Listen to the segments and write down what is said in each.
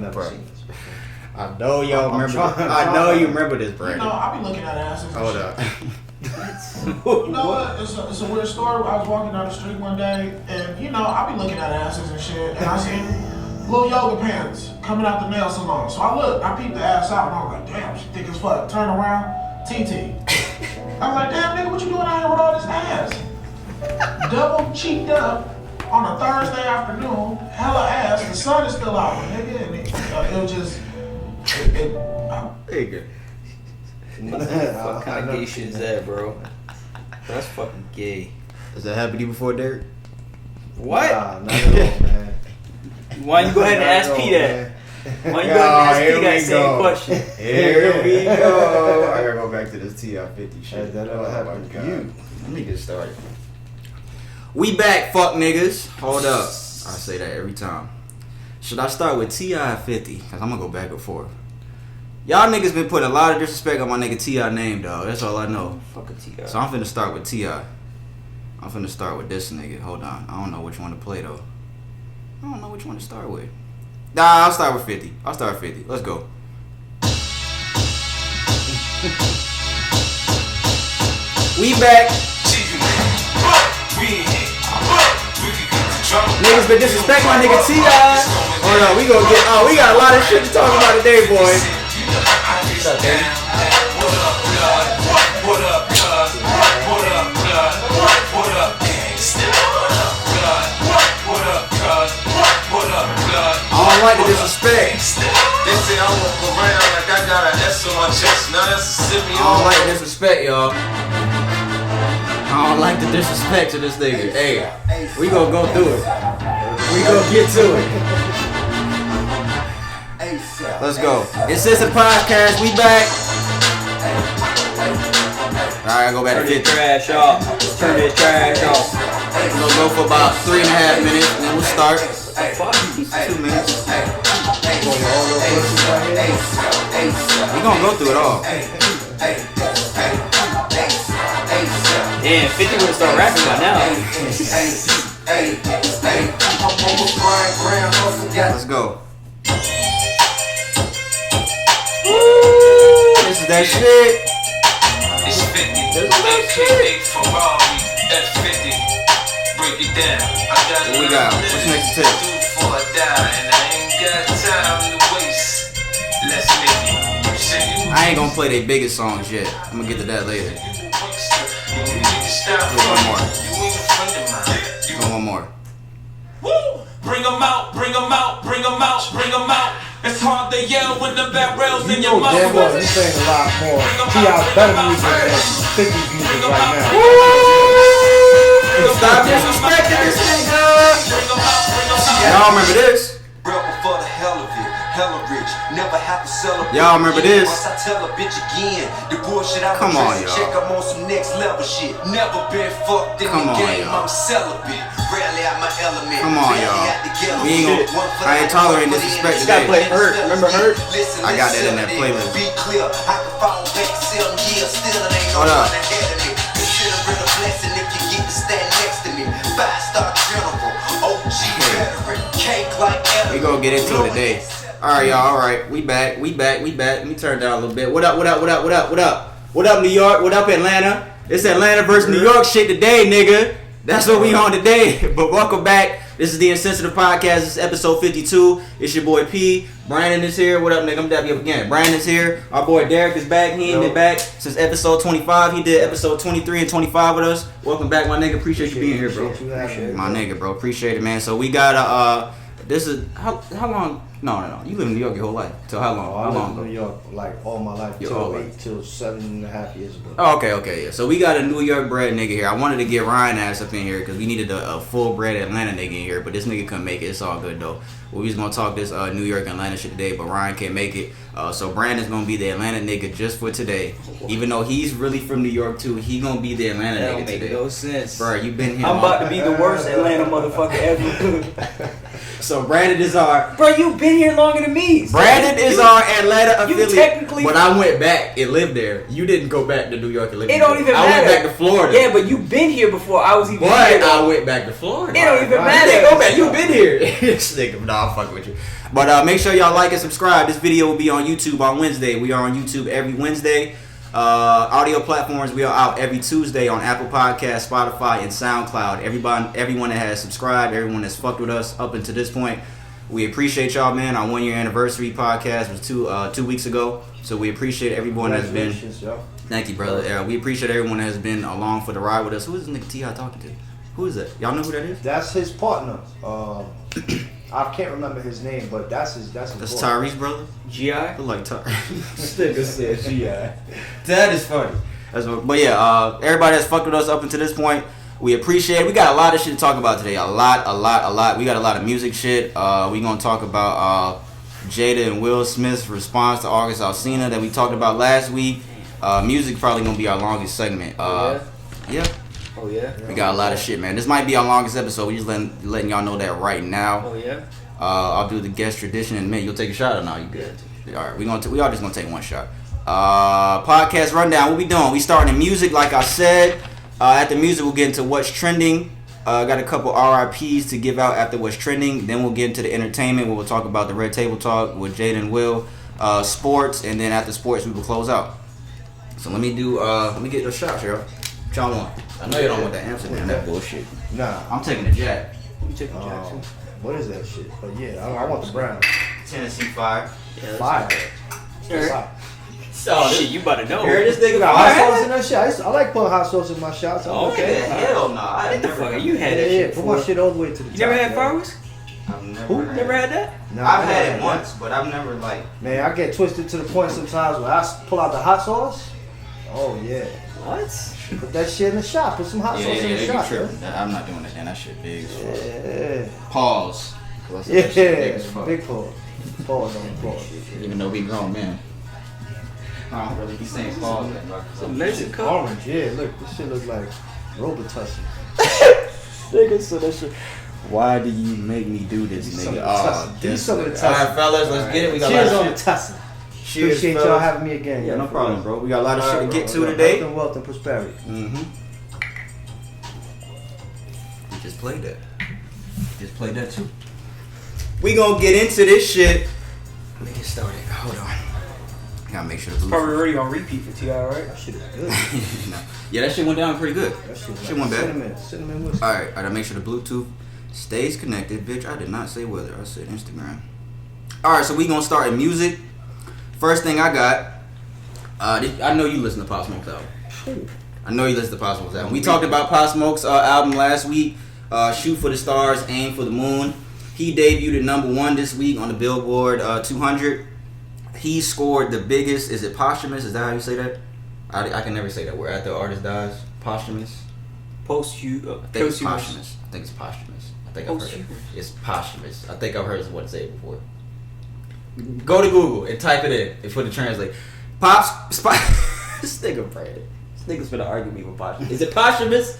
never seen this before. I know y'all remember. I know you remember this, Brandon. You know, I be looking at asses. Hold up. You know what? It's a weird story. I was walking down the street one day, and you know, I be looking at asses and shit, and I seen little yoga pants coming out the nail salon. So I peeped the ass out, and I was like, damn, she thick as fuck. Turn around, TT. I was like, damn, nigga, what you doing out here with all this ass? Double cheeked up on a Thursday afternoon, hella ass. The sun is still out, nigga, and it was just. Nigga. What kind of gay shit is that, bro? That's fucking gay. Has that happened to you before, Derek? What? Nah, not at all, man. Why don't you go ahead and ask P that? Why don't you go ahead and ask P that same question? Here we go. I gotta go back to this TI-50 shit. That happened to you. Let me get started. We back, fuck niggas. Hold up. I say that every time. Should I start with TI-50? Because I'm gonna go back and forth. Y'all niggas been putting a lot of disrespect on my nigga T.I. name, dog. That's all I know. Fucking T.I. So I'm finna start with T.I. I'm finna start with this nigga. Hold on. I don't know which one to play, though. I don't know which one to start with. Nah, I'll start with 50. I'll start with 50. Let's go. We back. Niggas been disrespecting my nigga T.I. Hold on, we gonna get. Oh, we got a lot of shit to talk about today, boys. What's up, baby? What up, blood? What up, blood? What up, blood? What up, gangsta? What up, blood? What up, blood? What up, blood? I don't like the disrespect. They say I walk around like I got an S on my chest. Now that's a semi. I don't like the disrespect, y'all. I don't like the disrespect to this nigga. Hey, we gonna go through it. We gonna get to it. Let's go. It's a podcast. We back. Alright, I go back to 50. Trash off. Turn this trash off. We're gonna go for about 3.5 minutes, and then we'll start. 2 minutes. We gonna go through it all. Damn, 50 would start rapping by now. Let's go. This is that shit. It's 50. This is that shit. Ferrari F50. Break it down. I got What we got? What's next tip? before I die, and I ain't got time to waste. Let's make it. You say you I ain't gonna play their biggest songs yet. I'm gonna get to that later. One more. One more. Woo! Bring them out, bring them out, bring them out, bring them out. It's hard to yell when the barrels in your mouth. Damn well, this ain't a lot more. T.I.'s better music than 50's music right now. Stop disrespecting this nigga. Y'all remember this? Rebel for the hell of it, hella rich, never have to celebrate. Y'all remember this? Once I tell a bitch again, the bullshit I Come on, y'all. check, I'm on some next level shit. Never been fucked in Come the on, game, y'all. I'm celibate. Rarely out my element. Come on, y'all. We ain't gonna. I ain't tolerating disrespect You gotta play today. Hurt. Remember Hurt? I got that in that playlist. Be clear, I can fall back 7 years, still it ain't Hold no up. one ahead of me. Consider it a blessing if you get to stand next to me. 5-star general, OG veteran, cake like We gonna get into it today. Alright, y'all, alright. We back. Let me turn it down a little bit. What up? What up, New York? What up, Atlanta? It's Atlanta versus New York shit today, nigga. That's what we on today. But welcome back. This is the Insensitive Podcast. This is episode 52. It's your boy P. Brandon is here. What up, nigga? I'm dapping you up again. Brandon's here. Our boy Derek is back. He ain't been back since episode 25. He did episode 23 and 25 with us. Welcome back, my nigga. Appreciate you being here, bro. My nigga, bro. Appreciate it, man. So we got this is how long? No. You live in New York your whole life. Till how long? I lived in New York like all my life till 7.5 years ago. Oh, okay, yeah. So we got a New York bred nigga here. I wanted to get Ryan ass up in here because we needed a full bred Atlanta nigga in here, but this nigga couldn't make it. It's all good though. We was gonna talk this New York Atlanta shit today, but Ryan can't make it. So Brandon's gonna be the Atlanta nigga just for today. Even though he's really from New York too, he gonna be the Atlanta That nigga don't make today. no sense. Bro, you been here. I'm about to be the worst Atlanta motherfucker ever. So Brandon is our Bro, you been here longer than me. Brandon is our Atlanta you affiliate. technically- But I went back and lived there. You didn't go back to New York and live It there. don't even I matter. went back to Florida. Yeah, but you been here before I was even But here. I went back to Florida. It don't even You matter. didn't go back. You been here. This nigga, nah, I'm fucking with you. But make sure y'all like and subscribe. This video will be on YouTube on Wednesday. We are on YouTube every Wednesday. Audio platforms, we are out every Tuesday on Apple Podcasts, Spotify, and SoundCloud. Everyone that has subscribed, everyone that's fucked with us up until this point, we appreciate y'all, man. Our 1 year anniversary podcast was 2 weeks ago, so we appreciate everyone that's been. Yo. Thank you, brother. We appreciate everyone that has been along for the ride with us. Who is this nigga T.I. talking to? Who is that? Y'all know who that is? That's his partner. I can't remember his name, but that's his. That's Tyrese, brother. G.I.? Look like Tyrese. This nigga said G.I. That is funny. But yeah, everybody that's fucked with us up until this point, we appreciate it. We got a lot of shit to talk about today. A lot. We got a lot of music shit. We gonna talk about Jada and Will Smith's response to August Alsina that we talked about last week. Music probably gonna be our longest segment. Yeah. Oh, yeah? We got a lot of shit, man. This might be our longest episode. We just letting y'all know that right now. Oh, yeah? I'll do the guest tradition in a minute. You'll take a shot or not? You good? All right. We all just gonna take one shot. Podcast rundown. What we doing? We starting in music, like I said. After music, we'll get into what's trending. Got a couple RIPs to give out after what's trending. Then we'll get into the entertainment, where we'll talk about the Red Table Talk with Jada and Will. Sports, and then after sports, we will close out. So let me get the shots here. What y'all want? I know you don't want that Amsterdam, that bullshit. Nah. I'm taking the Jack. You taking Jackson? What is that shit? But yeah, I want the brown. Tennessee Fire. Yeah, Fire. Sure. So Shit, you about to know. Hear this nigga Got hot fire? sauce in that shit. I like putting hot sauce in my shots. Okay. Hell no. I What the never fuck? You had Yeah, that shit put before. my shit all the way to the top. You never had yo. fireworks? I've never Who? had Never it. had that? Nah, I've I had never it once, but I've never like. Man, I get twisted to the point sometimes where I pull out the hot sauce. Oh yeah. What? Put that shit in the shot. Put some hot sauce in the you shot. tripping. I'm not doing that. Then that shit big as fuck. Yeah. Pause. Yeah. Big as fuck. Big pause. Pause on the pause. Even though we grown men. I don't really be saying pause. Some Mexico. Orange. Yeah. Look, this shit look like Robitussin. Nigga, so that shit. Why do you make me do this, Some nigga? of the tussin. Give me some of the tussin. Alright, fellas, let's get it. We got Cheers a lot on of the shit. tussin. Cheers, Appreciate y'all fellas. having me again. Yeah, no problem, bro. We got a lot of All shit right, to get bro. to Health today. and wealth and prosperity. Mm-hmm. We just played that. Just played that too. We gonna get into this shit. Let me get started. Hold on. Gotta make sure the Probably Bluetooth. already on repeat for T.I., right? That shit is good. No. Yeah, that shit went down pretty good. That shit Shit went bad. Cinnamon whiskey. Alright, I gotta make sure the Bluetooth stays connected. Bitch, I did not say weather. I said Instagram. Alright, so we gonna start in music. First thing I got, I know you listen to Pop Smoke's album. I know you listen to Pop Smoke's album. We talked about Pop Smoke's album last week. Shoot for the Stars, Aim for the Moon. He debuted at #1 this week on the Billboard 200. He scored the biggest. Is it posthumous? Is that how you say that? I can never say that word. After the artist dies, posthumous. I think it's posthumous. I think it's posthumous. I think I've heard it. It's posthumous. I think I've heard what to say it before. Go to Google and type it in and put it translate. This nigga Brandon. This nigga's gonna argue me with posthumous. Is it posthumous?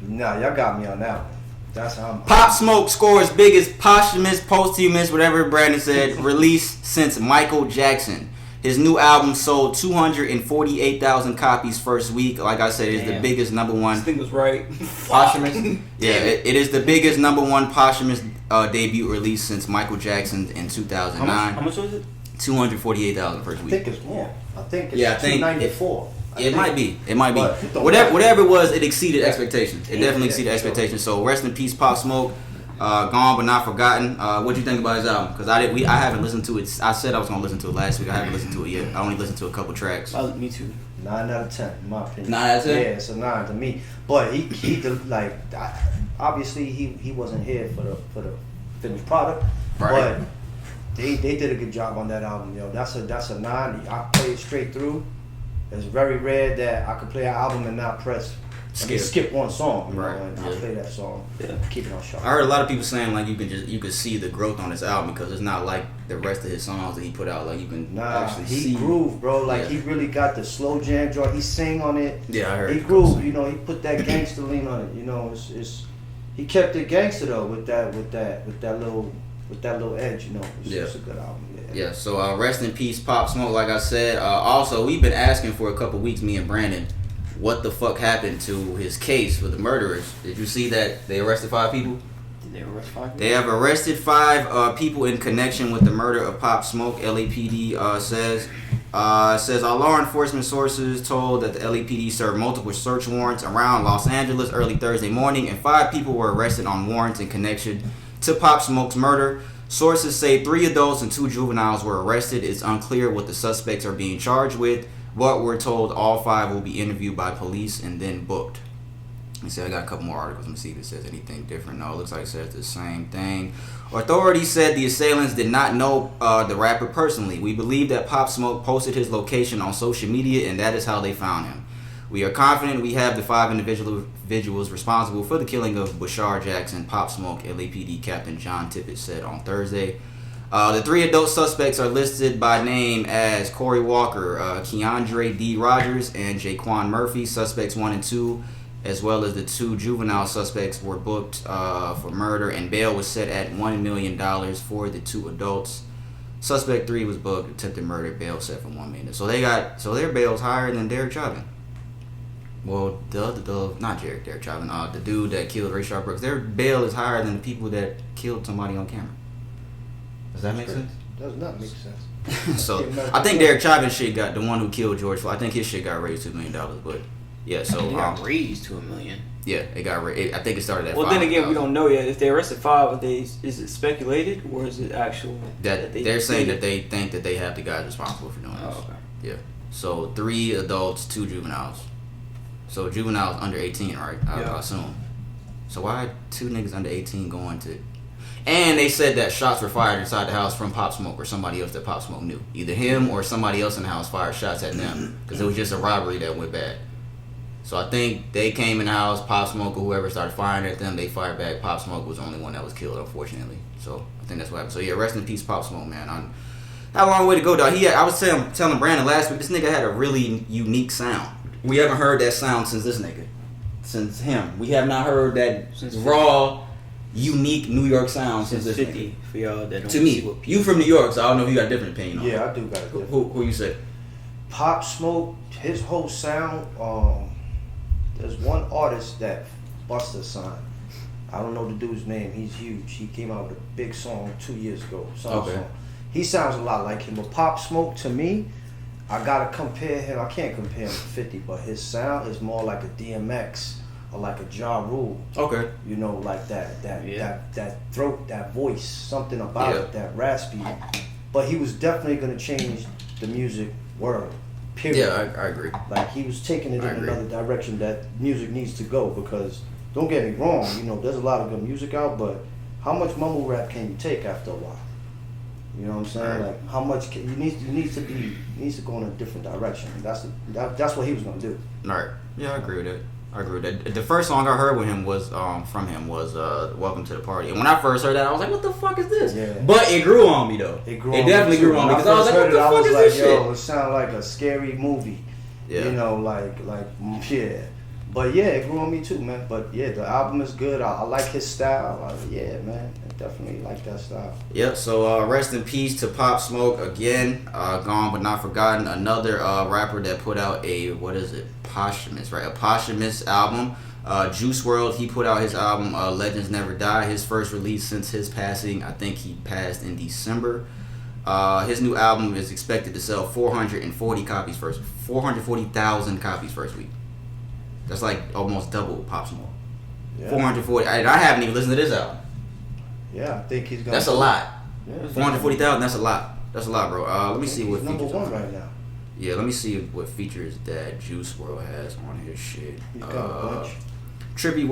Nah, y'all got me on that one. That's how I'm. Pop Smoke scores biggest posthumous, posthumous, whatever Brandon said, release since Michael Jackson. His new album sold 248,000 copies first week. Like I said, it's the biggest #1. This thing was right. Posthumous? Yeah, it is the biggest #1 posthumous debut release since Michael Jackson in 2009. How much was it? 248,000 first I week. think it's more. I think it's Yeah, I think 294. It might be. It might be. But it don't Whatever it was, it exceeded expectations. It definitely Yeah, exceeded sure. expectations. So rest in peace, Pop Smoke. Gone but not forgotten. What do you think about his album? Because I haven't listened to it. I said I was gonna listen to it last week. I haven't listened to it yet. I only listened to a couple tracks. Me too. 9 out of 10, in my opinion. 9 out of 10? Yeah, it's a 9 to me. But he did, like, obviously he wasn't here for the finished product. Right. But they did a good job on that album, yo. That's a 9. I played it straight through. It's very rare that I could play an album and not skip one song, you know, and I play that song. Yeah. Keep it on sharp. I heard a lot of people saying like you could see the growth on this album because it's not like the rest of his songs that he put out. Like you can actually he see. groove, bro. Like Yeah. he really got the slow jam joint. He sang on it. Yeah, I heard. He groove. You know, he put that gangster lean on it. You know, it's he kept it gangster though with that little edge, you know. It's a good album. Yeah. So rest in peace, Pop Smoke. Like I said, also we've been asking for a couple weeks, me and Brandon, what the fuck happened to his case with the murderers. Did you see that they arrested 5 people? Did they arrest 5 people? They have arrested 5 people in connection with the murder of Pop Smoke. LAPD says our law enforcement sources told that the LAPD served multiple search warrants around Los Angeles early Thursday morning, and 5 people were arrested on warrants in connection to Pop Smoke's murder. Sources say 3 adults and 2 juveniles were arrested. It's unclear what the suspects are being charged with, but we're told all 5 will be interviewed by police and then booked. Let me see, I got a couple more articles. Let me see if it says anything different. No, it looks like it says the same thing. Authorities said the assailants did not know the rapper personally. We believe that Pop Smoke posted his location on social media, and that is how they found him. We are confident we have the 5 individuals responsible for the killing of Bashar Jackson, Pop Smoke, LAPD Captain John Tippett said on Thursday. The 3 adult suspects are listed by name as Corey Walker, Keandre D. Rogers, and Jaquan Murphy. Suspects 1 and 2, as well as the 2 juvenile suspects, were booked for murder, and bail was set at $1 million for the 2 adults. Suspect 3 was booked, attempted murder, bail set for $1 million. So their bail's higher than Derek Chauvin. Well, not Derek Chauvin, the dude that killed Rayshard Brooks. Their bail is higher than the people that killed somebody on camera. Does that make sense? Does not make sense. So I think Derek Chauvin shit got, the one who killed George Floyd, I think his shit got raised $2 million, but yeah. So it got raised to $1 million. Yeah, it got raised. I think it started at. Well, then again, we don't know yet. If they arrested 5, is it speculated or is it actual? That they're saying that they think that they have the guys responsible for doing this. Oh, okay. Yeah. So 3 adults, 2 juveniles. So juveniles under 18, right? I assume. So why 2 niggas under 18 going to? And they said that shots were fired inside the house from Pop Smoke or somebody else that Pop Smoke knew. Either him or somebody else in the house fired shots at them because it was just a robbery that went bad. So I think they came in the house, Pop Smoke or whoever started firing at them, they fired back. Pop Smoke was the only one that was killed, unfortunately. So I think that's what happened. So yeah, rest in peace, Pop Smoke, man. Had a long way to go, dog. I was telling Brandon last week, this nigga had a really unique sound. We haven't heard that sound since this nigga. Since him. We have not heard that raw, unique New York sound since this 50 nigga. For y'all that don't to me, you from New York, so I don't know if you got a different opinion on it. Yeah, I do got a different. Who you say? Pop Smoke, his whole sound, there's one artist that Busta signed. I don't know the dude's name. He's huge. He came out with a big song 2 years ago. Song. He sounds a lot like him. But Pop Smoke, to me, I gotta compare him. I can't compare him to 50, but his sound is more like a DMX or like a Ja Rule. Okay. You know, like that throat, that voice, something about it, that raspy. But he was definitely gonna change the music world. Period. Yeah, I agree. Like he was taking it in another direction that music needs to go, because don't get me wrong, you know, there's a lot of good music out, but how much mumble rap can you take after a while? You know what I'm saying? Right. Like how much you needs to go in a different direction. That's what he was gonna do. Right. Yeah, I agree with that. The first song I heard with him was from him was Welcome to the Party. And when I first heard that, I was like, what the fuck is this? Yeah. But it grew on me though. It definitely grew on me because I was like, what the fuck is this shit? Yo, it sounded like a scary movie. Yeah. You know, like yeah. But yeah, it grew on me too, man. But yeah, the album is good. I like his style. Yeah, man. I definitely like that style. Yep, so rest in peace to Pop Smoke again. Gone but not forgotten. Another rapper that put out a, posthumous, right? A posthumous album. Juice Wrld, he put out his album Legends Never Die. His first release since his passing. I think he passed in December. His new album is expected to sell 440,000 copies first week. That's like almost double Pop Smoke. Yeah. 440. I haven't even listened to this album. Yeah, I think he's gonna. That's a lot. Yeah, 440,000. That's a lot. That's a lot, bro. Let me see what number features one right now. Yeah, let me see what features that Juice WRLD has on his shit. He's got a bunch. Trippy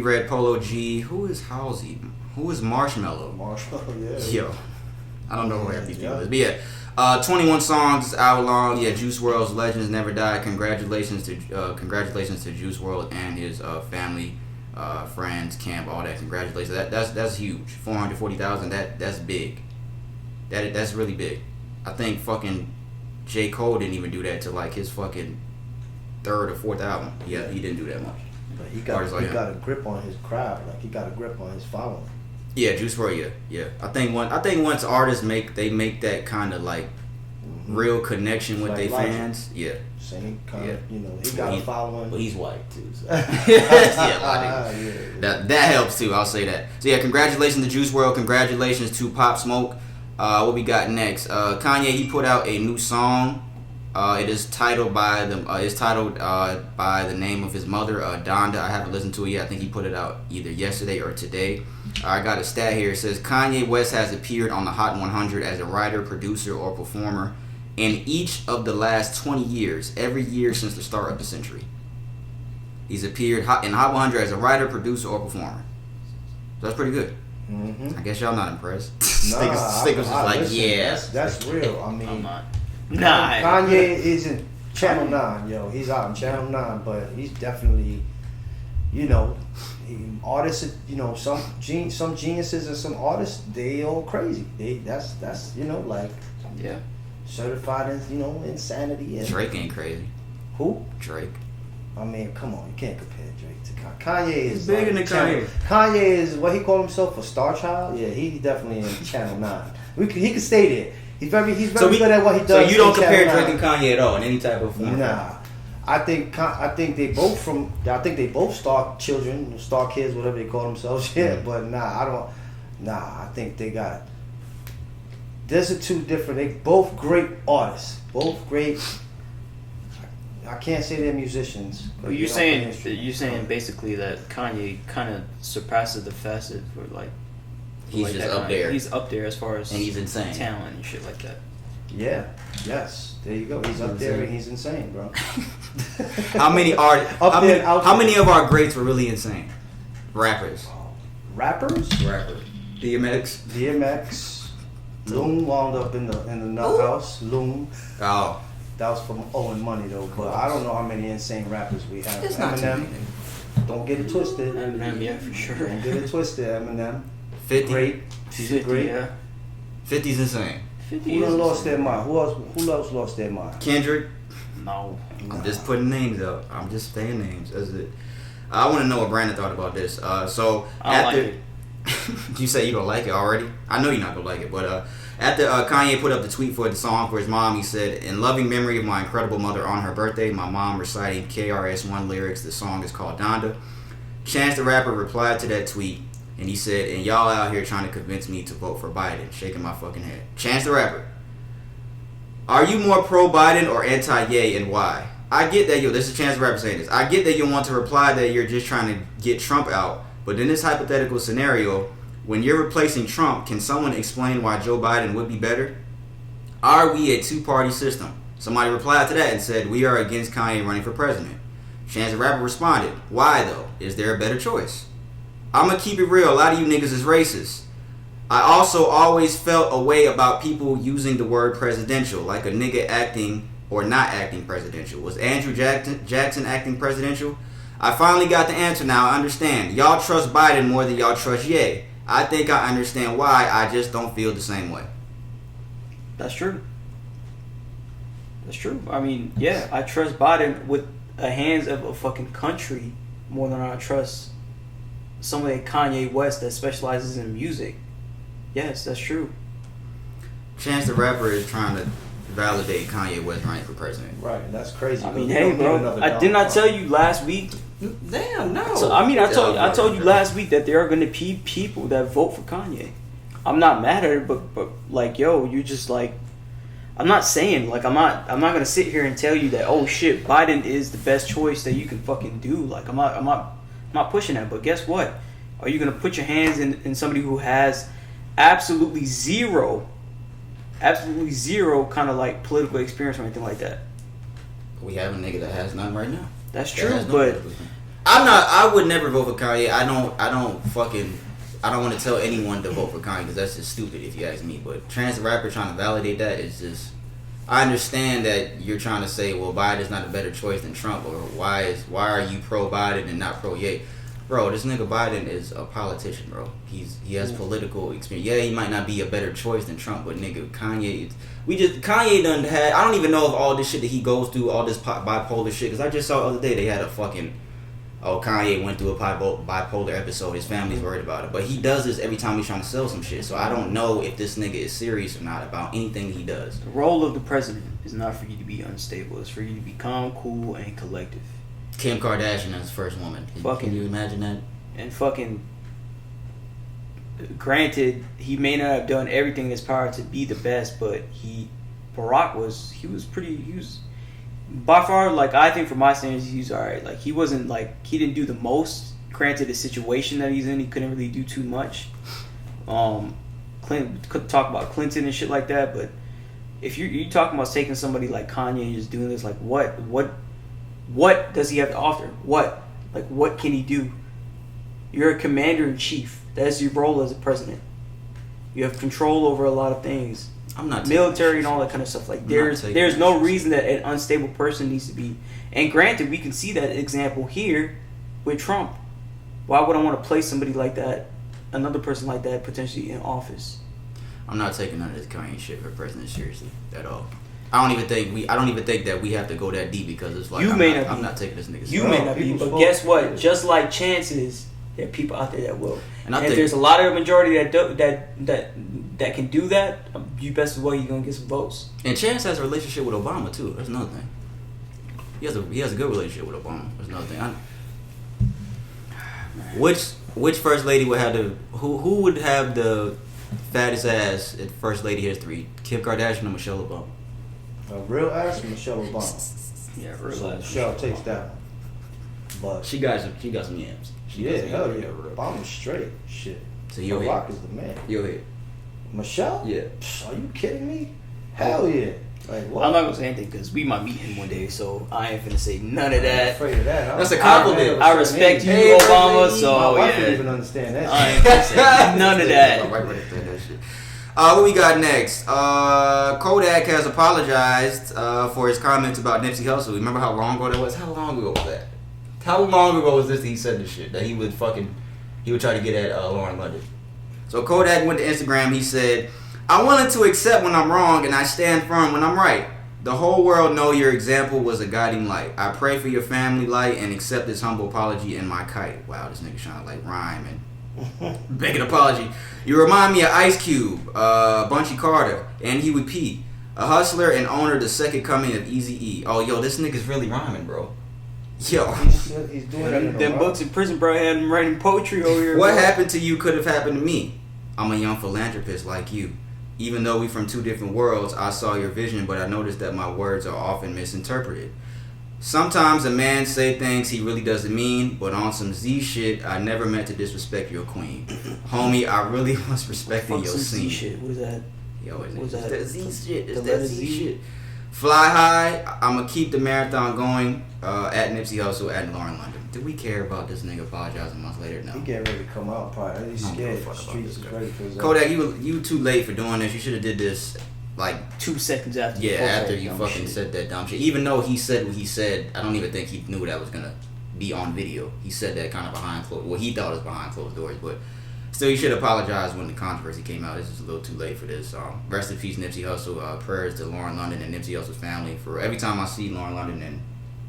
Red Polo G. Who is Halsey? Who is Marshmello? Marshmello, yeah. Yo, I don't know who half these people is, but yeah. 21 songs, hour long. Yeah, Juice WRLD's Legends Never Die. Congratulations to Juice WRLD and his family, friends, camp, all that. Congratulations. That's huge. 440,000. That's big. That's really big. I think fucking J. Cole didn't even do that to like his fucking third or fourth album. Yeah, he didn't do that much. But he got a grip on his crowd. Like he got a grip on his following. Yeah, Juice WRLD. Yeah. I think once artists make that kind of like real connection with their fans. Yeah. Same kind of, he got a following. But he's white too. So. That helps too. I'll say that. So yeah, congratulations to Juice WRLD. Congratulations to Pop Smoke. What we got next? Kanye, he put out a new song. It is titled by the name of his mother, Donda. I haven't listened to it yet. I think he put it out either yesterday or today. I got a stat here. It says Kanye West has appeared on the Hot 100 as a writer, producer, or performer in each of the last 20 years, every year since the start of the century. He's appeared in Hot 100 as a writer, producer, or performer. So that's pretty good. I guess y'all not impressed. Stickers is like, listen, yeah. That's real. I mean, I'm not. Kanye isn't Channel 9, yo. He's out in Channel 9, but he's definitely, artists, some geniuses and some artists, they all crazy. That's like certified in, insanity. And Drake ain't crazy. Who? Drake. I mean, come on, you can't compare Drake to Kanye. Kanye is bigger than Kanye. Kanye is what he called himself, a star child. Yeah, he definitely in Channel 9. He can stay there. He's very good at what he does. So you don't compare Drake and Kanye at all in any type of form? Nah. I think they both star children, star kids, whatever they call themselves. Yeah, but I think they got. These are two different. They both great artists. Both great. I can't say they're musicians. Well, you're saying basically that Kanye kind of surpasses the facet for like. He's just up there. He's up there as far as and he's insane talent and shit like that. Yeah. Yes. There you go. He's up there and he's insane, bro. How many of our greats were really insane? Rappers. DMX. Loon wound up in the nut house. Loon. Oh. That was from owing money though, but I don't know how many insane rappers we have. It's not Eminem. Don't get it twisted. Eminem, yeah, for sure. Don't get it twisted, Eminem. 50. Great. He's great. Yeah. 50's insane. Who done lost their mind? Who else lost their mind? Kendrick. No. I'm just putting names up. I'm just saying names. That's it. I want to know what Brandon thought about this. So I after like it. you say you don't like it already, I know you're not gonna like it. But after Kanye put up the tweet for the song for his mom, he said, "In loving memory of my incredible mother on her birthday, my mom reciting KRS-One lyrics. The song is called Donda." Chance the Rapper replied to that tweet, and he said, "And y'all out here trying to convince me to vote for Biden," shaking my fucking head. Chance the Rapper, are you more pro Biden or anti-Ye, and why? I get that, this is Chance the Rapper saying this. I get that you want to reply that you're just trying to get Trump out, but in this hypothetical scenario, when you're replacing Trump, can someone explain why Joe Biden would be better? Are we a two-party system? Somebody replied to that and said, "We are against Kanye running for president." Chance the Rapper responded, "Why though? Is there a better choice?" I'ma keep it real, a lot of you niggas is racist. I also always felt a way about people using the word presidential, like a nigga acting or not acting presidential. Was Andrew Jackson acting presidential? I finally got the answer now, I understand. Y'all trust Biden more than y'all trust Ye. I think I understand why, I just don't feel the same way. That's true. That's true. I mean, yeah, I trust Biden with the hands of a fucking country more than I trust somebody like Kanye West that specializes in music. Yes, that's true. Chance the Rapper is trying to validate Kanye West running for president. Right, that's crazy. I mean, hey, bro, didn't I tell you last week? Damn, no. So, I mean, I told you last week that there are going to be people that vote for Kanye. I'm not mad at it, but like, yo, you just like, I'm not saying like I'm not gonna sit here and tell you that, oh shit, Biden is the best choice that you can fucking do. Like I'm not pushing that. But guess what? Are you gonna put your hands in somebody who has absolutely zero kind of like political experience or anything like that? We have a nigga that has none right now. That's true, but I would never vote for Kanye. I don't want to tell anyone to vote for Kanye because that's just stupid if you ask me. But Chance the Rapper trying to validate that is just. I understand that you're trying to say, well, Biden's not a better choice than Trump, or why are you pro Biden and not pro Ye? Bro, this nigga Biden is a politician, bro. He has political experience. Yeah, he might not be a better choice than Trump, but nigga, Kanye done had. I don't even know if all this shit that he goes through, all this bipolar shit. Because I just saw the other day they had a oh, Kanye went through a bipolar episode, his family's worried about it. But he does this every time he's trying to sell some shit. So I don't know if this nigga is serious or not about anything he does. The role of the president is not for you to be unstable. It's for you to be calm, cool, and collective. Kim Kardashian is his first woman. Can you imagine that? And fucking, granted, he may not have done everything in his power to be the best, but Barack was by far, like, I think from my standards, he's alright. Like, he wasn't, like, he didn't do the most. Granted, the situation that he's in, he couldn't really do too much. Clinton could talk about Clinton and shit like that, but if you're talking about taking somebody like Kanye and just doing this, like, what does he have to offer? What can he do? You're a commander-in-chief. That's your role as a president. You have control over a lot of things. I'm not military and all that kind of stuff. Like, there's no reason that an unstable person needs to be. And granted, we can see that example here with Trump. Why would I want to place somebody like that, another person like that, potentially in office? I'm not taking none of this Kanye shit for president seriously at all. I don't even think that we have to go that deep, because it's like I'm not taking this nigga. You may not be, but guess what? Just like chances, there are people out there that will. And if there's a lot of majority that can do that, you best well you're gonna get some votes. And Chance has a relationship with Obama too. That's another thing. He has a good relationship with Obama. That's another thing. Which first lady would have who would have the fattest ass in first lady history? Kim Kardashian or Michelle Obama? A real ass or Michelle Obama? Yeah, real ass. Michelle takes that one. But she got some yams. Hell yeah. Obama's straight. Shit. So you're Barack is the man. You're here. Michelle? Yeah. Are you kidding me? Hell yeah. Like, what? I'm not gonna say anything because we might meet him one day, so I ain't finna say none of that. I'm afraid of that. That's a compliment. I respect you, Obama, so my wife yeah. didn't even understand that. I ain't gonna say none of that. My wife wouldn't understand that shit. What we got next? Kodak has apologized for his comments about Nipsey Hussle. Remember how long ago that was? How long ago was that? How long ago was this that he said this shit? That he would try to get at Lauren London. So Kodak went to Instagram. He said, "I wanted to accept when I'm wrong, and I stand firm when I'm right. The whole world know your example was a guiding light. I pray for your family light and accept this humble apology in my kite." Wow, this nigga trying to like rhyme and beg an apology. "You remind me of Ice Cube, Bunchy Carter, and Huey P. A hustler and owner, the second coming of Eazy-E." Oh, yo, this nigga's really rhyming, bro. Yo. He's doing it. Them books in prison, bro, had him writing poetry over here. What bro. happened to you could have happened to me. I'm a young philanthropist like you. Even though we from two different worlds, I saw your vision, but I noticed that my words are often misinterpreted. Sometimes a man say things he really doesn't mean, but on some Z shit, I never meant to disrespect your queen. Homie, I really was respecting your scene. Z shit? What is that? Yo, What's it's that? that Z shit. It's The that letter Z Z? shit. Fly high. I'ma keep the marathon going. At Nipsey Hussle, at Lauren London. Do we care about this nigga apologizing months later? No. He getting ready to come out, probably. He's scared. The streets is ready for his Kodak, you too late for doing this. You should have did this like 2 seconds after. yeah, you posted after that you dumb fucking shit. said that dumb shit. Even though he said what he said, I don't even think he knew that was gonna be on video. He said that kind of behind closed. Well, he thought it was behind closed doors, but still, you should apologize when the controversy came out. It's just a little too late for this. Rest in peace, Nipsey Hussle. Prayers to Lauren London and Nipsey Hussle's family. For every time I see Lauren London and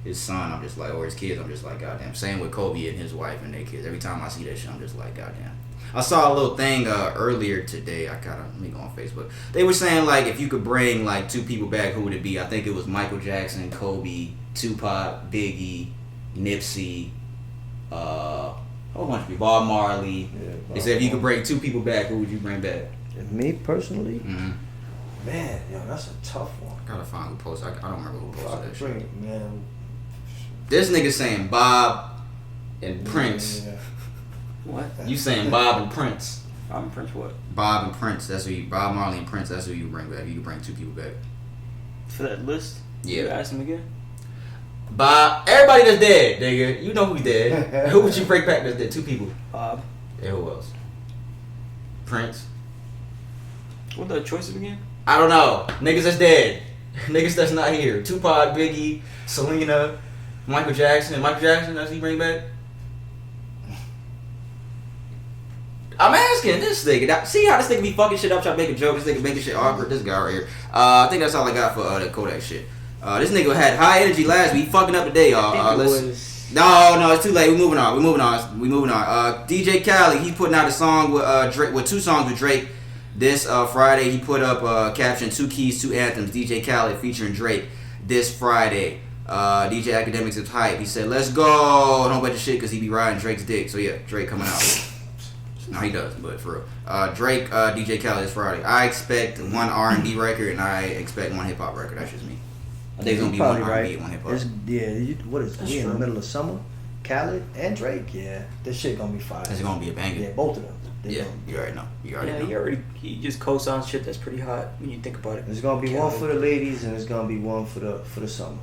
his son, I'm just like, or his kids, I'm just like, goddamn. Same with Kobe and his wife and their kids. Every time I see that shit, I'm just like, goddamn. I saw a little thing earlier today. Let me go on Facebook. They were saying like, if you could bring like 2 people back, who would it be? I think it was Michael Jackson, Kobe, Tupac, Biggie, Nipsey, a whole bunch of people, Bob Marley. Yeah, They said if you could bring 2 people back, who would you bring back? Me personally, Mm-hmm. man, yo, that's a tough one. Gotta find who posted. I don't remember who If I posted could that shit. bring it, man. This nigga saying Bob and Prince. Yeah. What? You saying Bob and Prince? I'm Prince. What? Bob and Prince. That's who you. Bob Marley and Prince. That's who you bring back. You can bring 2 people back. For that list? Yeah. You ask him again. Bob. Everybody that's dead, nigga. You know who's dead. Who would you bring back that's dead? 2 people. Bob. Yeah, who else? Prince. What the choices again? I don't know. Niggas that's dead. Niggas that's not here. Tupac, Biggie, Selena, Michael Jackson. Michael Jackson, does he bring back? I'm asking this nigga. See how this nigga be fucking shit up, trying to make a joke. This nigga making shit awkward. This guy right here. I think that's all I got for the Kodak shit. This nigga had high energy last week. He fucking up today, y'all. No, it's too late. We're moving on. DJ Khaled, he putting out a song with Drake, with 2 songs with Drake. This Friday, he put up caption 2 keys, 2 anthems. DJ Khaled featuring Drake this Friday. DJ Academics is hype. He said, "Let's go." And a whole bunch of shit because he be riding Drake's dick. So yeah, Drake coming out. No, he does, but for real. Drake, DJ Khaled this Friday. I expect 1 R&B record and I expect 1 hip hop record. That's just me. I think it's gonna be 1 R&B and 1 hip hop. What is we in the middle of summer? Khaled and Drake, yeah. This shit gonna be fire. It's gonna be a banger. Yeah, both of them. Yeah, you already know. He just co-signs shit that's pretty hot when you think about it. There's gonna be one for the ladies and there's gonna be one for the summer.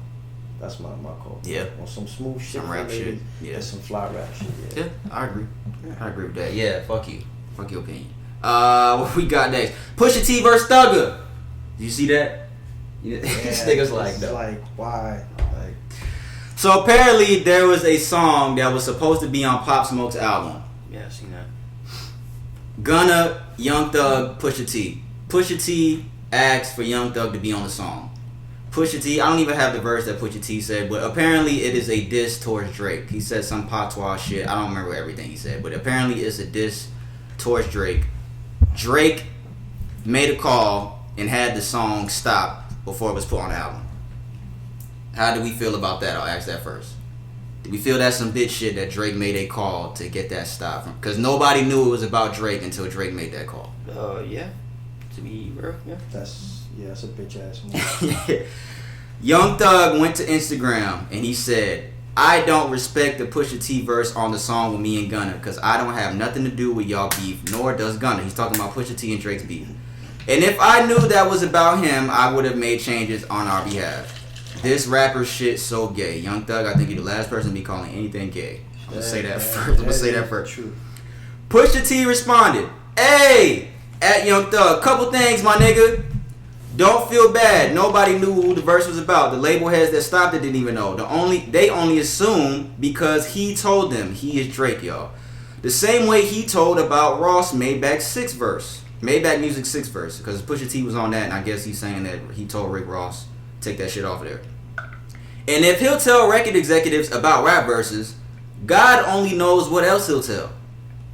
That's my call. Yeah. On some smooth shit. Some rap shit. Yeah. And some fly rap shit. Yeah, I agree. I agree with that. Yeah, fuck you. Fuck your opinion. What we got next? Pusha T versus Thugger. Did you see that? This nigga's like, no. Like, why? Like, so apparently there was a song that was supposed to be on Pop Smoke's album. Yeah, I seen that. Gunna, Young Thug, Pusha T. Pusha T asked for Young Thug to be on the song. Pusha T, I don't even have the verse that Pusha T said, but apparently it is a diss towards Drake. He said some patois shit. I don't remember everything he said, but apparently it's a diss towards Drake. Drake made a call and had the song stop before it was put on the album. How do we feel about that? I'll ask that first. Do we feel that's some bitch shit that Drake made a call to get that stop from? Because nobody knew it was about Drake until Drake made that call. Yeah. To be real, yeah. That's a bitch ass move. Young Thug went to Instagram and he said, "I don't respect the Pusha T verse on the song with me and Gunna because I don't have nothing to do with y'all beef, nor does Gunna." He's talking about Pusha T and Drake's beef. "And if I knew that was about him, I would have made changes on our behalf. This rapper shit so gay." Young Thug, I think you're the last person to be calling anything gay. I'm gonna say that first. True. Pusha T responded, "Hey, at Young Thug, couple things, my nigga. Don't feel bad. Nobody knew who the verse was about. The label heads that stopped it didn't even know. They only assumed because he told them he is Drake, y'all. The same way he told about Ross Maybach's 6th verse. Maybach Music's 6th verse. Because Pusha T was on that, and I guess he's saying that he told Rick Ross, take that shit off of there. And if he'll tell record executives about rap verses, God only knows what else he'll tell.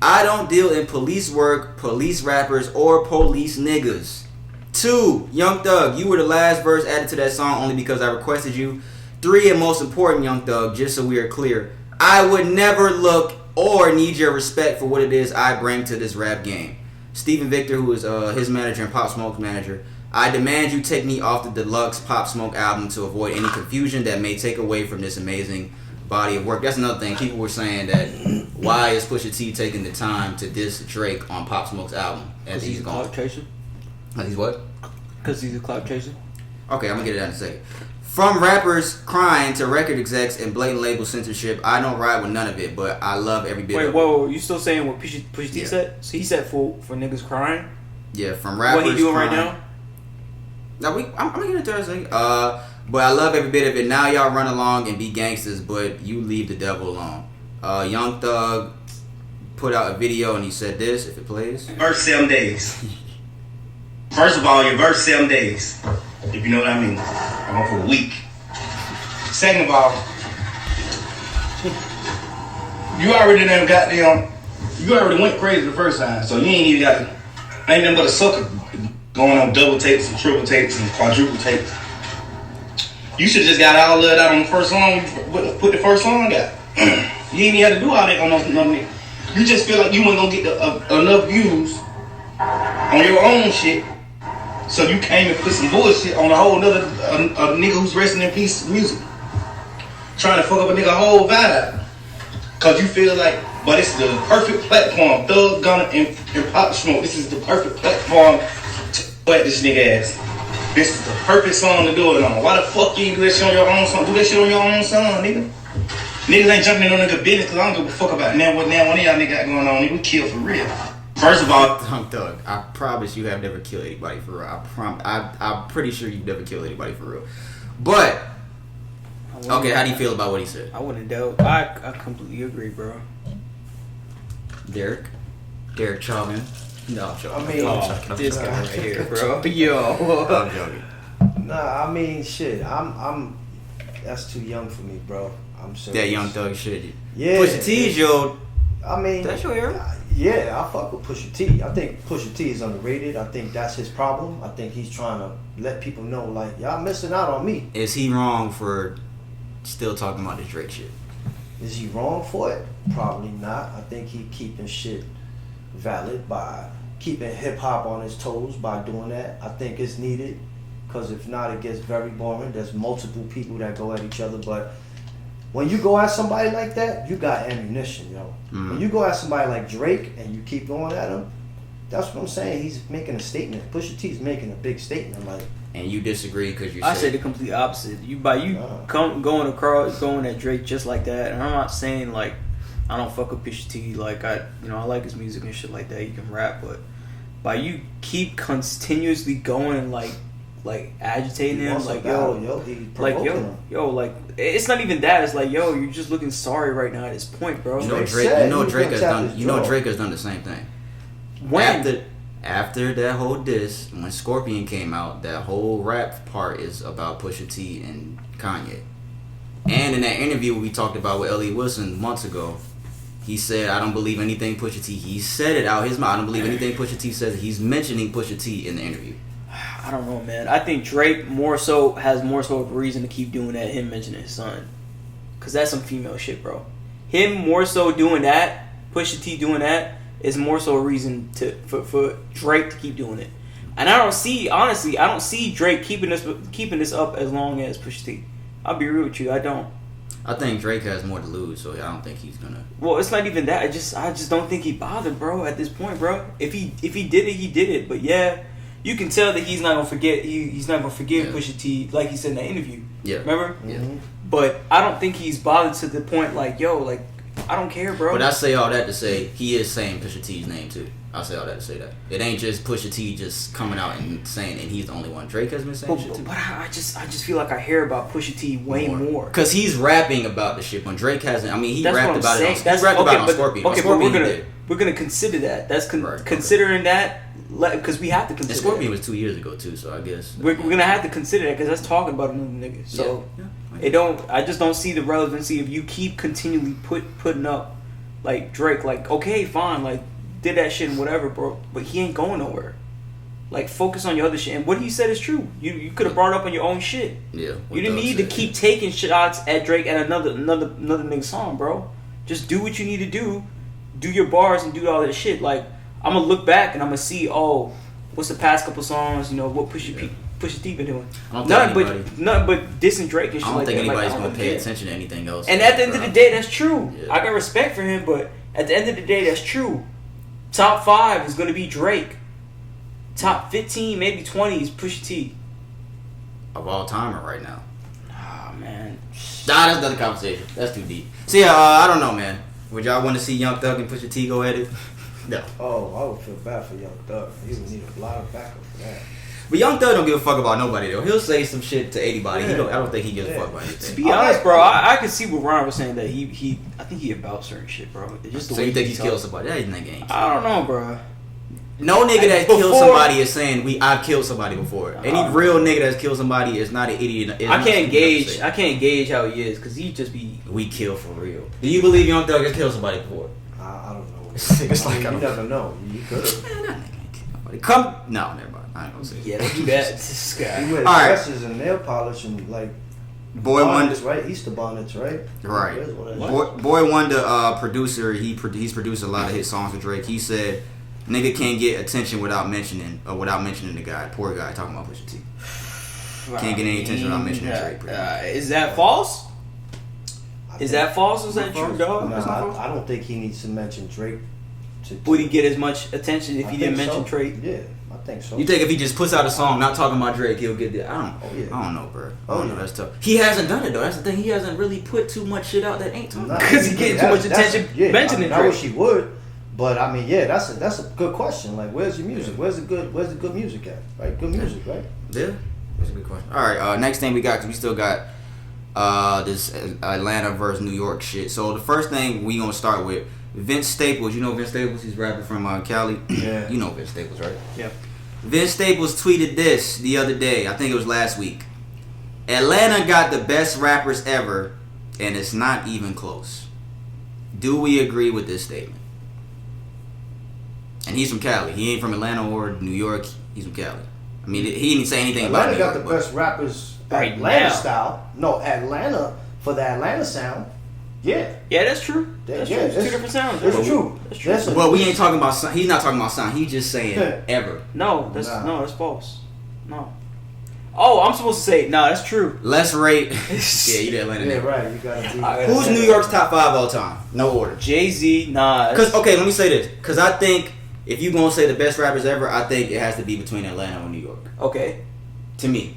I don't deal in police work, police rappers, or police niggas. 2, Young Thug, you were the last verse added to that song only because I requested you. 3, and most important, Young Thug, just so we are clear, I would never look or need your respect for what it is I bring to this rap game. Stephen Victor, who is his manager and Pop Smoke's manager, I demand you take me off the deluxe Pop Smoke album to avoid any confusion that may take away from this amazing body of work. That's another thing. People were saying that why is Pusha T taking the time to diss Drake on Pop Smoke's album as he's gone? Clout chaser. He's what? Because he's a clout chaser. Okay, I'm gonna get it out in a second. From rappers crying to record execs and blatant label censorship, I don't ride with none of it, but I love every bit of it. Wait, whoa, you still saying what Pusha T said? So he said for niggas crying? Yeah, from rappers. What he doing crying. right now? No, I'm gonna get into it in a second. But I love every bit of it. Now y'all run along and be gangsters, but you leave the devil alone. Young Thug put out a video and he said this, if it plays. Verse 7 days. First of all, your verse 7 days, if you know what I mean. I'm going for a week. Second of all, you already done goddamn, you already went crazy the first time, so you ain't even got, ain't nothing but a sucker going on double tapes and triple tapes and quadruple tapes. You should just got all of that on the first song, put the first song out. You ain't even had to do all that on nothing. You just feel like you weren't gonna get enough views on your own shit. So you came and put some bullshit on a whole nother a nigga who's resting in peace music. Trying to fuck up a nigga whole vibe. Cause you feel like, but this is the perfect platform. Thug, Gunna, and Pop Smoke. This is the perfect platform to wet this nigga ass. This is the perfect song to do it on. Why the fuck you ain't do that shit on your own song? Do that shit on your own song, nigga. Niggas ain't jumping in on nigga business cause I don't give a fuck about now what one of y'all niggas got going on. Nigga, we kill for real. First of all, Thug, I promise you have never killed anybody for real. I'm pretty sure you've never killed anybody for real. But okay, how do you feel about what he said? I wouldn't doubt. I completely agree, bro. Derek Chauvin. No, I'm joking. I mean, This guy right here, bro. Yo. I'm joking. Nah, I mean, shit. I'm. That's too young for me, bro. I'm serious. That Young Thug shit. Yeah. Pusha T's your. I mean, that's your era. Yeah, I fuck with Pusha T. I think Pusha T is underrated. I think that's his problem. I think he's trying to let people know, like, y'all missing out on me. Is he wrong for still talking about the Drake shit? Is he wrong for it? Probably not. I think he keeping shit valid by keeping hip hop on his toes by doing that. I think it's needed, because if not, it gets very boring. There's multiple people that go at each other, but when you go at somebody like that, you got ammunition, yo. Mm-hmm. When you go at somebody like Drake and you keep going at him, that's what I'm saying. He's making a statement. Pusha T's making a big statement, like. And you disagree because you. I say the complete opposite. Going across, going at Drake just like that, and I'm not saying like I don't fuck with Pusha T. Like I like his music and shit like that. He can rap, but by you keep continuously going like agitating him, like like it's not even that. It's like you're just looking sorry right now at this point, bro. Drake has done. Drake has done the same thing. When after that whole diss, when Scorpion came out, that whole rap part is about Pusha T and Kanye. And in that interview we talked about with Elliot Wilson months ago, he said, I don't believe anything Pusha T. He said it out his mouth. I don't believe anything Pusha T says. He's mentioning Pusha T in the interview. I don't know, man. I think Drake has more so of a reason to keep doing that. Him mentioning his son, because that's some female shit, bro. Him more so doing that, Pusha T doing that, is more so a reason for Drake to keep doing it. And I don't see Drake keeping this up as long as Pusha T. I'll be real with you, I don't. I think Drake has more to lose, so I don't think he's gonna. Well, it's not even that. I just don't think he bothered, bro. At this point, bro. If he did it, he did it. But yeah, you can tell that he's not gonna forget. He's not gonna forgive Pusha T, like he said in that interview. Yeah. Remember? Yeah. But I don't think he's bothered to the point like, I don't care, bro. But I say all that to say he is saying Pusha T's name too. I say all that to say that it ain't just Pusha T just coming out and saying, and he's the only one. Drake has been saying shit too. But I just feel like I hear about Pusha T way more. Because he's rapping about the shit when Drake hasn't. I mean, he rapped about it. He rapped about it on Scorpion. Okay, but we're gonna consider that. That's considering that, because we have to consider. And Scorpion was 2 years ago too, so I guess we're gonna have to consider that, because that's talking about another nigga. So I just don't see the relevancy if you keep continually putting up like Drake. Like, okay, fine, like did that shit and whatever, bro, but he ain't going nowhere. Like, focus on your other shit. And what he said is true. You could have brought up on your own shit. Yeah. You didn't need to keep taking shots at Drake at another nigga song, bro. Just do what you need to do. Do your bars and do all that shit. Like, I'm gonna look back and I'm gonna see, what's the past couple songs? What Pusha T been doing? Nothing but dissing Drake and shit like that. I don't think anybody's gonna pay attention to anything else. And at the end of the day, that's true. Yeah. I got respect for him, but at the end of the day, that's true. Top 5 is gonna be Drake. Top 15, maybe 20 is Pusha T. Of all timer right now. Ah, man. That's another conversation. That's too deep. So yeah, I don't know, man. Would y'all want to see Young Thug and Pusha T go at it? No. Oh, I would feel bad for Young Thug. He would need a lot of backup for that. But Young Thug don't give a fuck about nobody though. He'll say some shit to anybody. Yeah. I don't think he gives a fuck about anything. To be honest, bro, I can see what Ron was saying, that I think he about certain shit, bro. It's just the so way you think he's killed somebody? That nigga ain't. I don't know, bro. No nigga that killed somebody is saying I've killed somebody before. Any real nigga that's killed somebody is not an idiot. I can't gauge how he is, because he just be. We kill for real. Do you believe Young Thug has killed somebody before? I don't know. It's like you never know. You could have. Man, that nigga ain't killed nobody. Come, no, never mind. I ain't gonna say. Yeah, don't do that. This guy. He wears dresses and nail polish and like. Boy bonnets, right? Easter bonnets, right? Right. Boy Wonder, producer. He's produced a lot of hit songs with Drake. He said, "Nigga can't get attention without mentioning the guy. Poor guy talking about Pusha T. Can't get any attention without mentioning Drake." Is that false? Is that false? Is that true, dog? No, I don't think he needs to mention Drake. Would he get as much attention if he didn't mention Drake? Yeah, I think so. You think if he just puts out a song not talking about Drake, he'll get there? I don't know, bro. I don't know. That's tough. He hasn't done it though. That's the thing. He hasn't really put too much shit out that ain't talking. Because he getting too much attention mentioning Drake. I wish he would, but I mean, yeah, that's a good question. Like, where's your music? Where's the good music at? Right, good music, right? Yeah, that's a good question. All right, next thing we got, because we still got this Atlanta versus New York shit. So the first thing we gonna start with Vince Staples. You know Vince Staples? He's rapping from Cali. Yeah. You know Vince Staples, right? Yeah. Vince Staples tweeted this the other day. I think it was last week. Atlanta got the best rappers ever, and it's not even close. Do we agree with this statement? And he's from Cali. He ain't from Atlanta or New York. He's from Cali. I mean, he didn't say anything about Atlanta New York. got the best rappers Right Atlanta now. style. No, Atlanta for the Atlanta sound. Yeah. Yeah, that's true. That's Yeah, true. It's two it's- different sounds. It's true. That's true. That's a- Well, we ain't talking about sound. He's not talking about sound. He's just saying ever. No, Nah. that's false. No. Oh, I'm supposed to say that's true. Let's rate. Yeah, you the Atlanta Yeah, nigga. right. You gotta be. I Who's New York's top 5 all time? No order. Jay-Z, Nas. Cause okay, let me say this. Cause I think if you gonna say the best rappers ever, I think it has to be between Atlanta and New York. Okay. To me.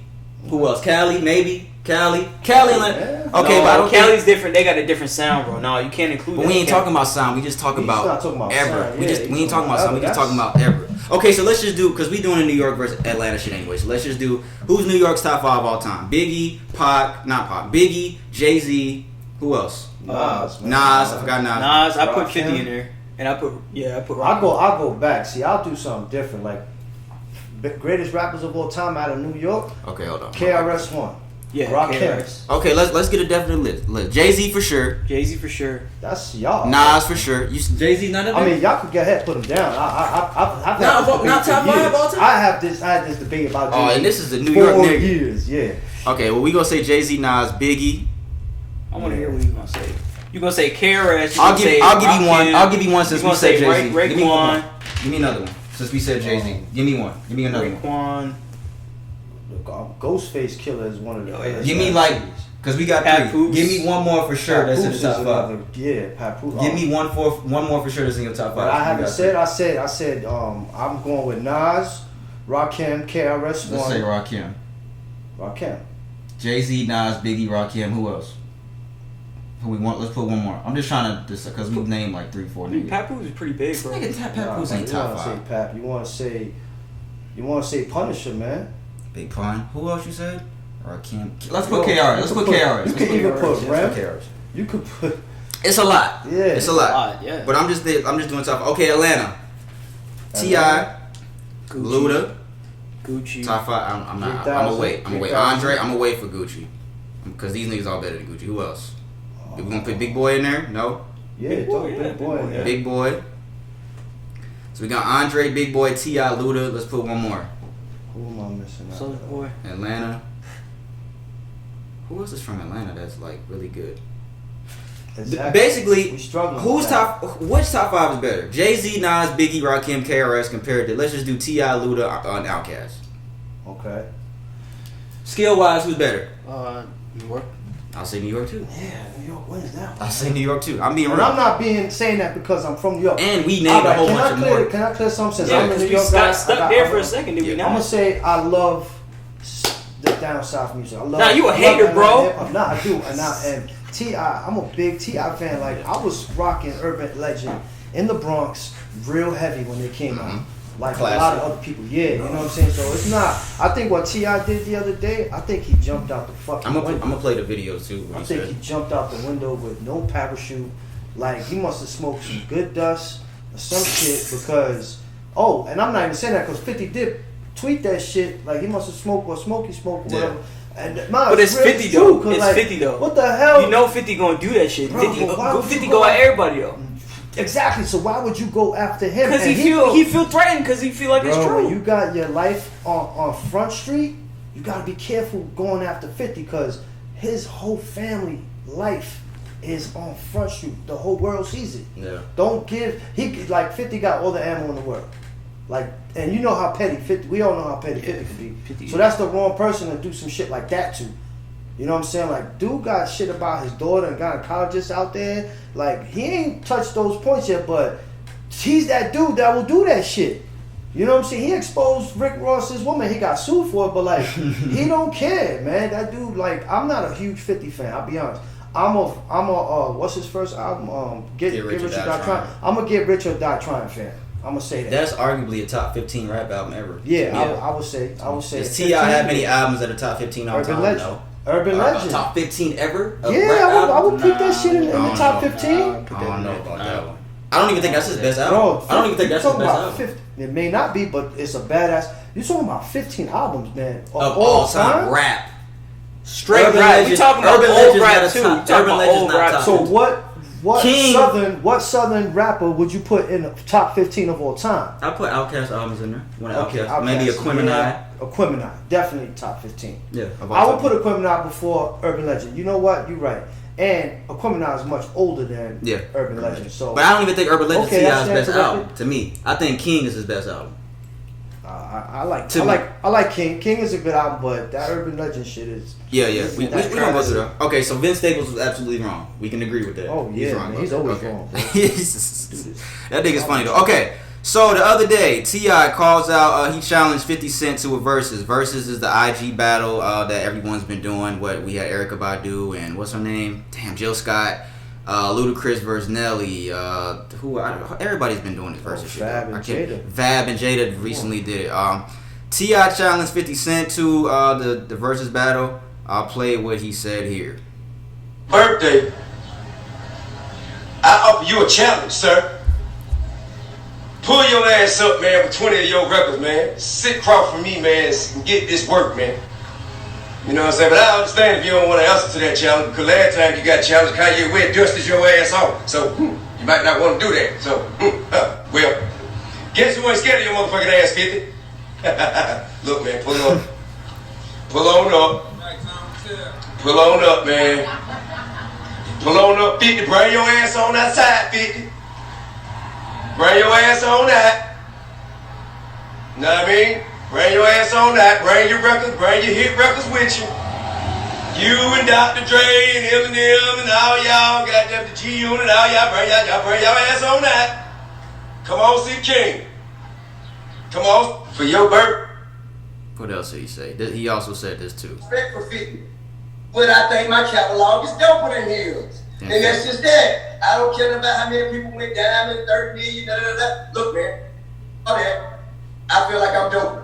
Who else? Cali, maybe. Cali, Atlanta. Yeah. Okay, No, but I don't Cali's different. They got a different sound, bro. No, you can't include But that. we ain't talking about sound. We just talking He's not about talking about ever. sound. We Yeah, just he's we ain't talking talking about sound. We about just talking about ever. Okay, so let's just do because we doing a New York versus Atlanta shit anyway. So let's just do who's New York's top 5 all time. Biggie, Biggie, Jay-Z. Who else? Nas, man. Nas. I forgot Nas. Nas, I put Rakim. 50 in there. And I put I'll go back. See, I'll do something different. Like greatest rappers of all time out of New York. Okay, hold on. KRS-One. Yeah, Rakim. KRS. Okay, let's get a definite list. Jay-Z for sure. Jay-Z for sure. That's y'all. Nas for sure. Jay-Z not up there? I mean, y'all could go ahead and put him down. I've had Not this debate top for 5 years. all time? I had this debate about Oh, Jay-Z and this is a New York 4 nigga. years. Yeah. Okay, well we gonna say Jay-Z, Nas, Biggie. I want to hear what you gonna say. You gonna say KRS? I'll give you one. Rakim, I'll give you one since you we gonna said say Jay-Z. Give me one. Raekwon. Give me another one since we said Jay-Z. Give me one. Give me another one. Raekwon. Look, Ghostface Killer is one of the. yeah. Give me like, cause we got Pat 3. Poose. Give me one more for sure. That's in the top 5. Yeah, Pat Poose. Give me one more for sure. That's in your top 5. But I haven't said. I said. I'm going with Nas, Rakim, KRS-One. Let's say Rakim. Rakim. Jay-Z, Nas, Biggie, Rakim. Who else? Who we want? Let's put one more. I'm just trying to because we named like 3, 4 niggas. Pat Poose is pretty big, bro. Nigga, Pat Poose ain't You top wanna 5. say Pat? You want to say Punisher, man? Big Pun. Who else you said? Rakim. Let's put KRS. Let's put KRS. You can even put Rem. KRS. You could put. It's a lot. Yeah. It's a lot. Yeah. But I'm just doing top. Okay, Atlanta. T.I. Luda. Gucci. Top 5. I'm not. 3,000, I'm gonna wait. 3,000. Andre. I'm gonna wait for Gucci. Because these niggas all better than Gucci. Who else? We gonna put Big Boy in there? No. Yeah, Big Boy, Big yeah, Boy. Yeah. Big Boy. So we got Andre, Big Boy, T.I., Luda. Let's put one more. Who am I missing? out? Soulja Boy. Atlanta. Who else is from Atlanta that's like really good? Exactly. Basically, we struggling. who's with that. which top 5 is better? Jay-Z, Nas, Biggie, Rakim, KRS compared to, let's just do T.I., Luda, and Outkast. Okay. Skill wise, who's better? New York. I'll say New York too. Yeah, New York wins that one. I'll say New York too. I'm being And real. I'm not saying that because I'm from New York. And we named a whole bunch of more. Can I clear something? Since Yeah, I'm a because New we York guy, got stuck there for a second, did we Yeah. not? I'm gonna say I love the down south music. I love. Nah, you a I love hater, Atlanta bro. hip-hop. Nah, I do. And T.I., I'm a big T.I. fan. Like I was rocking Urban Legend in the Bronx real heavy when they came out. Like Classic. a lot of other people, yeah, you know what I'm saying. So it's not. I think what T.I. did the other day, I think he jumped out the fucking I'm window. gonna play the video too. What I he think said. he jumped out the window with no parachute. Like he must have smoked some good dust or some shit because. Oh, and I'm not even saying that because 50 did tweet that shit. Like he must have smoked or Smokey smoked or whatever. And But it's 50 though. It's 50 though. What the hell? You know 50 gonna do that shit. Bro, 50, but why would 50 you go go at everybody though. Exactly. So why would you go after him? Because And he feel threatened because he feel like it's Bro, true. when you got your life on Front Street, you gotta be careful going after 50 because his whole family life is on Front Street. The whole world sees it. Yeah. Don't give 50 got all the ammo in the world. Like, and you know how petty 50. We all know how petty 50 can be. 50, So that's the wrong person to do some shit like that to. You know what I'm saying? Like, dude got shit about his daughter and gynecologists out there. Like, he ain't touched those points yet, but he's that dude that will do that shit. You know what I'm saying? He exposed Rick Ross's woman. He got sued for it, but like, he don't care, man. That dude, like, I'm not a huge 50 fan. I'll be honest. I'm a what's his first album? Get Rich or Die Trying. I'm a Get Rich or Die Trying fan. I'm gonna say that. That's arguably a top 15 rap album ever. Yeah. I would say. Does T.I. have many albums that are top 15 all Urban time? Legend. No. Urban Legend. Top 15 ever? Of Yeah, rap I would albums? put that shit in the I top don't know. 15. I don't know about that one. I don't even think that's his best Bro, album. I don't even think that's his talking best about album. 50, it may not be, but it's a badass. You're talking about 15 albums, man. Of all time rap. Straight Urban rap. We Legend- talking about Urban old Legend's rap not a too. top- We talking Urban about Legend's old not rap. top. So what King. southern rapper would you put in the top 15 of all time? I put Outkast albums in there. One Okay, Outkast. Maybe Aquemini. Aquemini, definitely top 15. Yeah. I would put Aquemini before Urban Legend. You know what? You're right. And Aquemini is much older than Urban Legend. So, but I don't even think Urban Legend Okay, T.I.'s best that's album. To me, I think King is his best album. I like King. King is a good album, but that Urban Legend shit is. Yeah. We that's don't go crazy. through that. Okay, so Vince Staples was absolutely wrong. We can agree with that. Oh yeah, wrong. man, he's Okay. always wrong. Bro. That nigga's funny though. Okay, so the other day, T.I. calls out. He challenged 50 Cent to a versus. Versus is the IG battle that everyone's been doing. What we had Erykah Badu and what's her name? Damn, Jill Scott. Ludacris versus Nelly. Everybody's been doing this versus shit. Fab and Jada. Fab and Jada recently did it. T.I. challenged 50 Cent to the versus battle. I'll play what he said here. Birthday, I offer you a challenge, sir. Pull your ass up, man, for 20 of your records, man. Sit across from me, man, and get this work, man. You know what I'm saying? But I understand if you don't want to answer to that challenge, because last time you got challenged, Kanye West dusted your ass off. So, you might not want to do that. So, well, guess who ain't scared of your motherfucking ass, 50? Look, man, pull on. Pull on up. Pull on up, man. Pull on up, 50. Bring your ass on outside, 50. Bring your ass on that. Know what I mean? Bring your ass on that. Bring your records, bring your hit records with you. You and Dr. Dre and Eminem and all y'all, goddamn the G Unit, all y'all bring your ass on that. Come on, see King. Come on, for your birth. What else did he say? He also said this too. Respect for 50. But I think my catalog is doper than his. And that's just that. I don't care about how many people went diamond, 30 million, da da da. Look, man, all that. I feel like I'm doper.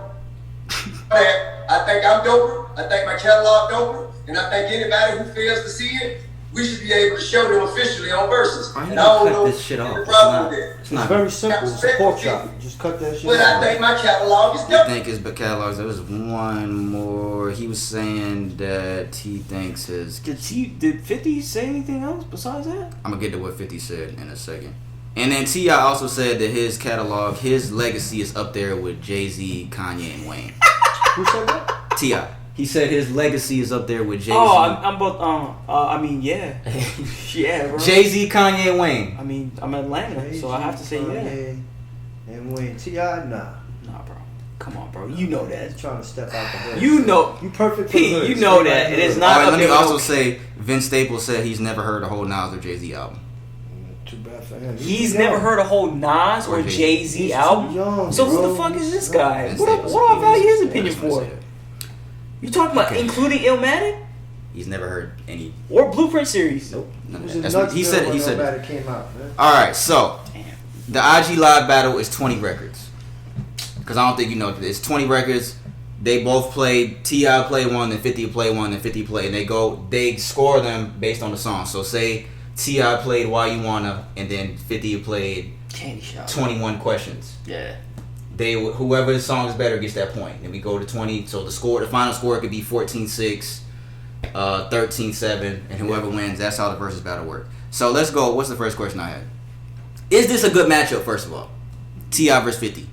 I think I'm doper. I think my catalog doper. And I think anybody who fails to see it, we should be able to show them officially on Versus. Why you And I don't cut know this shit off? the problem with that. It's It's not. very simple. It's a pork chop. Just cut that shit But out. I think my catalog is I doper. think his catalogs. There was one more. He was saying that he thinks his. Did 50 say anything else besides that? I'm gonna get to what 50 said in a second. And then T.I. also said that his catalog, his legacy is up there with Jay-Z, Kanye, and Wayne. Who said that? T.I. He said his legacy is up there with Jay-Z. Oh, I'm both. I mean, yeah, yeah, bro. Jay-Z, Kanye, and Wayne. I mean, I'm Atlanta, so I have to say yeah. And Wayne, T.I., nah. Nah, bro. Come on, bro. You know that. He's trying to step out the hood. You know. You perfect for the Pete, hood. you know Stay that. right It there. is All not right, up let me there with also no- say Vince Staples said he's never heard a whole Nas or Jay-Z album. Too bad for him. He's never heard a whole Nas or Or Jay-Z. Jay-Z He's too album. young, So who bro. the fuck is this He's guy? Vince What Staples. do I value his I opinion just wanna for? say that. You talking about Okay. including Illmatic He's never heard any. or Blueprint series? Nope. None It of was that. a That's what nuts he bill said. when He said. Illmatic came out, man. All right, so Damn. the IG live battle is 20 records. Because I don't think you know it's 20 records. They both played. T.I. played one, then 50 play one, then 50 play, and they score them based on the song. So say T.I. played Why You Wanna, and then 50 played Candy Shop. 21 questions. Yeah. Whoever's song is better gets that point. Then we go to 20. So the final score could be 14-6, 13-7, and whoever wins, that's how the versus battle works. So let's go. What's the first question I had? Is this a good matchup? First of all, T.I. versus 50.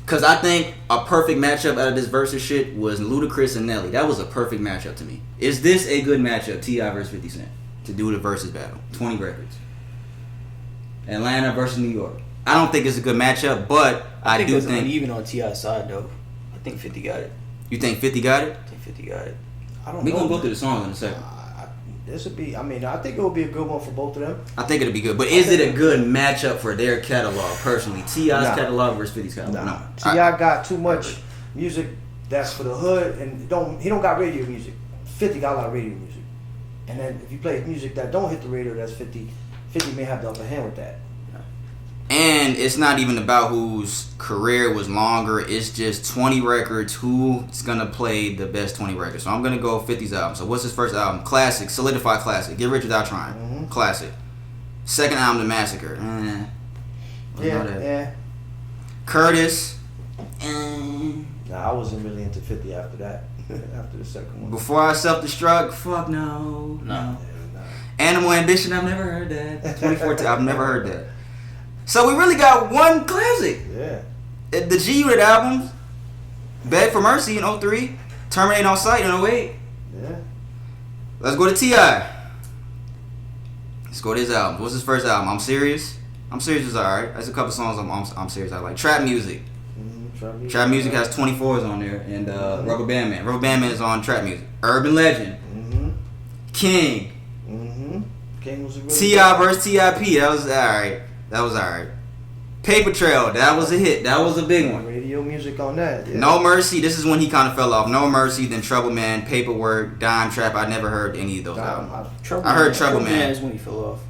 Because I think a perfect matchup out of this versus shit was Ludacris and Nelly. That was a perfect matchup to me. Is this a good matchup, T.I. versus 50 Cent, to do the versus battle? 20 records. Atlanta versus New York. I don't think it's a good matchup, but I do it's think. even on T.I.'s side though. I think 50 got it. You think 50 got it? I think 50 got it. I don't We're know. going to go through the songs in a second. This would be. I mean, I think it would be a good one for both of them. I think it'll be good. But is it a good matchup for their catalog, personally? T.I.'s Nah. catalog versus 50's catalog? No. T.I. got too much music that's for the hood, and he don't got radio music. 50 got a lot of radio music. And then if you play music that don't hit the radio, that's 50. 50 may have the upper hand with that. And it's not even about whose career was longer. It's just 20 records. Who's going to play the best 20 records? So I'm going to go 50's album. So what's his first album? Classic. Solidified classic. Get Rich Without Trying. Mm-hmm. Classic. Second album, The Massacre. Yeah. Curtis. Nah, I wasn't really into 50 after that. After the second one. Before I self-destruct, fuck no. Animal Ambition, I've never heard that. 2014, I've never heard that. So we really got one classic. Yeah. The G-Unit albums, Beg for Mercy in 03, Terminate on Sight in 08. Yeah. Let's go to T.I. Let's go to his album. What's his first album? I'm Serious. I'm Serious is alright. There's a couple songs I'm Serious I like. Trap Music. Trap Music has 24s on there. And Rubber Band Man. Rubber Band Man is on Trap Music. Urban Legend. King. King was a good T.I. versus T.I.P. That was alright. Paper Trail. That was a hit. That was a big one. Radio music on that. Yeah. No Mercy. This is when he kind of fell off. No Mercy, then Trouble Man, Paperwork, Dime Trap. I never heard any of those albums. I heard Trouble Man. Is when he fell off.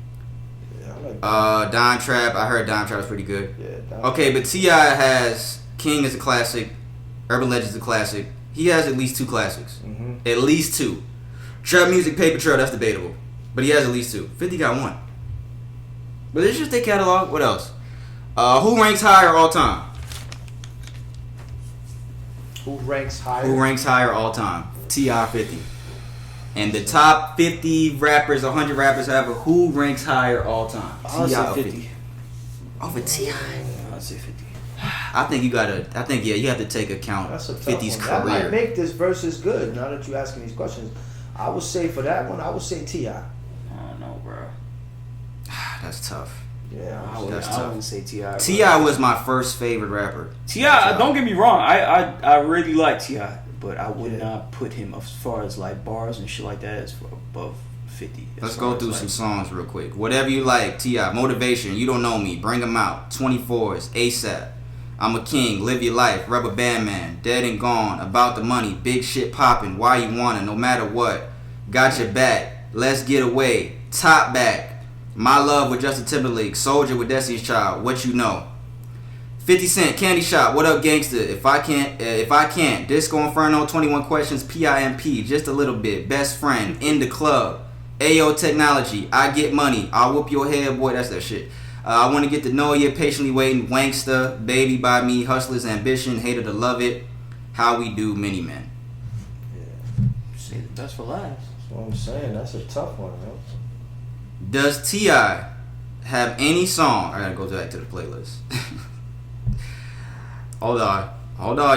Yeah, I like Dime Trap. I heard Dime Trap was pretty good. Yeah. Okay, but T.I. has King is a classic. Urban Legend is a classic. He has at least two classics. At least two. Trap Music, Paper Trail, that's debatable. But he has at least two. 50 got one. But it's just their catalog. What else? Who ranks higher all time? Who ranks higher? Who ranks higher all time? T.I. 50. And the top 50 rappers, 100 rappers, however, who ranks higher all time? I'll T.I. say 50. Over T.I.? I'll say 50. You have to take account That's a tough 50's one. That might career. make this versus good. Now that you're asking these questions, I would say for that one, I would say T.I. I don't know, bro. That's tough. Yeah, I wouldn't say T.I. T.I. was my first favorite rapper. T.I., don't get me wrong, I really like T.I., but I would not put him as far as like bars and shit like that as above 50. Let's go through some songs real quick. Whatever you like, T.I. Motivation, You Don't Know Me, Bring 'Em Out, 24s, ASAP, I'm a King, Live Your Life, Rubber Band Man, Dead and Gone, About the Money, Big Shit Poppin', Why You Wanna, No Matter What, Got Your Back, Let's Get Away, Top Back, My Love with Justin Timberlake, Soldier with Destiny's Child, What You Know, 50 Cent, Candy Shop, What Up Gangsta, If I Can't, Disco Inferno, 21 Questions, PIMP, Just a Little Bit, Best Friend, In the Club, Ayo Technology, I Get Money, I'll Whoop Your Head, boy, that's that shit. I Want to Get to Know You, Patiently Waiting, Wanksta, Baby by Me, Hustler's Ambition, Hater to Love It, How We Do, Many Men. Say the best for last. That's what I'm saying. That's a tough one, man. Does T.I. have any song? I gotta go back to the playlist. Hold on,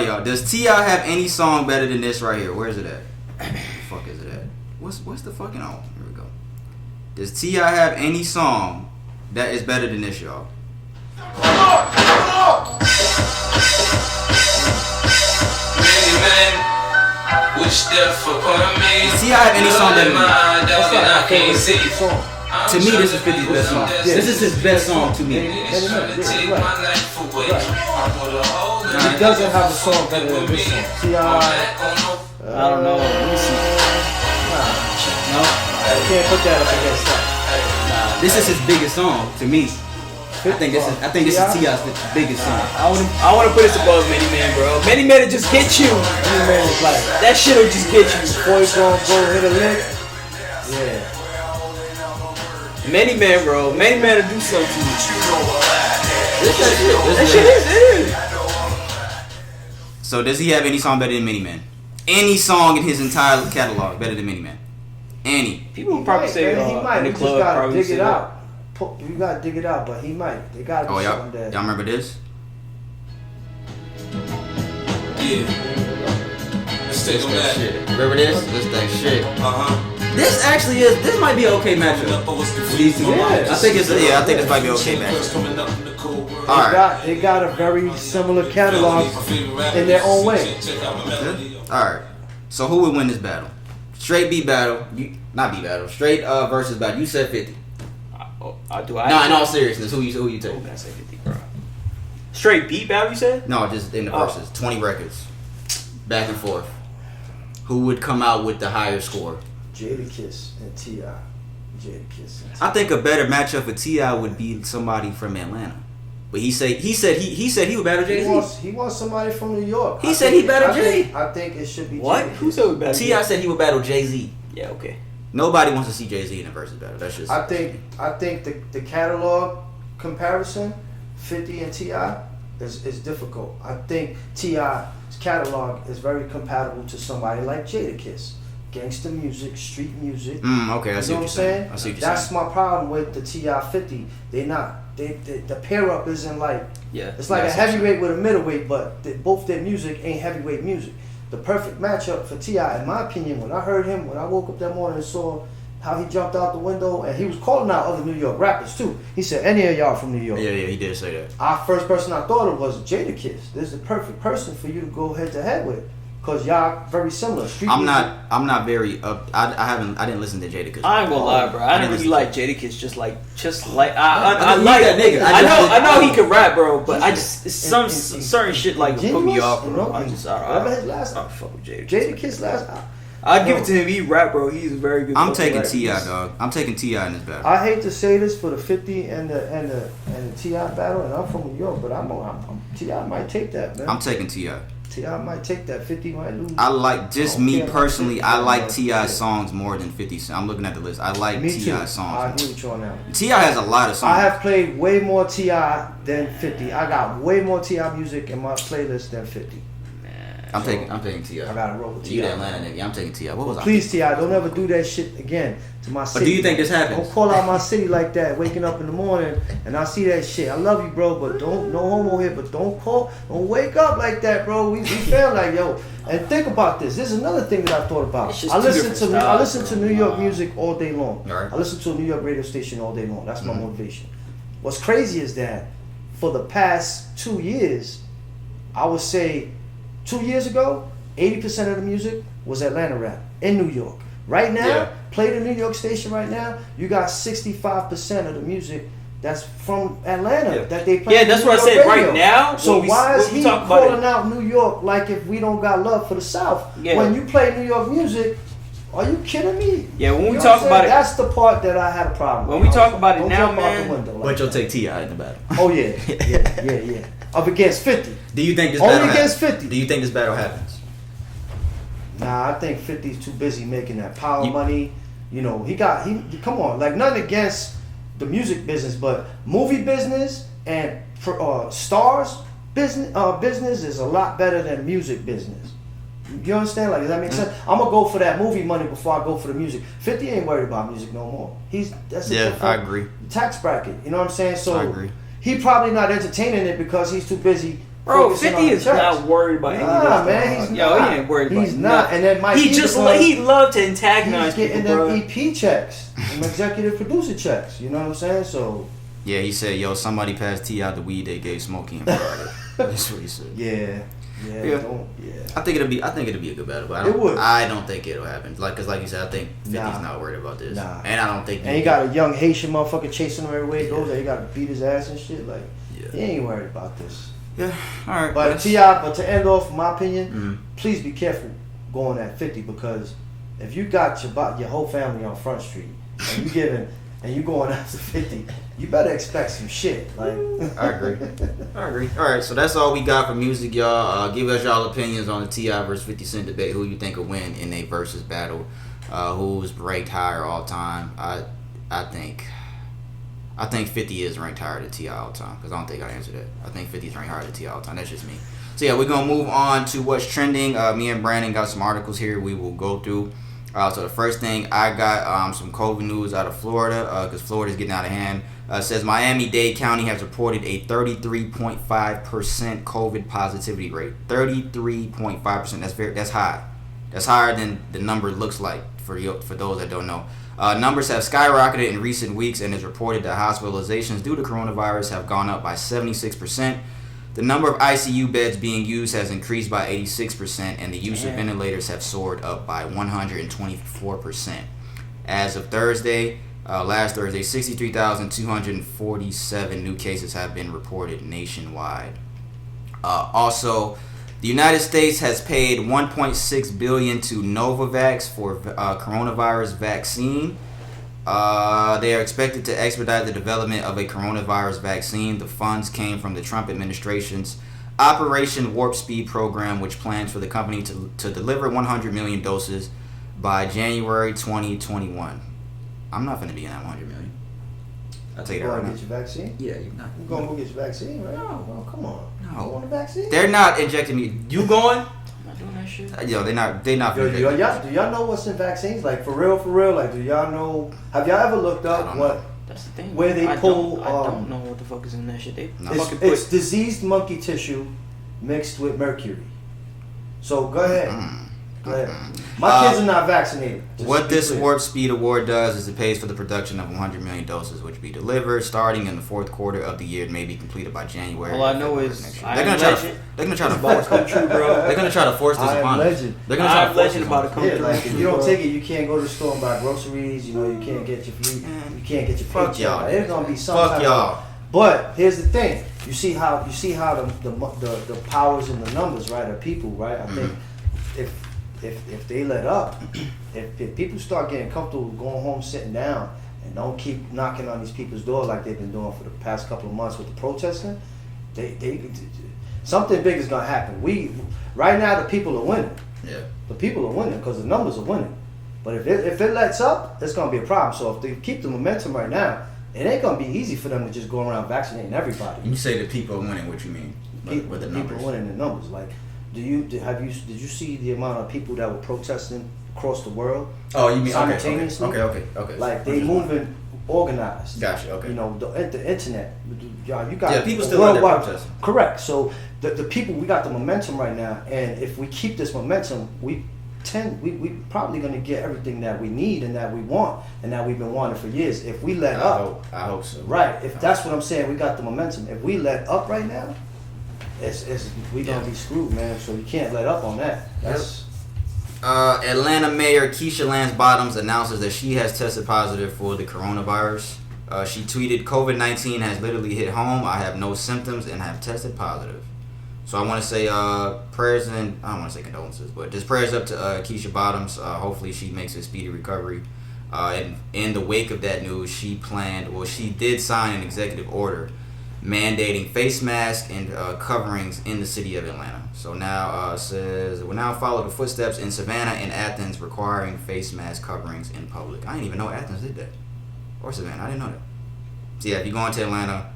y'all. Does T.I. have any song better than this right here? Where is it at? Where the fuck is it at? What's the fucking oh? Here we go. Does T.I. have any song that is better than this, y'all? Does T.I. have any song better than this? To me, this is 50's best song. Yeah. This is his best song to me. He doesn't have a song better than this song. T.I. I don't know. Let me see. No? I can't put that up against that. This is his biggest song to me. I think this is T.I.'s biggest song. I want to put this above Many Man, bro. Many Man will just get you. Many Man is like that shit'll just get you. Before he's gonna go hit a lick. Yeah. Many Man, bro. Many Man will do something to you. That shit is. So does he have any song better than Many Man? Any song in his entire catalog better than Many Man? Any? People will probably say he might. in the We club just gotta probably dig it out. You gotta dig it out, but he might. They gotta be something that. Y'all remember this? Yeah. Let's take them back. Remember this? This that shit. This actually is. This might be an okay matchup. These two. Yeah. I think this might be an okay matchup. Alright. They got a very similar catalog in their own way. Alright. So who would win this battle? Straight beat battle. Not beat battle. Straight versus battle. You said 50. In all seriousness, who you take? I say 50, bro. Straight beat battle, you said? No, just in the verses. 20 records. Back and forth. Who would come out with the higher score? Jada-Kiss and T.I. Jada-Kiss and T.I. I think a better matchup for T.I. would be somebody from Atlanta. But he said he would battle Jay-Z. He wants somebody from New York. He said he battle Jay. I think it should be what? Who said we battle T.I. said he would battle Jay-Z. Yeah, okay. Nobody wants to see Jay-Z in a versus battle. That's just. I think the catalog comparison, 50 and T.I. is difficult. I think T.I.'s catalog is very compatible to somebody like Jadakiss. Gangster music, street music. Okay, I see what I'm you're saying. I see what you're That's saying. my problem with the T.I. 50. The pair up isn't like. Yeah. It's like a heavyweight with a middleweight, but both their music ain't heavyweight music. The perfect matchup for T.I., in my opinion, when I heard him, when I woke up that morning and saw how he jumped out the window, and he was calling out other New York rappers too. He said, any of y'all from New York. Yeah, he did say that. Our first person I thought of was Jadakiss. This is the perfect person for you to go head to head with. Cause y'all very similar. I'm not very up. I didn't listen to Jadakiss. I ain't gonna lie, bro. I didn't really like Jadakiss. Just like I like like that nigga. I know he can rap, bro. But I just certain shit like put me off, bro. I don't fuck with Jadakiss last. I'd give it to him. He rap, bro. He's a very good. I'm taking T.I., dog. I'm taking T.I. in this battle. I hate to say this for the 50 and the T.I. battle, and I'm from New York, but I'm T.I. might take that, man. I'm taking T.I. T.I. might take that. 50 might lose. I like, just me personally, I like T.I.'s songs more than 50 Cent. I'm looking at the list. I like T.I.'s songs. I agree with you on that one. T.I. has a lot of songs. I have played way more T.I. than 50. I got way more T.I. music in my playlist than 50. I'm taking T.I. I gotta roll with T.I. You the Atlanta nigga. I'm taking T.I. What was I? Please, T.I., don't ever do that shit again to my city. But do you think this happens? Don't call out my city like that, waking up in the morning and I see that shit. I love you, bro, but no homo here, but don't wake up like that, bro. We feel like, yo. And think about this. This is another thing that I thought about. I listen to New York music all day long. Right. I listen to a New York radio station all day long. That's my motivation. What's crazy is that for the past 2 years, I would say 2 years ago, 80% of the music was Atlanta rap in New York. Right now, play the New York station right now, you got 65% of the music that's from Atlanta that they play. Yeah, that's what I said radio. right now. So why is he calling out New York like if we don't got love for the South? Yeah. When you play New York music, are you kidding me? Yeah, when we talk about it, that's the part that I had a problem with. When we talk about it don't now, jump man. out the window like But you'll that. take T.I. in the battle. Oh yeah. Up against 50. Do you think this Only battle against happens? 50. Do you think this battle happens? Nah, I think 50's too busy making that power money. You know, he come on, like nothing against the music business, but movie business and stars business is a lot better than music business. You understand? Like, does that make sense? I'm gonna go for that movie money before I go for the music. 50 ain't worried about music no more. That's a different I agree. tax bracket. You know what I'm saying? So I agree. He probably not entertaining it because he's too busy. Bro, 50 is not worried about any of that. Nah, man, he's not. not. He ain't worried about He's not. And then he loved to antagonize he's getting people, them bro. EP checks, them executive producer checks. You know what I'm saying? So Yeah, he said, yo, somebody passed T.I. the weed they gave Smokey and Friday. That's what he said. Yeah. I think it'll be a good battle, but I don't think it'll happen. Cause like you said, I think 50's not worried about this. Nah. And I don't think. And he got a young Haitian motherfucker chasing him everywhere he goes. That he got to beat his ass and shit. Like he ain't worried about this. Yeah. All right. But T.I., but to end off, in my opinion, please be careful going at 50 because if you got your whole family on Front Street and you going after 50, you better expect some shit. Like I agree. All right, so that's all we got for music, y'all. Give us y'all opinions on the T.I. versus 50 Cent debate. Who you think will win in a versus battle? Who's ranked higher all time? I think 50 is ranked higher than T.I. all time because I don't think I answered that. I think 50 is ranked higher than T.I. all time. That's just me. So yeah, we're gonna move on to what's trending. Me and Brandon got some articles here we will go through. So the first thing I got some COVID news out of Florida because Florida's getting out of hand. Says Miami-Dade County has reported a 33.5% COVID positivity rate. 33.5%. That's high. That's higher than the number looks like for those that don't know. Numbers have skyrocketed in recent weeks and it's reported that hospitalizations due to coronavirus have gone up by 76%. The number of ICU beds being used has increased by 86%, and the use of ventilators have soared up by 124%. As of last Thursday, 63,247 new cases have been reported nationwide. Also, the United States has paid $1.6 billion to Novavax for coronavirus vaccine. They are expected to expedite the development of a coronavirus vaccine. The funds came from the Trump administration's Operation Warp Speed program, which plans for the company to deliver 100 million doses by January 2021. I'm not going to be in that 100 million. I'll tell you You that right going to now. get your vaccine? Yeah, you're not. You going to go get your vaccine, right? No. Oh, come on. No. You want a vaccine? They're not injecting me. You going? I'm not doing that shit. Yo, they're not. They're not. Yo, do y'all know what's in vaccines? Like, for real? Like, do y'all know? Have y'all ever looked I up don't what? know. That's the thing. Where they pull, I don't know what the fuck is in that shit. They No. fucking It's put. diseased monkey tissue mixed with mercury. So go ahead. Go ahead. My kids are not vaccinated. just to What be this clear. Warp Speed Award does is it pays for the production of 100 million doses, which will be delivered starting in the fourth quarter of the year and may be completed by January. All I or know February is next year. I They're am gonna try to. legend. They're gonna try to It's about force. to come true, bro. They're gonna try to force this I am upon us. legend. They're gonna try I'm to force legend this about upon to come Yeah, through. like if you don't take it, you can't go to the store and buy groceries. You know, you can't get your free. You can't get your Fuck paycheck. y'all. Like, it's gonna be some Fuck type y'all. of- But here's the thing. You see how the powers and the numbers, right, of people, right? I think if they let up, if people start getting comfortable going home, sitting down, and don't keep knocking on these people's door like they've been doing for the past couple of months with the protesting, they something big is gonna happen. Right now the people are winning. Yeah. The people are winning because the numbers are winning. But if it lets up, it's gonna be a problem. So if they keep the momentum right now, it ain't gonna be easy for them to just go around vaccinating everybody. You say the people are winning. What you mean? With the numbers. People winning the numbers. Like, did you see the amount of people that were protesting across the world? Oh, you mean simultaneously? Okay. Like they moving organized. Gotcha. Okay. You know, the internet. You got people still out there worldwide- protesting. Correct. So the people, we got the momentum right now, and if we keep this momentum, we probably gonna get everything that we need and that we want and that we've been wanting for years. If we let up, I hope so. right? If that's what I'm saying, we got the momentum. If we let up right now, we gonna be screwed, man. So you can't let up on that. That's Atlanta Mayor Keisha Lance Bottoms announces that she has tested positive for the coronavirus. She tweeted, "COVID-19 has literally hit home. I have no symptoms and have tested positive." So I want to say prayers and I don't want to say condolences, but just prayers up to Keisha Bottoms. Hopefully she makes a speedy recovery. And in the wake of that news, she did sign an executive order mandating face masks and coverings in the city of Atlanta. So now says it will now follow the footsteps in Savannah and Athens requiring face mask coverings in public. I didn't even know Athens did that. Or Savannah. I didn't know that. So yeah, if you're going to Atlanta,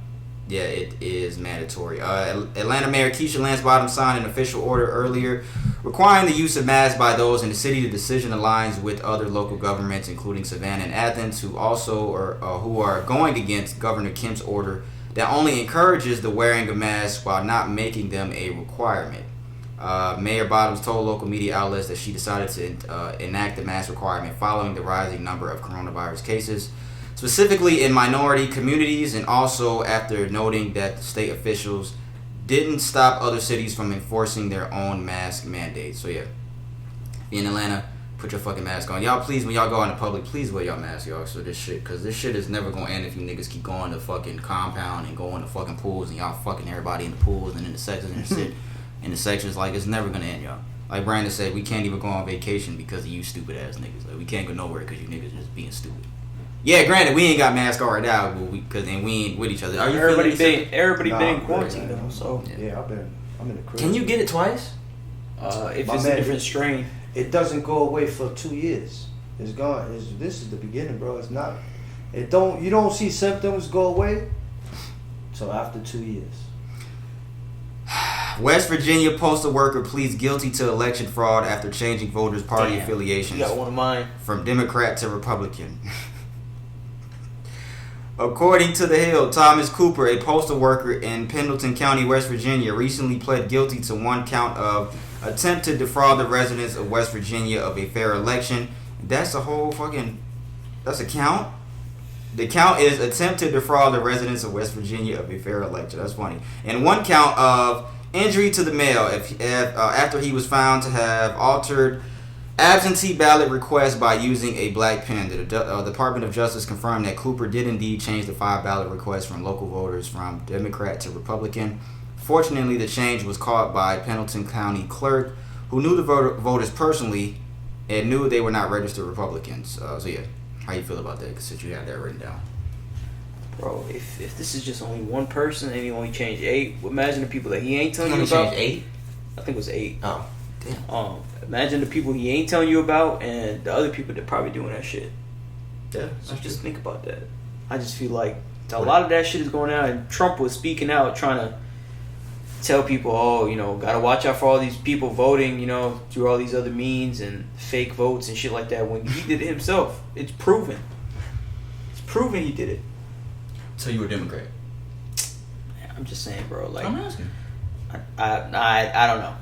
yeah, it is mandatory. Atlanta Mayor Keisha Lance Bottoms signed an official order earlier requiring the use of masks by those in the city. The decision aligns with other local governments, including Savannah and Athens, who are going against Governor Kemp's order that only encourages the wearing of masks while not making them a requirement. Mayor Bottoms told local media outlets that she decided to enact the mask requirement following the rising number of coronavirus cases, specifically in minority communities, and also after noting that the state officials didn't stop other cities from enforcing their own mask mandates. So yeah, in Atlanta, put your fucking mask on. Y'all, please, when y'all go out in public, please wear your mask, y'all. So this shit, cause this shit is never gonna end if you niggas keep going to fucking compound and going to fucking pools and y'all fucking everybody in the pools and in the sections and shit. In the sections, like, it's never gonna end, y'all. Like Brandon said, we can't even go on vacation because of you stupid ass niggas. Like, we can't go nowhere because you niggas just being stupid. Yeah, granted, we ain't got masks on right now, but we ain't with each other. Are you Everybody feeling been in Nah, quarantine yeah. though, so yeah. I'm in the crib. Can you get it twice? if My it's man, a different strain. It doesn't go away for 2 years. It's gone. This is the beginning, bro. It's not. You don't see symptoms go away till after 2 years. West Virginia postal worker pleads guilty to election fraud after changing voters' party affiliations You got one of mine. from Democrat to Republican. According to The Hill, Thomas Cooper, a postal worker in Pendleton County, West Virginia, recently pled guilty to one count of attempt to defraud the residents of West Virginia of a fair election. That's a count? The count is attempt to defraud the residents of West Virginia of a fair election. That's funny. And one count of injury to the mail after he was found to have altered absentee ballot requests by using a black pen. The Department of Justice confirmed that Cooper did indeed change the 5 ballot requests from local voters from Democrat to Republican. Fortunately, the change was caught by Pendleton County clerk, who knew the voters personally and knew they were not registered Republicans. So yeah, how you feel about that? Since you have that written down. Bro, if this is just only one person and he only changed 8, imagine the people that he ain't telling You you only about. changed 8? I think it was 8. Oh, damn. Imagine the people he ain't telling you about and the other people that probably doing that shit. Yeah, So just think about that. I just feel like A lot of that shit is going out, and Trump was speaking out, trying to tell people, oh, you know, gotta watch out for all these people voting, you know, through all these other means and fake votes and shit like that. When he did it himself, it's proven. It's proven he did it. So you were a Democrat? I'm just saying, bro. Like, I'm asking. I don't know.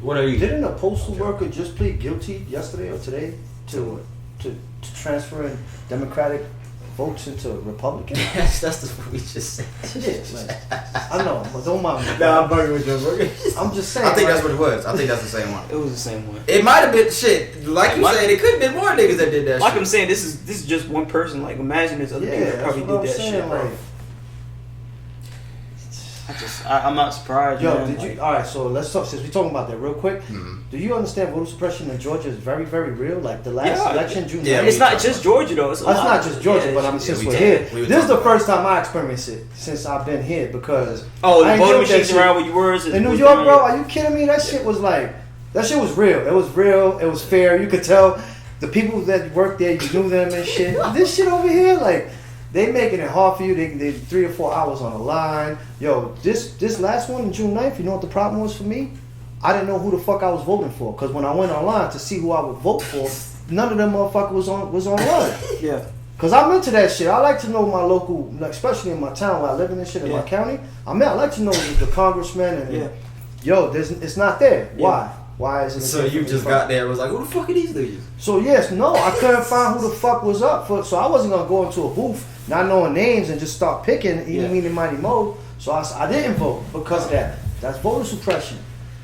What are you? Didn't a postal worker just plead guilty yesterday or today to transferring Democratic votes into Republican? Yes, that's what we just said. Yeah, like, I know, but don't mind me. Nah, I'm bugging with you. I'm just saying. I think like, that's what it was. I think that's the same one. It was the same one. It might have been shit. Like you said, it could have been more niggas that did that. Like shit. I'm saying, this is just one person. Like, imagine there's other people that probably did that shit, bro. Like, I'm not surprised. Yo, man. did you? All right, so let's talk. Since we're talking about that real quick, do you understand voter suppression in Georgia is very, very real? Like the last election, June. Yeah, it's not just Georgia though. It's not just Georgia, but I mean, since we're here, this is the first time I experienced it since I've been here because the voting machines around where you were in New York, bro. Are you kidding me? That shit was like, that shit was real. It was real. It was fair. You could tell the people that worked there, you knew them and shit. This shit over here, like. They making it hard for you. They 3 or 4 hours on the line. Yo, this last one on June 9th, you know what the problem was for me? I didn't know who the fuck I was voting for. Because when I went online to see who I would vote for, none of them motherfuckers was online. Yeah. Because I'm into that shit. I like to know my local, especially in my town where I live in this shit in my county. I mean, I like to know the congressman and yo, it's not there. Why? Why is it? So you just got there and was like, who the fuck are these niggas? So yes, no, I couldn't find who the fuck was up for. So I wasn't gonna go into a booth not knowing names and just start picking meeny mighty mo. So I didn't vote because of that. That's voter suppression.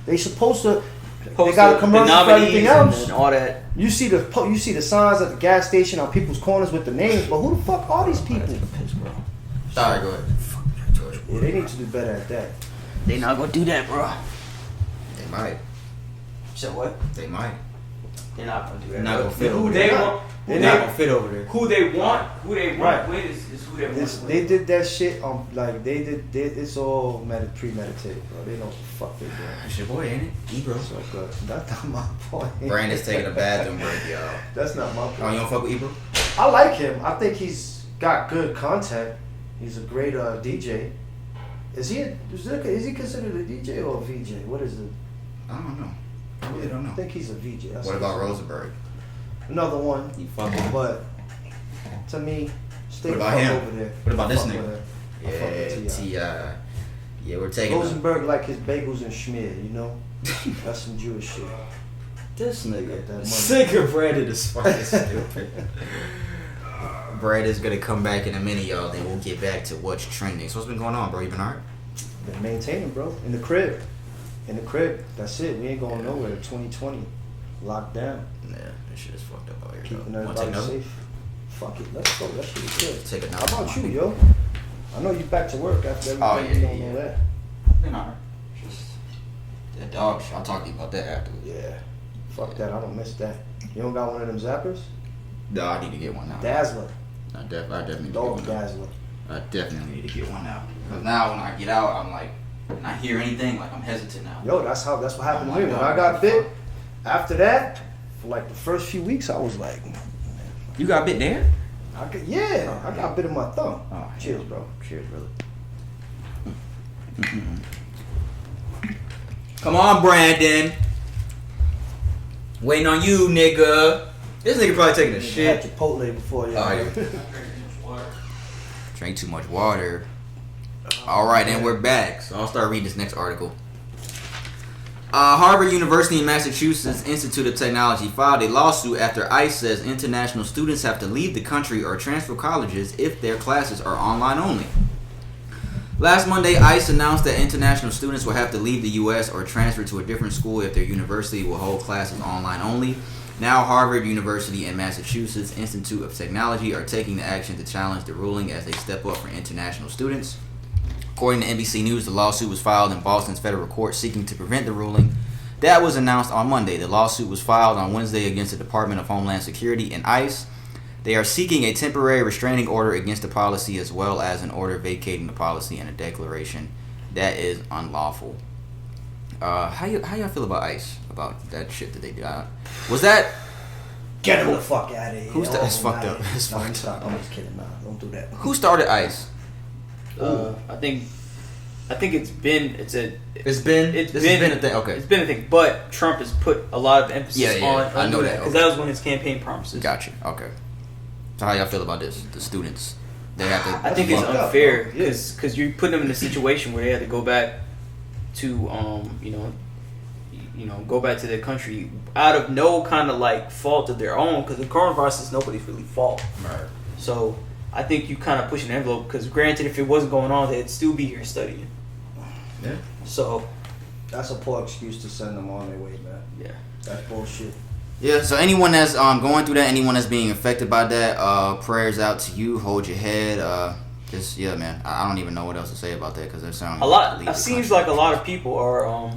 They supposed to. They got a commercial for everything else. And all that. You see the signs at the gas station on people's corners with the names, but who the fuck are these people? Sorry, go ahead. Yeah, they need to do better at that. They not gonna do that, bro. They might. So what? They might. They're not gonna do that. They're not gonna fit who over they there. want. They're not gonna fit over there. Who they want Right. with is who they want. They did that shit like they did. It's all premeditated, bro. They know what the fuck they doing. It's your boy, ain't it? Ebro. So good. That's not my point. Brandon's taking a bathroom break, y'all. That's not my point. Oh, you don't fuck with Ebro? I like him. I think he's got good content. He's a great DJ. Is he considered a DJ or a VJ? What is it? I don't know. I really don't know. I think he's a VJ. That's What about Rosenberg? Another one. You fuck with him? But to me, stay What about fuck him? over there. What about this Fuck nigga? with him. I fuck with Yeah, T.I. Yeah, we're taking Rosenberg like his bagels and schmear, you know? That's some Jewish shit. this nigga. Got that money. Sick of Brandon is fucking stupid. Brad is gonna come back in a minute, y'all. Then we'll get back to what's trending. So what's been going on, bro? You been alright? Been maintaining, bro. In the crib. That's it. We ain't going nowhere. 2020. Locked down. Yeah, this shit is fucked up out here. Keeping Wanna take everybody another? safe. Fuck it. Let's go. That shit is good. Take How another about one. you, yo? I know you back to work after everything. Oh, yeah, you don't yeah. know that. Been alright. Just that dog shit. I'll talk to you about that afterwards. Yeah. Fuck that. I don't miss that. You don't got one of them zappers? No, I need to get one now. Dazzler. I definitely need to get Dog one now. Dazzler. I definitely need to get one now. Because now when I get out, I'm like, when I hear anything, like I'm hesitant now. Yo, that's what happened Oh to me. my When God. I got bit, after that, for like the first few weeks, I was like, You got bit there? I got bit in my thumb. Oh, Cheers, bro. Cheers, brother. Come on, Brandon. Waiting on you, nigga. This nigga probably taking a Had shit. Chipotle before, y'all. Oh, yeah. Drank too much water. All right, and we're back. So I'll start reading this next article. Harvard University and Massachusetts Institute of Technology filed a lawsuit after ICE says international students have to leave the country or transfer colleges if their classes are online only. Last Monday, ICE announced that international students will have to leave the U.S. or transfer to a different school if their university will hold classes online only. Now, Harvard University and Massachusetts Institute of Technology are taking the action to challenge the ruling as they step up for international students. According to NBC News, the lawsuit was filed in Boston's federal court seeking to prevent the ruling. That was announced on Monday. The lawsuit was filed on Wednesday against the Department of Homeland Security and ICE. They are seeking a temporary restraining order against the policy as well as an order vacating the policy and a declaration that is unlawful. How y'all feel about ICE? About that shit that they did? Was that Get him the fuck out of here. That's fucked up. That's I'm fucked up. I'm just kidding. Nah, don't do that. Who started ICE? I think it's been a thing. Okay. It's been a thing, but Trump has put a lot of emphasis on. I know that because that was one of his campaign promises. Gotcha. Okay. So how y'all feel about this? The students, they have to. I think it's unfair because you're putting them in a situation where they have to go back to go back to their country out of no kind of like fault of their own, because the coronavirus is nobody's really fault. Right. So I think you kind of push an envelope, because granted, if it wasn't going on, they'd still be here studying. Yeah. So that's a poor excuse to send them on their way, man. Yeah. That's bullshit. Yeah, so anyone that's going through that, anyone that's being affected by that, prayers out to you. Hold your head. Just man. I don't even know what else to say about that, because it sounds a lot. It seems like a lot of people are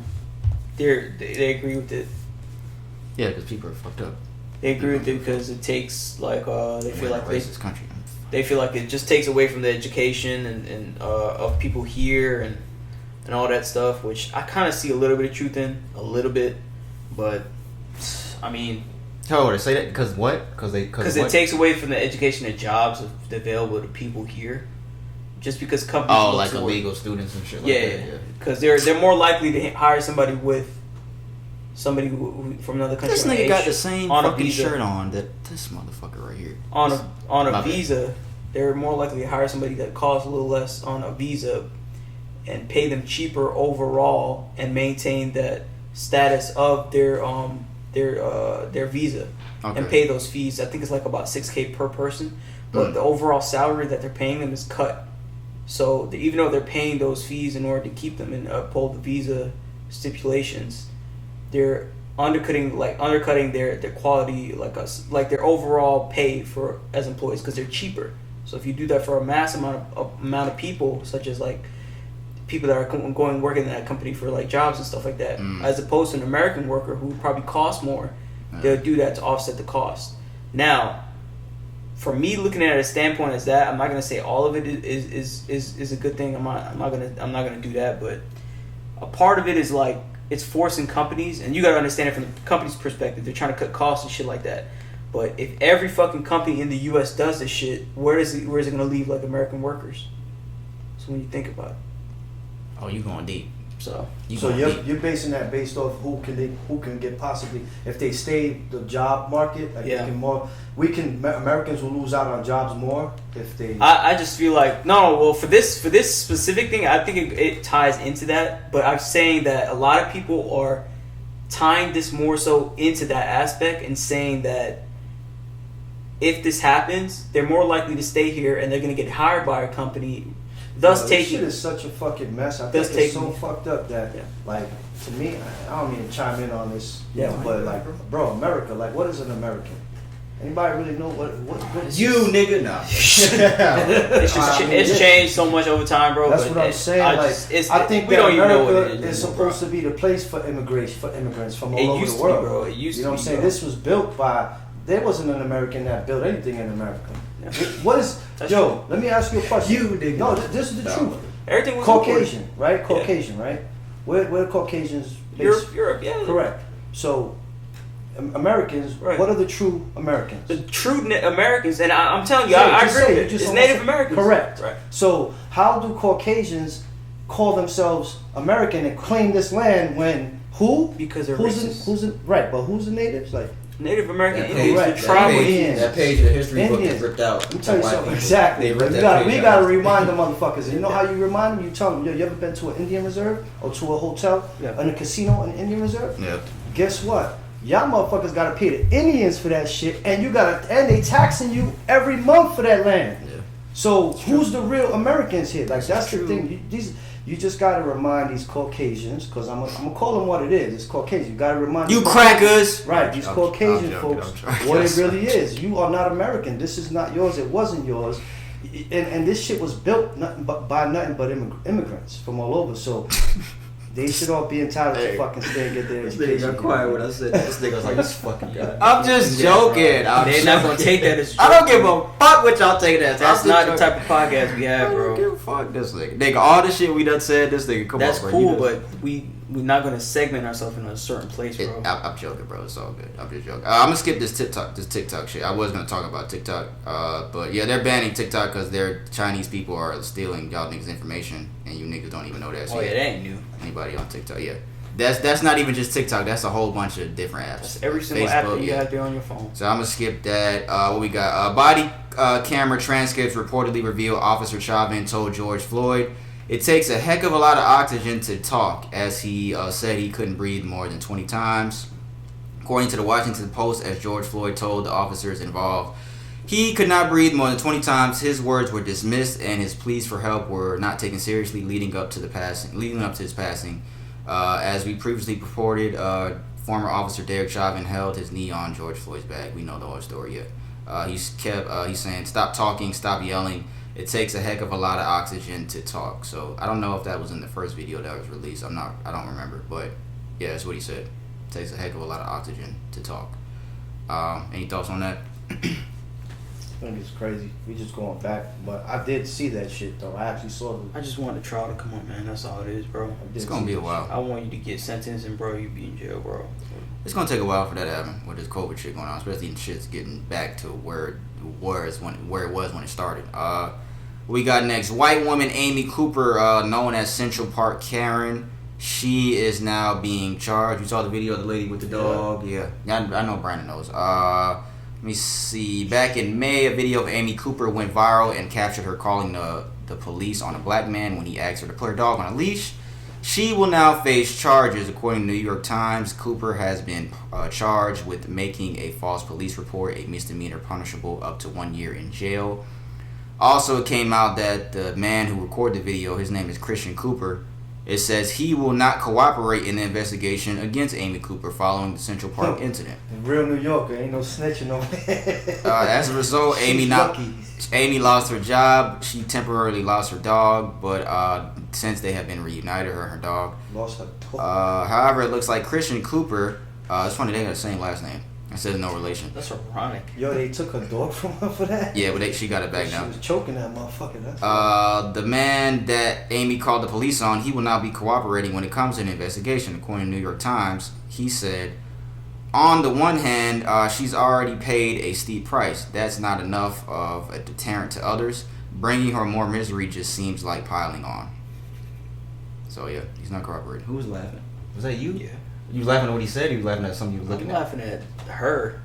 they agree with it. Yeah, because people are fucked up. They agree with it because it takes they feel like racist country. They feel like it just takes away from the education and of people here and all that stuff, which I kind of see a little bit of truth in, but I mean, how would I say that? Because what? Because it takes away from the education and jobs available to people here. Just because companies like illegal students and shit. Yeah, because they're more likely to hire somebody who from another country. This nigga got the same on fucking a visa, shirt on that this motherfucker right here. On a visa, they're more likely to hire somebody that costs a little less on a visa and pay them cheaper overall and maintain that status of their visa and pay those fees. I think it's like about $6,000 per person, but the overall salary that they're paying them is cut. So even though they're paying those fees in order to keep them and uphold the visa stipulations, they're undercutting their quality, like their overall pay for as employees, because they're cheaper. So if you do that for a mass amount of people, such as like people that are going working in that company for like jobs and stuff like that, as opposed to an American worker who would probably cost more, they'll do that to offset the cost. Now, for me, looking at it as a standpoint as that, I'm not gonna say all of it is a good thing. I'm not gonna do that, but a part of it is like it's forcing companies, and you gotta understand it from the company's perspective. They're trying to cut costs and shit like that. But if every fucking company in the U.S. does this shit, where is it gonna leave like American workers? So when you think about it. Oh, you going deep. So you're basing that based off who can get possibly, if they stay the job market, like Americans will lose out on jobs more if they. I just feel like for this specific thing, I think it ties into that, but I'm saying that a lot of people are tying this more so into that aspect and saying that if this happens, they're more likely to stay here and they're going to get hired by a company. Thus this shit is such a fucking mess. I think it's so fucked up that, like, to me, I don't mean to chime in on this, but like, bro, America, like, what is an American? Anybody really know what is you, nigga? No. It's changed so much over time, bro. That's what I'm saying. I think we don't even know what America it is supposed to be the place for immigrants from all over the world. Bro. It used to be, you know what I'm saying? This was built by. There wasn't an American that built anything in America. What is let me ask you a question. You nigga. No, this is the truth. Everything was Caucasian, right? Caucasian, right? Where Caucasians based? Europe, yeah. Correct. So Americans, what are the true Americans? The true Americans, and I'm telling you, I agree with it. It's Native Americans. Correct. Right. So how do Caucasians call themselves American and claim this land when who? Because they're racist. But who's the natives? Like Native American Indians, the tribal Indians. That page of the history book is ripped out. Let me tell you something. Exactly. We gotta remind the motherfuckers. And you know how you remind them? You tell them, you ever been to an Indian reserve or to a hotel in a casino in an Indian reserve? Yeah. Guess what? Y'all motherfuckers gotta pay the Indians for that shit, and they taxing you every month for that land. Yeah. So who's the real Americans here? Like that's the thing. You just gotta remind these Caucasians, because I'm gonna call them what it is. It's Caucasian. You gotta remind you crackers. Right, these Caucasian folks, what it really is. You are not American. This is not yours. It wasn't yours. And this shit was built by nothing but immigrants from all over. So they should all be entitled to fucking stay and get their education. This nigga got quiet when I said that. This nigga was like, this fucking guy. I'm just joking. They're not gonna take that as a joke. I don't give a fuck what y'all take that as. That's not the type of podcast we have, bro. I don't give a fuck this nigga. Nigga, all the shit we done said, this nigga come That's up. cool, but we're not gonna segment ourselves in a certain place, bro. I'm joking, bro. It's all good. I'm just joking. I'm gonna skip this TikTok shit. I was gonna talk about TikTok, but yeah, they're banning TikTok because their Chinese people are stealing y'all niggas' information, and you niggas don't even know that. Oh yeah, that ain't new. Anybody on TikTok? Yeah, that's not even just TikTok. That's a whole bunch of different apps. That's every single app that you have there on your phone. So I'm gonna skip that. What we got? Body camera transcripts reportedly reveal Officer Chauvin told George Floyd, "It takes a heck of a lot of oxygen to talk," as he said he couldn't breathe more than 20 times. According to the Washington Post, as George Floyd told the officers involved, he could not breathe more than 20 times. His words were dismissed, and his pleas for help were not taken seriously leading up to his passing. As we previously reported, former Officer Derek Chauvin held his knee on George Floyd's back. We know the whole story yet. He's saying, "Stop talking, stop yelling. It takes a heck of a lot of oxygen to talk." So I don't know if that was in the first video that was released. I don't remember, but yeah, that's what he said. It takes a heck of a lot of oxygen to talk. Any thoughts on that? I think it's crazy. We just going back, but I did see that shit though. I actually saw the. I just want the trial to come up, man. That's all it is, bro. It's gonna be a while. I want you to get sentenced, and bro, you be in jail, bro. It's gonna take a while for that to happen with this COVID shit going on, especially shit's getting back to where it was when it started. We got next, white woman Amy Cooper, known as Central Park Karen. She is now being charged. You saw the video of the lady with the dog? Yeah. I know Brandon knows. Let me see. Back in May, a video of Amy Cooper went viral and captured her calling the police on a black man when he asked her to put her dog on a leash. She will now face charges. According to the New York Times, Cooper has been charged with making a false police report, a misdemeanor punishable up to 1 year in jail. Also, it came out that the man who recorded the video, his name is Christian Cooper. It says he will not cooperate in the investigation against Amy Cooper following the Central Park incident. Real New Yorker, ain't no snitching on me. As a result, Amy lost her job. She temporarily lost her dog, but since they have been reunited, her and her dog. Lost her dog. However, it looks like Christian Cooper, it's funny, they got the same last name. It says no relation. That's ironic. Yo, they took her dog from her for that? Yeah, but she got it back now. She was choking that motherfucker. That's the man that Amy called the police on, he will not be cooperating when it comes to an investigation. According to the New York Times, he said, on the one hand, she's already paid a steep price. That's not enough of a deterrent to others. Bringing her more misery just seems like piling on. So yeah, he's not cooperating. Who was laughing? Was that you? Yeah. You was laughing at what he said, or you was laughing at something you was looking I'm laughing at her.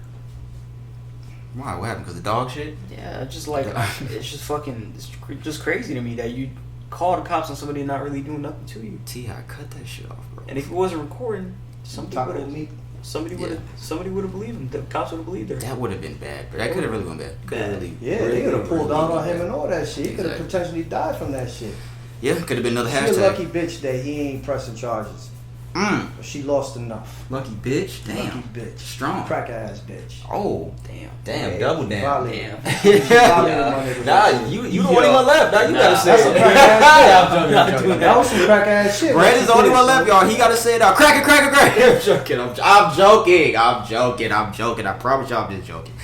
Why? What happened? Because the dog shit? Yeah, just like, it's just fucking, it's just crazy to me that you call the cops on somebody not really doing nothing to you. T.I., cut that shit off, bro. And if it wasn't recording, somebody would have believed him. The cops would have believed her. That would have been bad, but that could have really been bad. They could have pulled down on him and all that shit. He could have potentially died from that shit. Yeah, could have been another hashtag. She's a lucky bitch that he ain't pressing charges. But she lost enough. Lucky bitch? Damn. Lucky bitch. Strong. Crack ass bitch. Oh. Damn, Yeah, double damn. Nah, you the only one left. Now you gotta say it. That was some crack ass shit. Brandon's the only one left, y'all. He gotta say it out. Crack it. I'm joking. I promise y'all I'm just joking.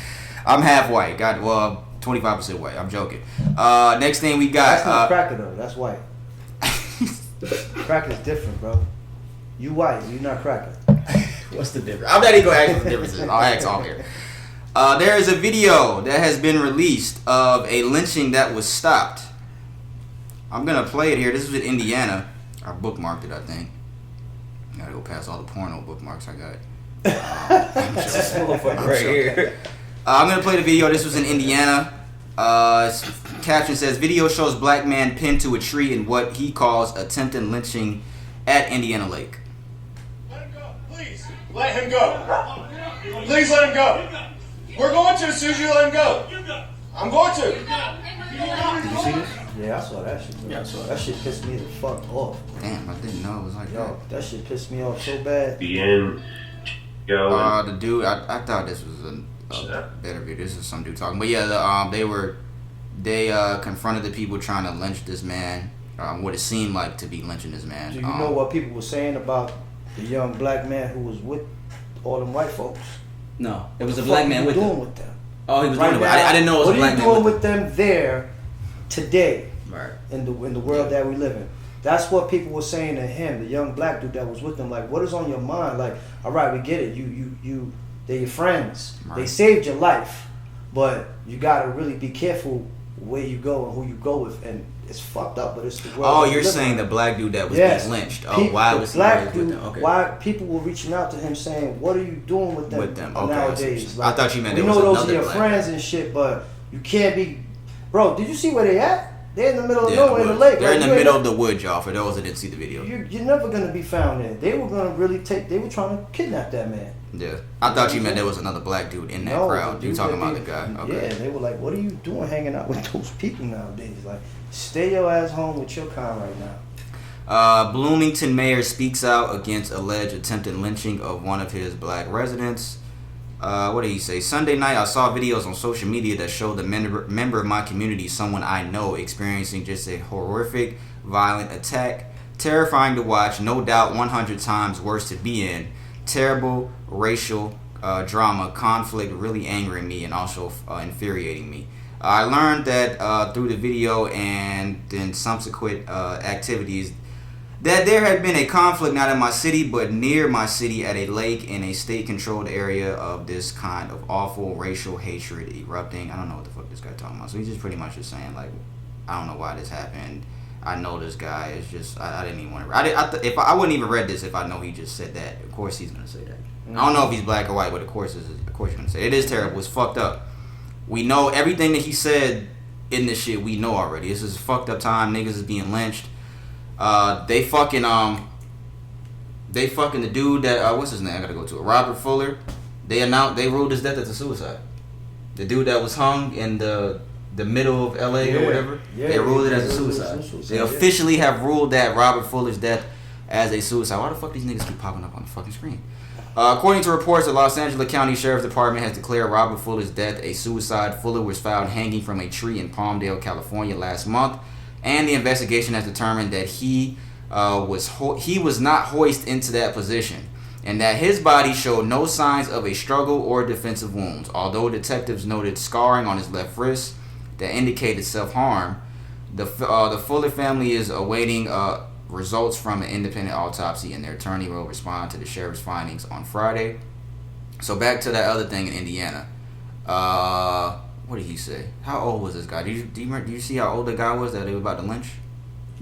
I'm half white. 25% white. I'm joking. Next thing we got. That's not cracker though. That's white. Crack is different, bro. You white, you not cracker. What's the difference? I'm not even gonna ask what the difference is. I'll ask all here. There is a video that has been released of a lynching that was stopped. I'm gonna play it here. This was in Indiana. I bookmarked it, I think. I gotta go past all the porno bookmarks I got. This motherfucker right here. I'm gonna play the video. This was in Indiana. Caption says, video shows black man pinned to a tree in what he calls attempted lynching at Indiana Lake. Let him go, please. Let him go. Please let him go. We're going to as soon as you let him go. I'm going to. Did you see this? Yeah, I saw that shit. Yeah, I saw that shit pissed me the fuck off. Damn, I didn't know it was like that. That shit pissed me off so bad. The end. Go. The dude, I thought this was a better video. This is some dude talking, but yeah, they confronted the people trying to lynch this man. What it seemed like to be lynching this man. Do you know what people were saying about the young black man who was with all them white folks? No, it was a black man with them. With them. Oh, he was doing it. I didn't know it was a black man. What are you doing with them there today? Right. In the world that we live in. that's what people were saying to him, the young black dude that was with him. Like, what is on your mind? Like, all right, we get it. They're your friends. Right. They saved your life, but you gotta really be careful where you go and who you go with. And it's fucked up, but it's the world. Oh, you're saying the black dude that was being lynched. Oh, why was black dude? Okay. Why people were reaching out to him saying, "What are you doing with them?" Okay, I nowadays? Like, thought you meant we know those are your friends and shit, but you can't be. Bro, did you see where they at? They're in the middle of nowhere in the lake. They're in the middle of the woods, y'all. For those that didn't see the video, you're never gonna be found there. They were gonna really they were trying to kidnap that man. Yeah, I thought you meant there was another black dude in that crowd. You talking about the guy? Okay. Yeah, they were like, "What are you doing, hanging out with those people nowadays? Like, stay your ass home with your kind right now." Bloomington mayor speaks out against alleged attempted lynching of one of his black residents. What did he say? Sunday night, I saw videos on social media that showed the member of my community, someone I know, experiencing just a horrific, violent attack. Terrifying to watch, no doubt 100 times worse to be in. Terrible racial drama, conflict, really angering me and also infuriating me. I learned that through the video and then subsequent activities that there had been a conflict not in my city but near my city at a lake in a state-controlled area of this kind of awful racial hatred erupting. I don't know what the fuck this guy talking about. So he's just pretty much just saying, like, I don't know why this happened. I know this guy. It's just I didn't even want to. I wouldn't even read this if I know he just said that. Of course he's gonna say that. I don't know if he's black or white, but of course you're gonna say it. It is terrible. It's fucked up. We know everything that he said in this shit. We know already. This is a fucked up time. Niggas is being lynched. They fucking the dude that what's his name? I gotta go to it. Robert Fuller. They ruled his death as a suicide. The dude that was hung in the middle of LA or whatever. Yeah, they ruled it as a suicide. They officially have ruled that Robert Fuller's death as a suicide. Why the fuck these niggas keep popping up on the fucking screen? According to reports, the Los Angeles County Sheriff's Department has declared Robert Fuller's death a suicide. Fuller was found hanging from a tree in Palmdale, California last month, and the investigation has determined that he was not hoisted into that position, and that his body showed no signs of a struggle or defensive wounds. Although detectives noted scarring on his left wrist that indicated self-harm, the Fuller family is awaiting results from an independent autopsy, and their attorney will respond to the sheriff's findings on Friday. So back to that other thing in Indiana. What did he say? How old was this guy? Do you see how old the guy was that they were about to lynch?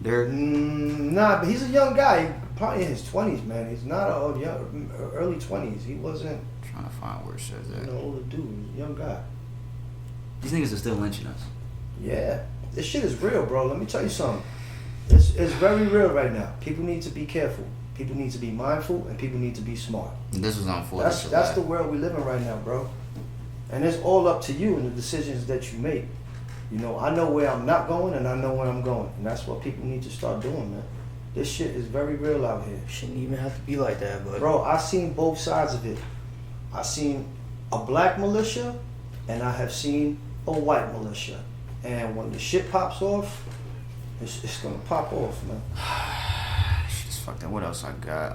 Nah, but he's a young guy. Probably in his 20s, man. He's not early 20s. He wasn't. I'm trying to find where it says that. Older dude. He's a young guy. These niggas are still lynching us. Yeah. This shit is real, bro. Let me tell you something. It's very real right now. People need to be careful. People need to be mindful, and people need to be smart. And this was on 4th. That's the world we live in right now, bro. And it's all up to you and the decisions that you make. You know, I know where I'm not going, and I know where I'm going. And that's what people need to start doing, man. This shit is very real out here. Shouldn't even have to be like that, but... Bro, I seen both sides of it. I seen a black militia, and I have seen a white militia. And when the shit pops off, it's gonna pop off, man. Shit's fucked up. What else I got?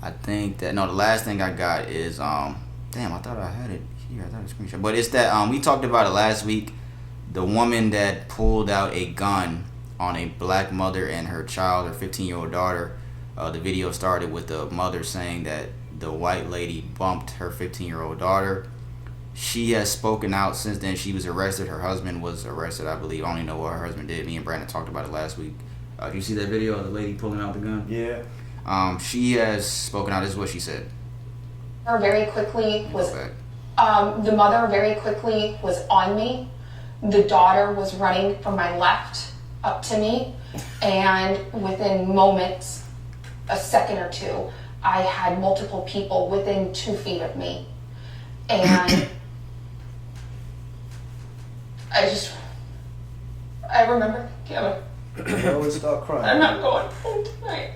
I think that... No, the last thing I got is... Damn, I thought I had it here. I thought it was a screenshot. But it's that... we talked about it last week. The woman that pulled out a gun on a black mother and her child, her 15-year-old daughter. The video started with the mother saying that the white lady bumped her 15-year-old daughter. She has spoken out since then. She was arrested. Her husband was arrested, I believe. I don't even know what her husband did. Me and Brandon talked about it last week. Did you see that video of the lady pulling out the gun? Yeah. She has spoken out. This is what she said. Very quickly was... the mother very quickly was on me. The daughter was running from my left up to me, and within moments, a second or two, I had multiple people within 2 feet of me. And I remember, Kevin, I always start crying. I'm not going home tonight.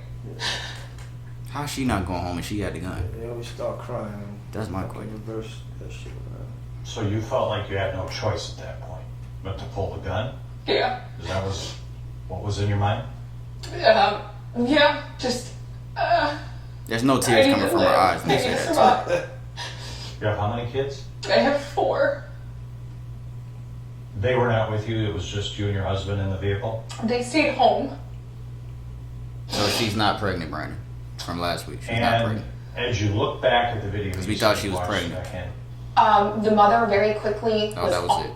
How's she not going home and she had the gun? They always start crying. That's my question. Reverse that shit around. So you felt like you had no choice at that point but to pull the gun? Yeah. That was what was in your mind? Yeah, just... There's no tears coming from her eyes. You have how many kids? I have 4. They were not with you, it was just you and your husband in the vehicle? They stayed home. So she's not pregnant, Brandon, from last week. She's not And pregnant. as you look back at the video, Because we thought she was pregnant. The mother very quickly Oh, that was it.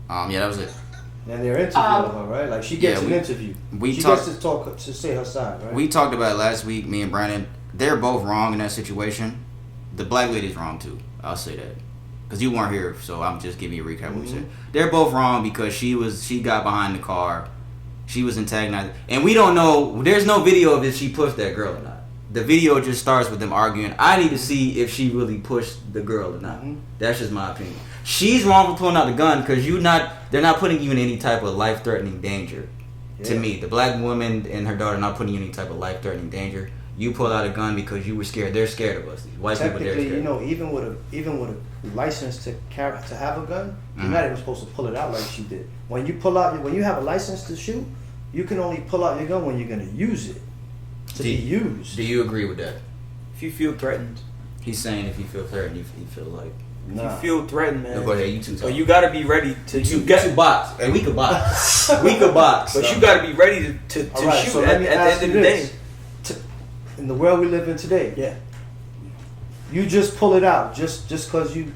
Yeah, that was it. And they're interviewing her, right? Like she gets an interview. She gets to talk to say her side, right? We talked about it last week. Me and Brandon. They're both wrong in that situation. The black lady's wrong too. I'll say that because you weren't here, so I'm just giving you a recap of what we said. They're both wrong because she got behind the car. She was antagonizing, and we don't know. There's no video of if she pushed that girl or not. The video just starts with them arguing. I need to see if she really pushed the girl or not. That's just my opinion. She's wrong for pulling out the gun because they're not putting you in any type of life-threatening danger. To me, the black woman and her daughter are not putting you in any type of life-threatening danger. You pull out a gun because you were scared. They're scared of us. These white people, they're scared. You know, even with a license to have a gun, you're not even supposed to pull it out like she did. When you have a license to shoot, you can only pull out your gun when you're going to use it. Be used. Do you agree with that? If you feel threatened. He's saying if you feel threatened, you feel like... If you feel threatened, man. No, go ahead, you two talk. You got to be ready to... You got to box. Hey, we could box. We could box. But you got to be ready to right, shoot so at the end of the day. In the world we live in today, you just pull it out just because you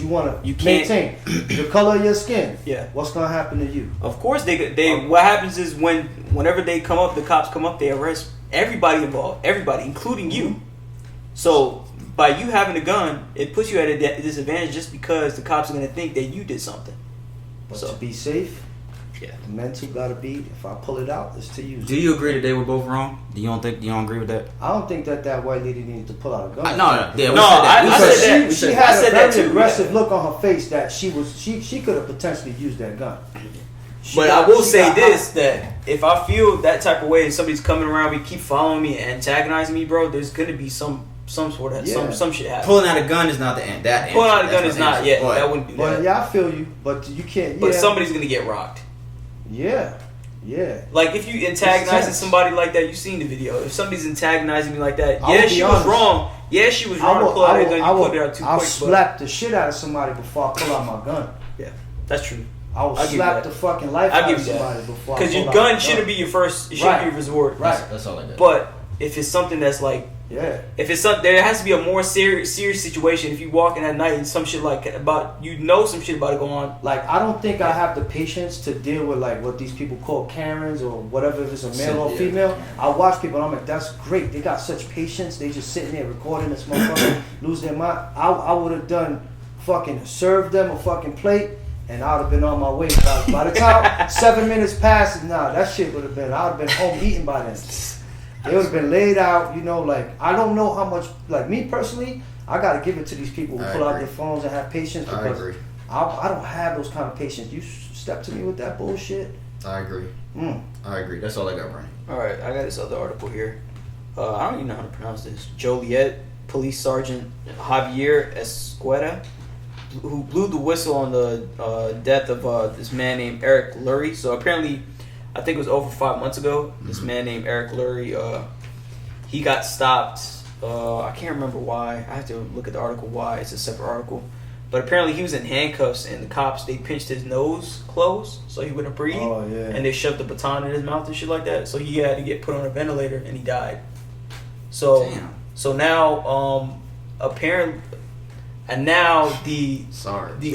want to maintain the color of your skin. Yeah. What's gonna happen to you? Of course, what happens is whenever they come up, the cops come up, they arrest everybody involved, everybody, including you. So by you having a gun, it puts you at a disadvantage just because the cops are gonna think that you did something. But to be safe, the mental gotta be. If I pull it out, it's to use. Do you agree that they were both wrong? You don't agree with that? I don't think that white lady needed to pull out a gun. I said that. She had a very aggressive look on her face that she could have potentially used that gun. But I will say this, that if I feel that type of way and somebody's coming around me, keep following me and antagonizing me, bro, there's gonna be some sort of some shit happen. Pulling out a gun is not the end. Pulling out a gun is not yet. That wouldn't do that. Yeah, I feel you, but you can't. But somebody's gonna get rocked. Yeah. Like if you antagonizing somebody like that, you've seen the video. If somebody's antagonizing me like that, she was wrong. Yeah, she was wrong to pull out a gun. You put it out too quick. I'll slap the shit out of somebody before I pull out my gun. Yeah, that's true. I will slap the fucking life out of somebody before I pull out my gun. Because your gun shouldn't be your first. It shouldn't be your resort. Right. That's all I got. But if it's something that's like, if it's something, there has to be a more serious situation. If you walking at night and some shit like some shit about to go on. Like I don't think I have the patience to deal with like what these people call Karens or whatever, if it's a male or female. I watch people and I'm like, that's great. They got such patience. They just sitting there recording this motherfucker, lose their mind. I would have done fucking served them a fucking plate. And I would have been on my way. By the time 7 minutes passed, that shit would have been. I would have been home eating by then. They would have been laid out, like, I don't know how much, like, me personally, I got to give it to these people who pull out their phones and have patience because I don't have those kind of patience. You step to me with that bullshit. I agree. I agree. That's all I got, Brian. All right, I got this other article here. I don't even know how to pronounce this. Joliet Police Sergeant Javier Escueta, who blew the whistle on the death of this man named Eric Lurie. So apparently, I think it was over 5 months ago. This man named Eric Lurie, he got stopped. I can't remember why. I have to look at the article why. It's a separate article. But apparently he was in handcuffs and the cops, they pinched his nose closed so he wouldn't breathe. Oh, yeah. And they shoved the baton in his mouth and shit like that. So he had to get put on a ventilator and he died. So now apparently... And now the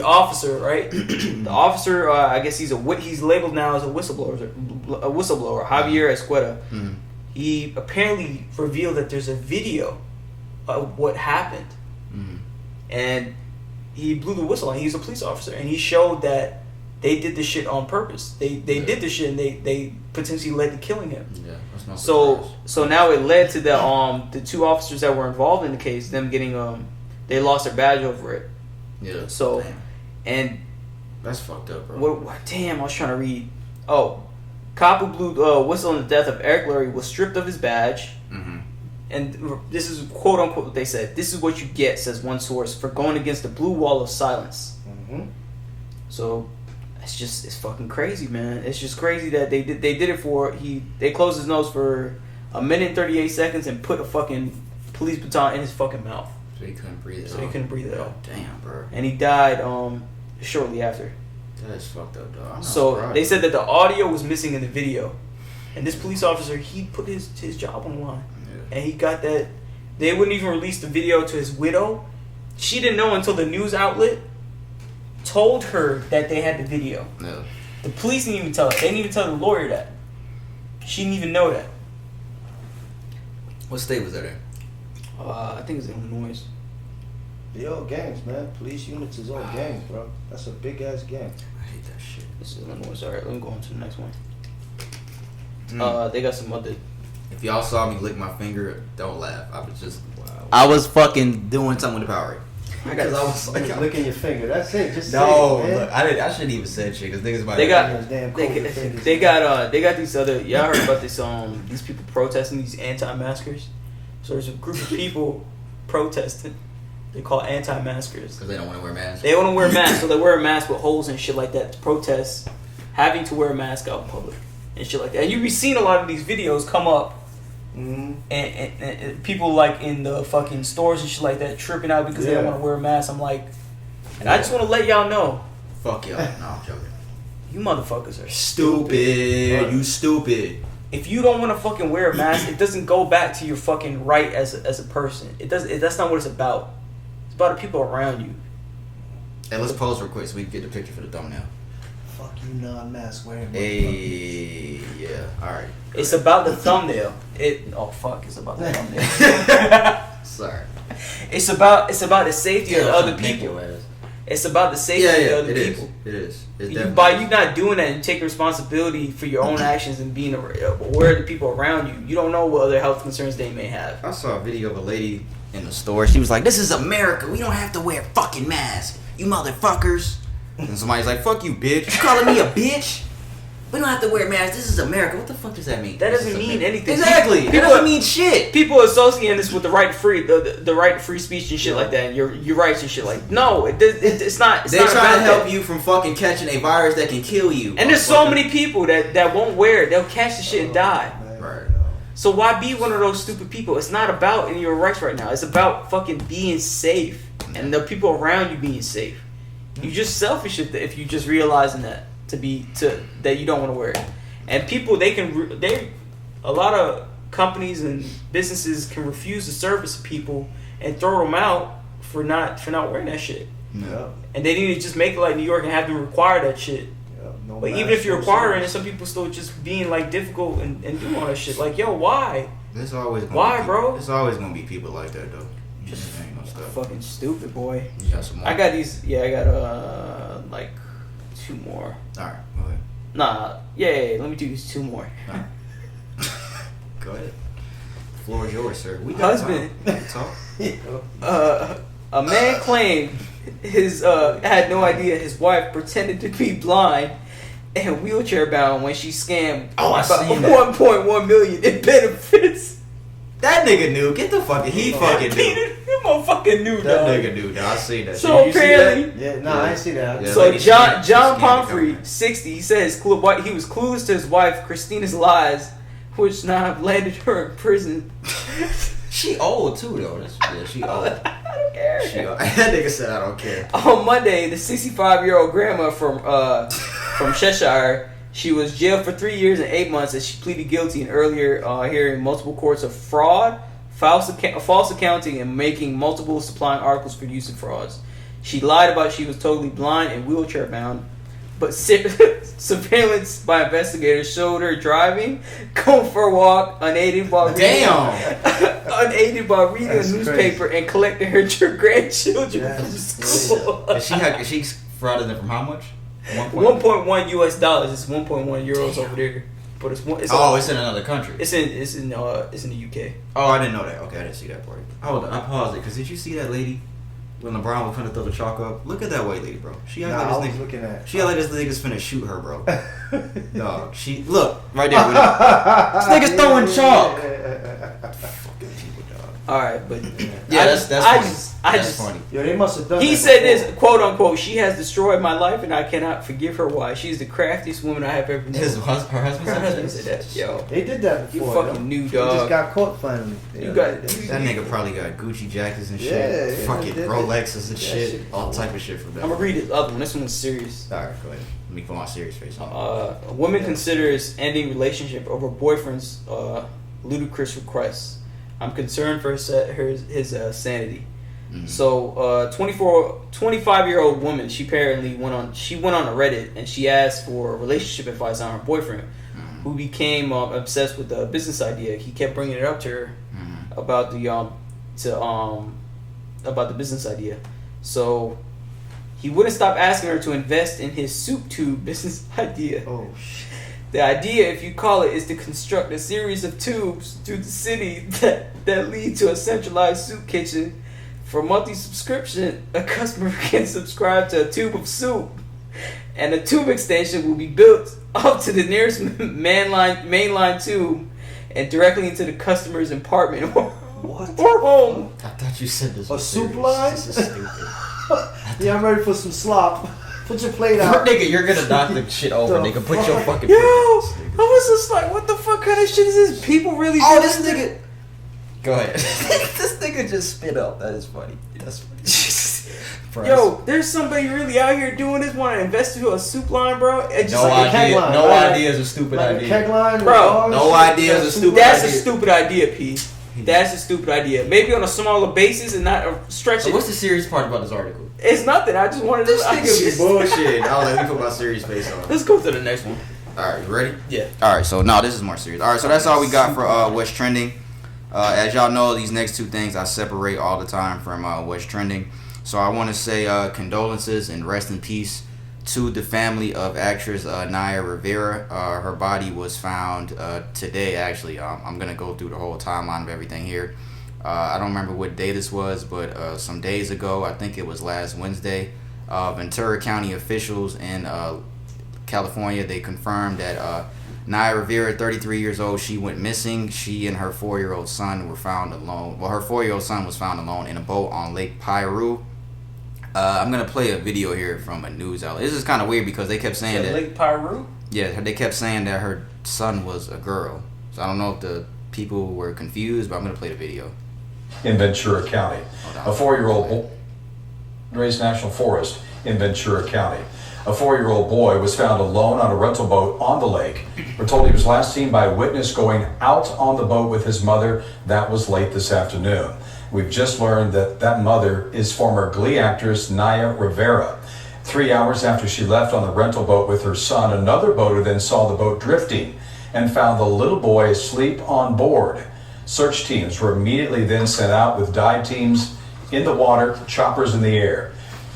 officer, right? The officer, I guess he's labeled now as a whistleblower. Javier Escueta. He apparently revealed that there's a video of what happened, and he blew the whistle. And he's a police officer, and he showed that they did this shit on purpose. They did this shit, and they potentially led to killing him. Yeah, that's not so now it led to the two officers that were involved in the case, them getting they lost their badge over it. Yeah. So, and that's fucked up, bro. Damn, I was trying to read. Oh, cop who blew whistle on the death of Eric Lurie was stripped of his badge. And this is quote unquote what they said. This is what you get, says one source, for going against the blue wall of silence. So it's fucking crazy, man. It's just crazy that they did it for they closed his nose for 1 minute and 38 seconds and put a fucking police baton in his fucking mouth. So he couldn't breathe at all. Damn, bro. And he died shortly after. That is fucked up, dog. So they said that the audio was missing in the video. And this police officer, he put his job on the line. Yeah. And he got that. They wouldn't even release the video to his widow. She didn't know until the news outlet told her that they had the video. Yeah. The police didn't even tell her. They didn't even tell the lawyer that. She didn't even know that. What state was that in? I think it's Illinois. They all gangs, man. Police units is all gangs, bro. That's a big ass gang. I hate that shit. This is Illinois. Alright, let me go on to the next one. They got some other. If y'all saw me lick my finger, don't laugh. I was fucking doing something with the Powerade. Because I was like, licking your finger. That's it. Just no, say it, man. look, I shouldn't even say shit because niggas might. They got these other. Y'all heard about this? These people protesting, these anti-maskers. So there's a group of people protesting. They call anti-maskers because they don't want to wear masks. They want to wear masks, so they wear a mask with holes and shit like that to protest having to wear a mask out in public and shit like that. And you be seeing a lot of these videos come up. Mm-hmm. And people like in the fucking stores and shit like that tripping out because they don't want to wear a mask. I'm like, and I just want to let y'all know. Fuck y'all. No, I'm joking. You motherfuckers are stupid. You stupid. If you don't want to fucking wear a mask, it doesn't go back to your fucking right as a person. It does. That's not what it's about. It's about the people around you. Hey, let's pause real quick so we can get the picture for the thumbnail. Fuck you, non-mask wearing. Hey, yeah. All right. It's about the thumbnail. It's about the thumbnail. Sorry. It's about the safety of the other people. It's about the safety of the other people. It is. By you not doing that and taking responsibility for your own actions and being aware of the people around you, you don't know what other health concerns they may have. I saw a video of a lady in the store. She was like, "This is America. We don't have to wear fucking masks, you motherfuckers." And somebody's like, "Fuck you, bitch. You calling me a bitch? We don't have to wear masks. This is America." What the fuck does that mean? That doesn't mean anything. Exactly. It doesn't mean shit. People associating this with the right to free, the right to free speech and shit like that, and your rights and shit like. No, it's not. They're trying to help you from fucking catching a virus that can kill you. And there's so many people that won't wear it. They'll catch the shit and die. Right. So why be one of those stupid people? It's not about your rights right now. It's about fucking being safe and the people around you being safe. You're just selfish if you just realizing that that you don't want to wear it. And people a lot of companies and businesses can refuse the service of people and throw them out for not wearing that shit. Yeah. And they need to just make it like New York and have them require that shit. No but even if you're requiring it, some people still just being like difficult and doing all that shit. Like, yo, why? There's always bro? There's always gonna be people like that though. Just fucking stupid, boy. You got some more? I got these. Yeah, I got like 2 more. All right, go ahead. Nah, yeah. Let me do these 2 more. All right. Go ahead. The floor is yours, sir. We got husband. A man claimed his had no idea his wife pretended to be blind and wheelchair bound when she scammed about 1.1 million in benefits. That nigga knew. Get the fucking. He fucking knew. You motherfucking knew, that dog. Nigga knew. I see that. So apparently, I didn't see that. Yeah, so John Pomfrey, 60, he says he was clueless to his wife Christina's lies, which now landed her in prison. She old too, though. She old. I don't care. She old. That nigga said, "I don't care." On Monday, the 65-year-old grandma from Cheshire. She was jailed for 3 years and 8 months as she pleaded guilty in earlier hearing multiple courts of fraud, false accounting, and making multiple supplying articles for use in frauds. She lied about she was totally blind and wheelchair bound, but surveillance by investigators showed her driving, going for a walk, unaided while reading a newspaper and collecting her grandchildren from school. She frauded them from how much? $1.1 US. It's 1.1 euros over there, but it's in another country. It's in the UK. Oh, I didn't know that. Okay, I didn't see that part. Hold on, I paused it because did you see that lady when LeBron was finna throw the chalk up? Look at that white lady, bro. She act like this nigga's finna shoot her, bro. Dog, she look right there. This nigga's throwing chalk. Fucking people, dog. All right, but yeah, that's That's funny. Yo, they must have done. He that said before. this, quote unquote, "She has destroyed my life, and I cannot forgive her. Why? She's the craftiest woman I have ever known." Her husband said that. Yo, They did that before. you fucking new He just dog. got caught finally. That nigga probably got Gucci jackets and shit. Yeah, fucking did Rolexes and that shit. shit. All type of shit from that. I'm gonna read this other one. This one's serious. Alright, go ahead. Let me put my serious face on. A woman considers ending relationship over boyfriend's ludicrous requests. I'm concerned for his sanity. Mm-hmm. So, 25-year-old woman, she apparently went on a Reddit and she asked for relationship advice on her boyfriend, who became obsessed with the business idea. He kept bringing it up to her about the business idea. So he wouldn't stop asking her to invest in his soup tube business idea. Oh shit. The idea, if you call it, is to construct a series of tubes through the city that lead to a centralized soup kitchen. For monthly subscription, a customer can subscribe to a tube of soup, and a tube extension will be built up to the nearest mainline tube and directly into the customer's apartment or home. I thought you said this A was soup serious. line? This is stupid. Yeah, I'm ready for some slop. Put your plate out. Nigga, you're gonna knock the shit over, nigga. Put your fucking Yo, I was just like, what the fuck kind of shit is this? People really Oh, do this this? nigga. Go ahead. This nigga just spit up. That is funny. That's funny. Yo, there's somebody really out here doing this. Want to invest into a soup line, bro? It's just No like idea. line, No right? idea is a stupid Like a idea. keg line, Bro, no idea is a stupid That's idea. a stupid idea, P. That's a stupid idea. Maybe on a smaller basis and not stretch So it. what's the serious part about this article? It's nothing. I just wanted to. This nigga be bullshit. I'll let me put my serious face on. Let's go to the next one. Alright, you ready? Yeah. Alright, so no, this is more serious. Alright, so that's all we got for what's trending. As y'all know, these next two things I separate all the time from what's trending. So I want to say condolences and rest in peace to the family of actress Naya Rivera. Her body was found today, actually. I'm going to go through the whole timeline of everything here. I don't remember what day this was, but some days ago, I think it was last Wednesday, Ventura County officials in California, they confirmed that Naya Rivera, 33 years old, she went missing. She and her 4-year-old son were found alone. Well, her 4-year-old son was found alone in a boat on Lake Piru. I'm going to play a video here from a news outlet. This is kind of weird because they kept saying that... Lake Piru? Yeah, they kept saying that her son was a girl. So I don't know if the people were confused, but I'm going to play the video. In Ventura County, a 4-year-old boy raised National Forest in Ventura County. A 4-year-old boy was found alone on a rental boat on the lake. We're told he was last seen by a witness going out on the boat with his mother. That was late this afternoon. We've just learned that that mother is former Glee actress Naya Rivera. 3 hours after she left on the rental boat with her son, another boater then saw the boat drifting and found the little boy asleep on board. Search teams were immediately then sent out with dive teams in the water, choppers in the air.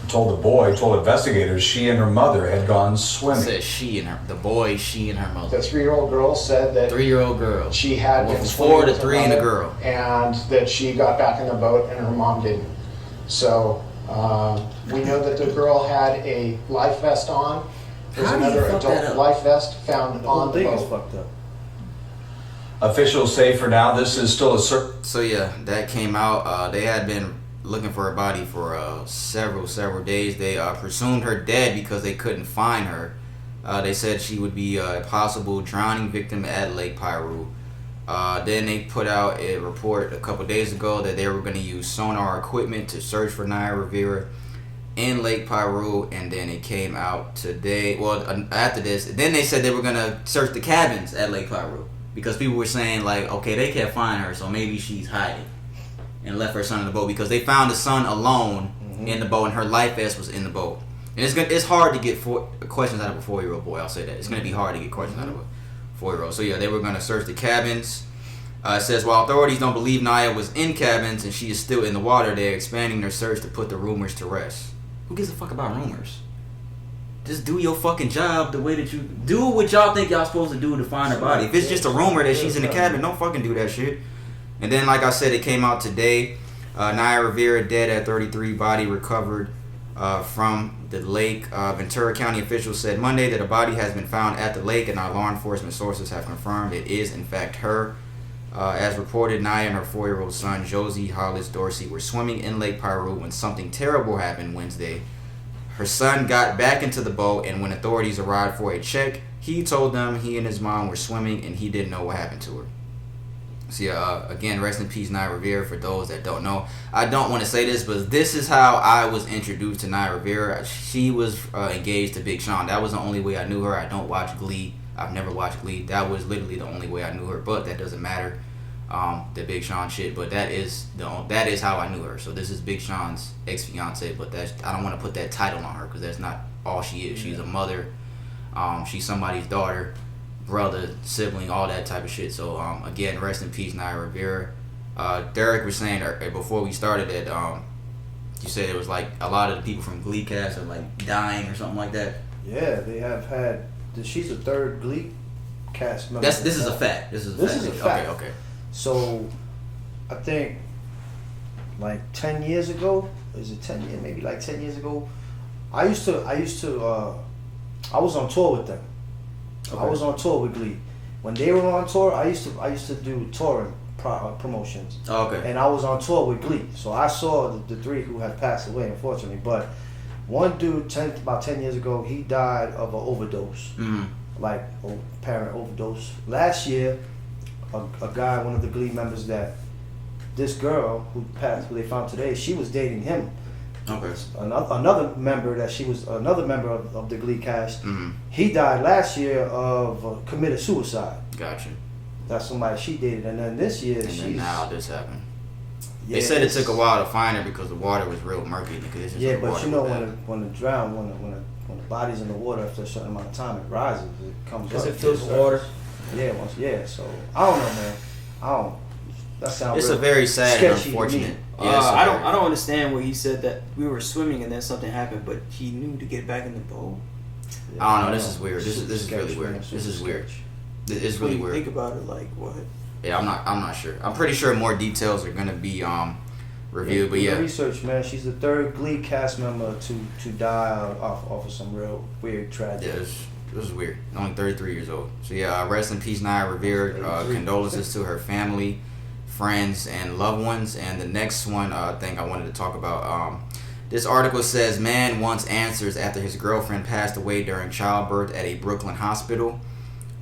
Told investigators she and her mother had gone swimming. It says she and her, the boy, she and her mother. The 3-year-old girl said that 3-year-old girl. she had Well, been from 4 swimming to with her 3 and a mother, girl. and that she got back in the boat and her mom didn't. So we know that the girl had a life vest on. There's How do you another fuck that adult up? life vest found The whole on the thing is boat. fucked up. Officials say for now this is still a search. So yeah, that came out. They had been looking for her body for several days. They presumed her dead because they couldn't find her. They said she would be a possible drowning victim at Lake Piru. Then they put out a report a couple days ago that they were going to use sonar equipment to search for Naya Rivera in Lake Piru, and then it came out today. Well, after this, then they said they were going to search the cabins at Lake Piru because people were saying like, okay, they can't find her, so maybe she's hiding and left her son in the boat because they found the son alone in the boat and her life vest was in the boat. And it's hard to get questions out of a 4-year-old boy. I'll say that. It's going to be hard to get questions out of a 4-year-old. So yeah, they were going to search the cabins. It says, while authorities don't believe Naya was in cabins and she is still in the water, they're expanding their search to put the rumors to rest. Who gives a fuck about rumors? Just do your fucking job the way that you... Do what y'all think y'all supposed to do to find her body. If it's just a rumor that she's in the cabin, don't fucking do that shit. And then, like I said, it came out today. Naya Rivera, dead at 33, body recovered from the lake. Ventura County officials said Monday that a body has been found at the lake, and our law enforcement sources have confirmed it is, in fact, her. As reported, Naya and her 4-year-old son, Josie Hollis Dorsey, were swimming in Lake Piru when something terrible happened Wednesday. Her son got back into the boat, and when authorities arrived for a check, he told them he and his mom were swimming and he didn't know what happened to her. So again, rest in peace, Naya Rivera, for those that don't know. I don't want to say this, but this is how I was introduced to Naya Rivera. She was engaged to Big Sean. That was the only way I knew her. I don't watch Glee. I've never watched Glee. That was literally the only way I knew her, but that doesn't matter. The Big Sean shit, but that is how I knew her. So this is Big Sean's ex-fiance, but I don't want to put that title on her because that's not all she is. She's a mother. She's somebody's daughter, brother, sibling, all that type of shit. So again, rest in peace, Naya Rivera. Derek was saying before we started that you said it was like a lot of the people from Glee cast are like dying or something like that. Yeah, they have had. She's the third Glee cast member. This is a fact. This is a fact. Okay. So, I think like 10 years ago, is it 10 years? Maybe like 10 years ago, I was on tour with them. Okay. I was on tour with Glee. When they were on tour, I used to do touring promotions. Okay. And I was on tour with Glee, so I saw the three who had passed away, unfortunately. But one dude, about 10 years ago, he died of an overdose, like apparent overdose. Last year, a guy, one of the Glee members, that this girl who passed, who they found today, she was dating him. Okay. Another member of the Glee cast. He died last year of committed suicide. Gotcha. That's somebody she dated, and then this year then now this happened. Yeah, they said it took a while to find her because the water was real murky. Yeah, but you know when the body's in the water after a certain amount of time, it rises. It comes up. Because it fills the water. Yeah. So I don't know, man. That sounds. It's a very sad and unfortunate. I don't understand where he said that we were swimming and then something happened, but he knew to get back in the boat. I don't know. This is weird. This is really weird. This is weird. It's really weird. Think about it, like what? Yeah, I'm not sure. I'm pretty sure more details are gonna be reviewed, but yeah. Research, man. She's the third Glee cast member to die off of some real weird tragedy. Yeah, this is weird. Only 33 years old. So yeah, rest in peace, Naya Rivera. Condolences to her family, friends, and loved ones. And the next one thing I wanted to talk about. This article says man wants answers after his girlfriend passed away during childbirth at a Brooklyn hospital.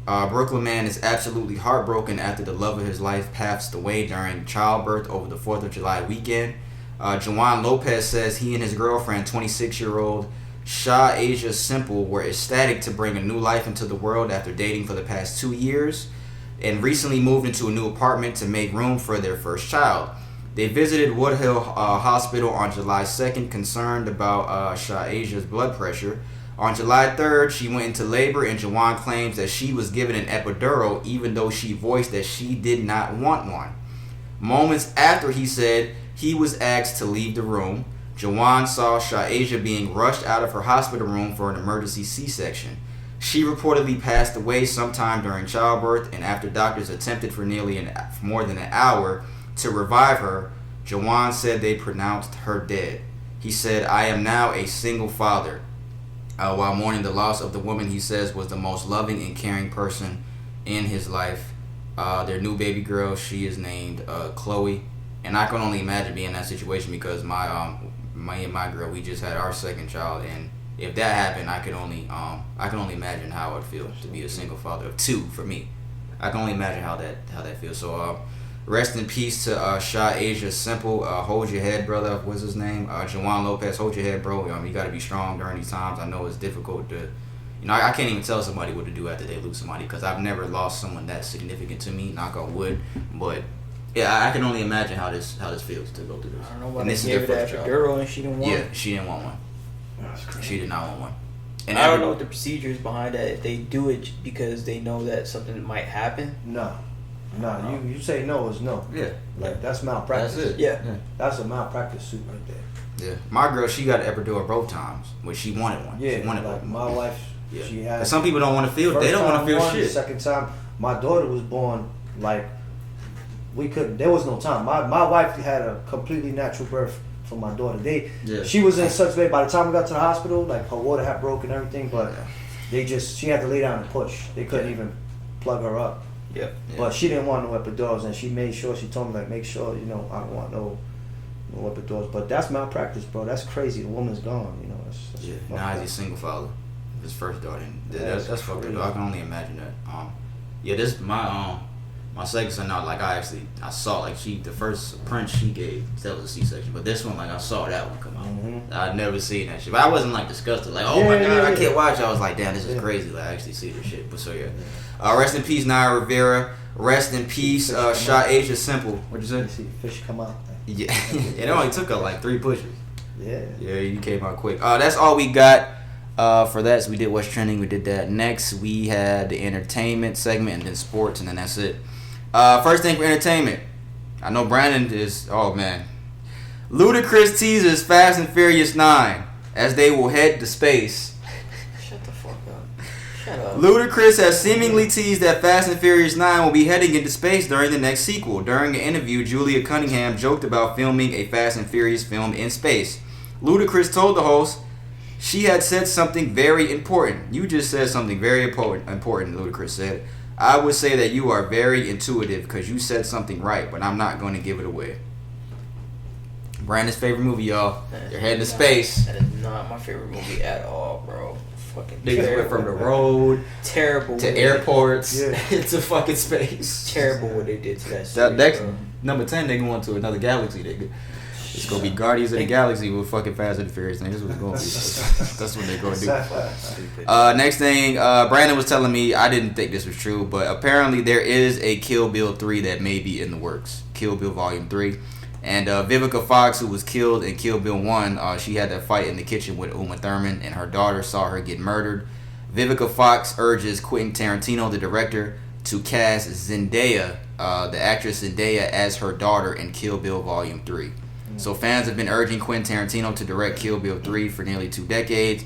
Brooklyn man is absolutely heartbroken after the love of his life passed away during childbirth over the 4th of July weekend. Juwan Lopez says he and his girlfriend, 26-year-old Shah Asia Simple, were ecstatic to bring a new life into the world after dating for the past 2 years and recently moved into a new apartment to make room for their first child. They visited Woodhill Hospital on July 2nd, concerned about Shah Asia's blood pressure. On July 3rd, she went into labor, and Juwan claims that she was given an epidural even though she voiced that she did not want one. Moments after he said he was asked to leave the room, Juwan saw Shah Asia being rushed out of her hospital room for an emergency C-section. She reportedly passed away sometime during childbirth, and after doctors attempted for more than an hour to revive her, Juwan said they pronounced her dead. He said, "I am now a single father." While mourning the loss of the woman he says was the most loving and caring person in his life. Their new baby girl, she is named Chloe, and I can only imagine being in that situation because my girl, we just had our second child, and if that happened, I can only imagine how it would feel to be a single father of two for me. I can only imagine how that feels. So rest in peace to Shah Asia Simple. Hold your head, brother. What's his name? Juwan Lopez. Hold your head, bro. You got to be strong during these times. I know it's difficult to, I can't even tell somebody what to do after they lose somebody because I've never lost someone that significant to me. Knock on wood. But yeah, I can only imagine how this feels to go through this. I don't know why they gave her that epidural and she didn't want. Yeah, she didn't want one. She did not want one. And I don't know what the procedure is behind that. If they do it because they know that something might happen. No, you say no is no. Yeah. Like that's malpractice. That's it. Yeah. That's a malpractice suit right there. Yeah. My girl, she got an epidural both times, but she wanted one. Yeah. She wanted like one. my wife, she had. Some people don't want to feel. They don't want to feel shit. Second time, my daughter was born. Like we couldn't. There was no time. My wife had a completely natural birth for my daughter. She was in such way. By the time we got to the hospital, like her water had broken and everything, but she had to lay down and push. They couldn't even plug her up. Yep. But she didn't want no epidurals, and she made sure, she told me, like, make sure, you know, I don't want no epidurals. But that's malpractice, bro. That's crazy. The woman's gone, you know. That's Now he's a single father. His first daughter. And that's fucked up. I can only imagine that. This my second son out, like I saw like the first Prince she gave, that was a C-section, but this one, like, I saw that one come out. I'd never seen that shit, but I wasn't like disgusted, like, oh my god, I can't watch it. I was like, damn, this is crazy. Like, I actually see this shit. But so rest in peace, Naya Rivera. Rest in peace, Shot Asia Simple. What'd you say? See fish come out. Yeah, it only took her like 3 pushes. Yeah, you came out quick. That's all we got. For that, so we did What's Trending. We did that. Next, we had the entertainment segment, and then sports, and then that's it. First thing for entertainment. I know Brandon is. Oh man, Ludacris teases Fast and Furious 9 as they will head to space. Shut the fuck up. Shut up. Ludacris has seemingly teased that Fast and Furious 9 will be heading into space during the next sequel. During an interview, Julia Cunningham joked about filming a Fast and Furious film in space. Ludacris told the host she had said something very important. You just said something very important, Ludacris said. I would say that you are very intuitive because you said something right, but I'm not going to give it away. Brandon's favorite movie, y'all. They're heading to space. That is not my favorite movie at all, bro. Fucking niggas went from the road terrible to airports to fucking space. Terrible what they did to that series, next bro. number 10, they going to another galaxy, nigga. It's gonna be Guardians of the Galaxy with fucking Fast and Furious. This is what it's gonna be. That's what they're gonna do. Next thing, Brandon was telling me, I didn't think this was true, but apparently there is a Kill Bill 3 that may be in the works. Kill Bill Volume 3. And Vivica Fox, who was killed in Kill Bill 1, she had that fight in the kitchen with Uma Thurman, and her daughter saw her get murdered. Vivica Fox urges Quentin Tarantino, the director, to cast Zendaya, the actress Zendaya, as her daughter in Kill Bill Volume 3. So fans have been urging Quentin Tarantino to direct Kill Bill 3 for nearly 2 decades.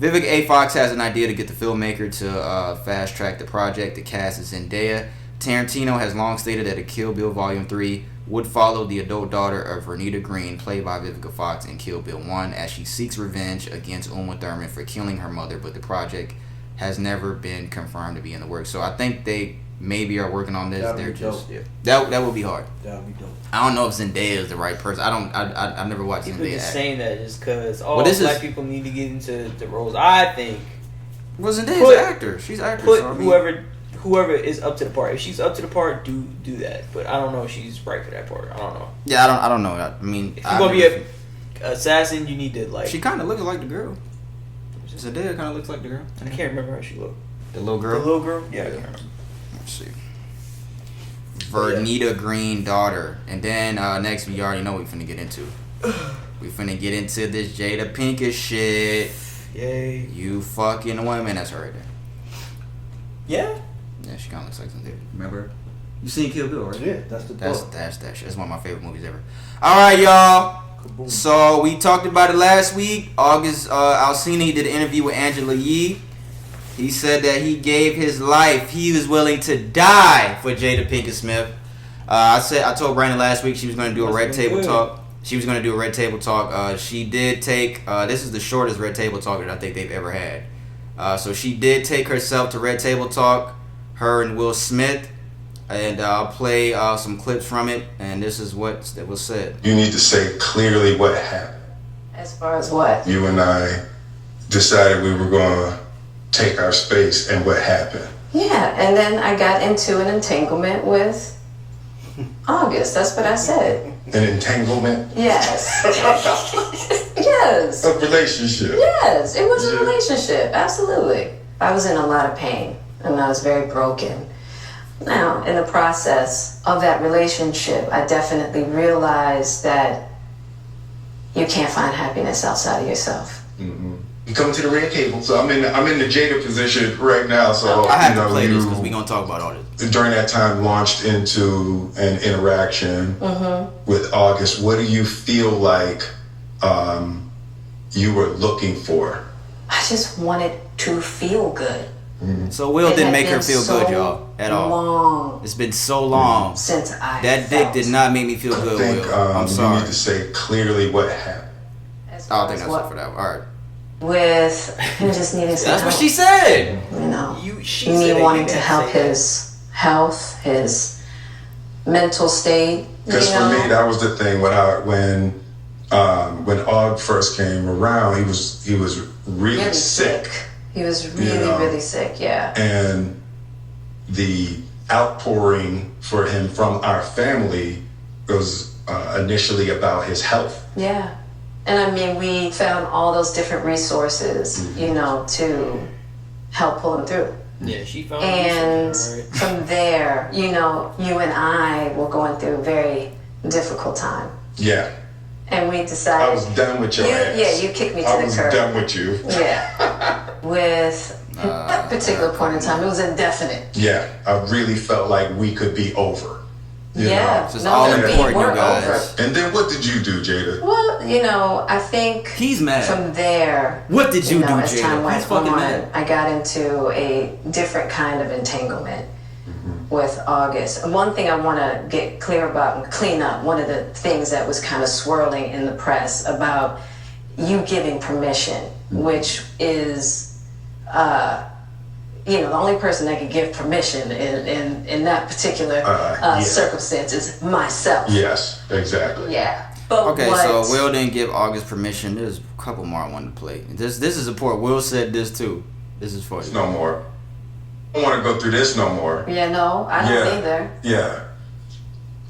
Vivica A. Fox has an idea to get the filmmaker to fast-track the project to cast Zendaya. Tarantino has long stated that a Kill Bill Volume 3 would follow the adult daughter of Renita Green, played by Vivica Fox in Kill Bill 1, as she seeks revenge against Uma Thurman for killing her mother, but the project has never been confirmed to be in the works. So I think they maybe are working on this. They're just that would be hard. That would be dope. I don't know if Zendaya is the right person. I've never watched People Zendaya. Just saying that just because black people need to get into the roles. I think. Well, Zendaya's an actor. She's an actor. Put so whoever is up to the part. If she's up to the part, do that. But I don't know if she's right for that part. I don't know. Yeah, I don't know. I mean, if you're gonna be an assassin, you need to like. She kind of looks like the girl. Zendaya kind of looks like the girl. I can't remember how she looked. The little girl. The little girl. Yeah, I can't remember. Let's see. Vernita Green daughter. And then next we already know what we finna get into. We finna get into this Jada-Pinkett shit. Yay. You fucking women. That's her right there. Yeah? Yeah, she kinda looks like Zendaya. Remember her? You seen Kill Bill, right? Yeah, that's the That's that shit. That's one of my favorite movies ever. Alright, y'all. Kaboom. So we talked about it last week. August Alsina did an interview with Angela Yee. He said that he gave his life. He was willing to die for Jada-Pinkett Smith. I told Brandon last week she was going to do a Red Table Talk. She was going to do a Red Table Talk. She did take. This is the shortest Red Table Talk that I think they've ever had. So she did take herself to Red Table Talk. Her and Will Smith. And I'll play some clips from it. And this is what was said. You need to say clearly what happened. As far as what? You and I decided we were going to take our space, and what happened? Yeah, and then I got into an entanglement with August. That's what I said. An entanglement? Yes. Yes. A relationship? Yes, it was a relationship. Absolutely. I was in a lot of pain, and I was very broken. Now, in the process of that relationship, I definitely realized that you can't find happiness outside of yourself. Mm-hmm. You come to the red table, so I'm in the Jada position right now. So I have to play this because we're gonna talk about all this. During that time, launched into an interaction with August. What do you feel like you were looking for? I just wanted to feel good. Mm-hmm. So Will didn't make her feel good, y'all, at all. Long it's been so long since that dick did not make me feel good. I think, Will, I'm sorry. You need to say clearly what happened. I don't think that's all for that. All right. With him just needing some That's help. what she said. You know, me wanting to help his health, his mental state. Because for me, that was the thing when Aug first came around, he was really sick. He was really sick, yeah. And the outpouring for him from our family was initially about his health. Yeah. And I mean, we found all those different resources, to help pull him through. Yeah, she found. And from there, you and I were going through a very difficult time. Yeah. And we decided. I was done with your ass. Yeah, you kicked me to the curb. I was done with you. Yeah. With that particular point in time, it was indefinite. Yeah, I really felt like we could be over. You know? It's just all important, you guys. And then what did you do, Jada? Well, I think he's mad. From there, what did you do, as Jada? time went He's fucking on, mad. I got into a different kind of entanglement with August. And one thing I want to get clear about and clean up, one of the things that was kind of swirling in the press about you giving permission, which is the only person that could give permission in that particular circumstance is myself. Yes, exactly. Yeah. But okay, so Will didn't give August permission. There's a couple more I wanted to play. This is important. Will said this too. This is for you. No more. I don't want to go through this no more. Yeah, no, I don't either. Yeah.